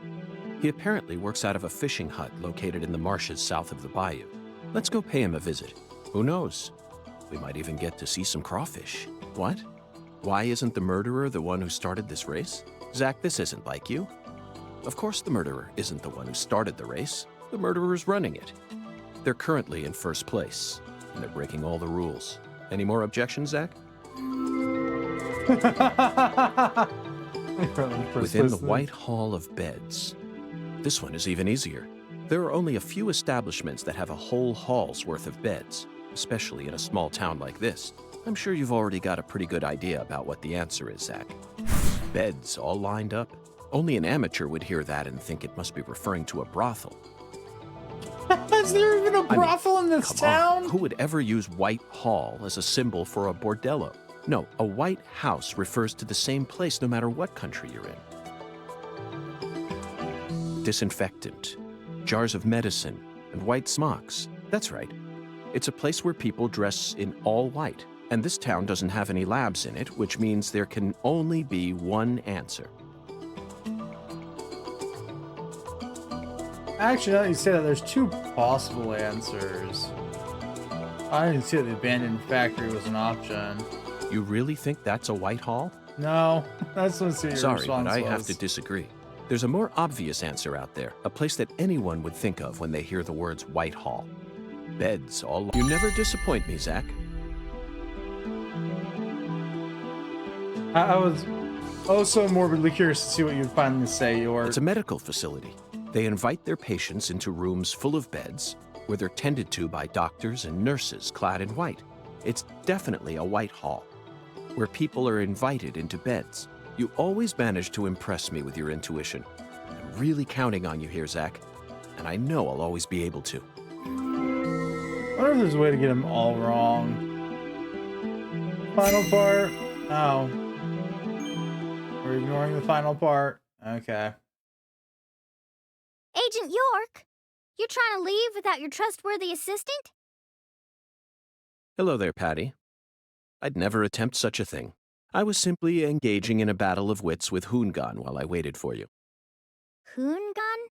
He apparently works out of a fishing hut located in the marshes south of the bayou. Let's go pay him a visit. Who knows? We might even get to see some crawfish. What? Why isn't the murderer the one who started this race? Zach, this isn't like you. Of course the murderer isn't the one who started the race. The murderer's running it. They're currently in first place, and they're breaking all the rules. Any more objections, Zach? Within the White Hall of Beds. This one is even easier. There are only a few establishments that have a whole hall's worth of beds, especially in a small town like this. I'm sure you've already got a pretty good idea about what the answer is, Zach. Beds all lined up. Only an amateur would hear that and think it must be referring to a brothel. Is there even a brothel in this town? Who would ever use White Hall as a symbol for a bordello? No, a white house refers to the same place no matter what country you're in. Disinfectant, jars of medicine, and white smocks. That's right. It's a place where people dress in all white. And this town doesn't have any labs in it, which means there can only be one answer. Actually, now that you say that, there's two possible answers. I didn't see that the abandoned factory was an option. You really think that's a White Hall? No, that's what your Sorry, response but I was. have to disagree. There's a more obvious answer out there, a place that anyone would think of when they hear the words White Hall. Beds all... You never disappoint me, Zach. I was so morbidly curious to see what you'd finally say, York. It's a medical facility. They invite their patients into rooms full of beds where they're tended to by doctors and nurses clad in white. It's definitely a white hall where people are invited into beds. You always manage to impress me with your intuition. I'm really counting on you here, Zach, and I know I'll always be able to. I wonder if there's a way to get them all wrong. Final part. Oh. We're ignoring the final part. Okay. Agent York, you're trying to leave without your trustworthy assistant? Hello there, Patty. I'd never attempt such a thing. I was simply engaging in a battle of wits with Hoongan while I waited for you. Hoongan?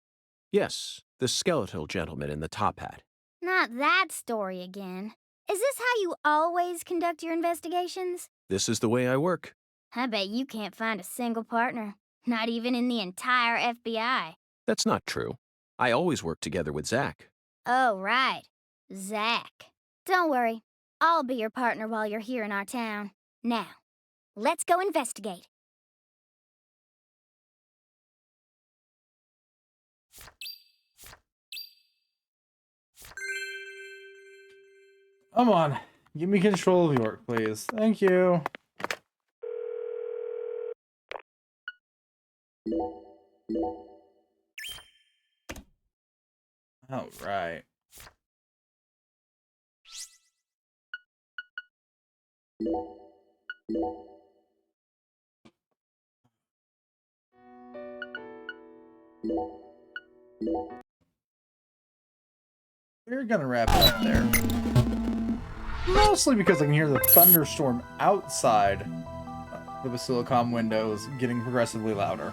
Yes, the skeletal gentleman in the top hat. Not that story again. Is this how you always conduct your investigations? This is the way I work. I bet you can't find a single partner. Not even in the entire FBI. That's not true. I always work together with Zach. Oh, right. Zach. Don't worry. I'll be your partner while you're here in our town. Now, let's go investigate. Come on. Give me control of York, please. Thank you. All right. We're gonna wrap it up there. Mostly because I can hear the thunderstorm outside the Basilicom windows getting progressively louder.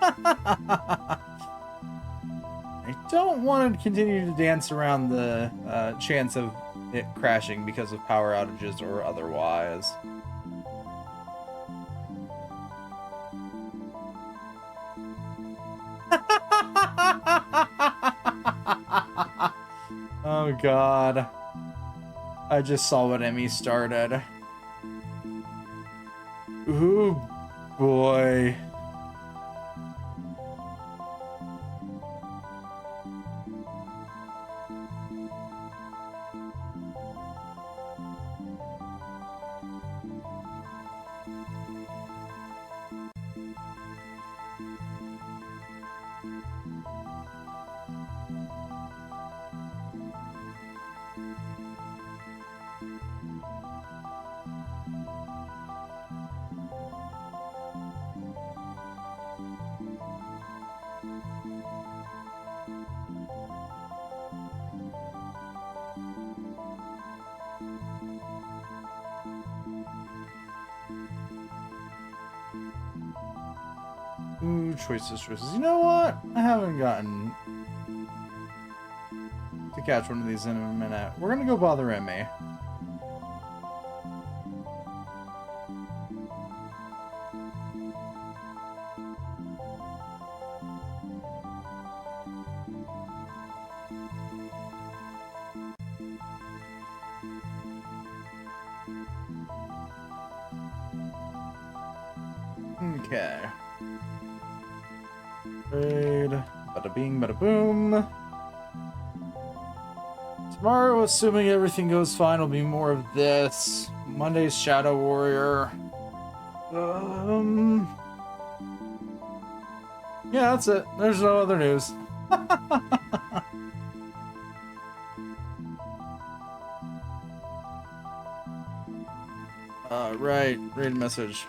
I don't want to continue to dance around the chance of it crashing because of power outages or otherwise. Oh god. I just saw what Emmy started. Ooh boy. Ooh, choices. You know what? I haven't gotten to catch one of these in a minute. We're gonna go bother Emmy. Okay. Bada bing, bada boom. Tomorrow, assuming everything goes fine, will be more of this. Monday's Shadow Warrior. Yeah, that's it. There's no other news. Right. Read message.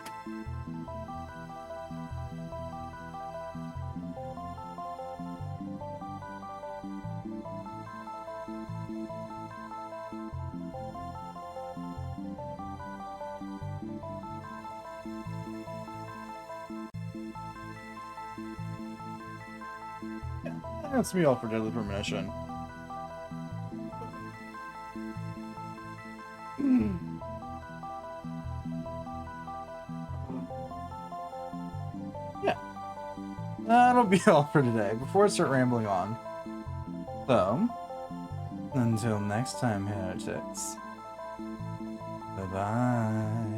That's me all for Deadly Premonition. Yeah. That'll be all for today, before I start rambling on. So, until next time, heretics. Bye-bye.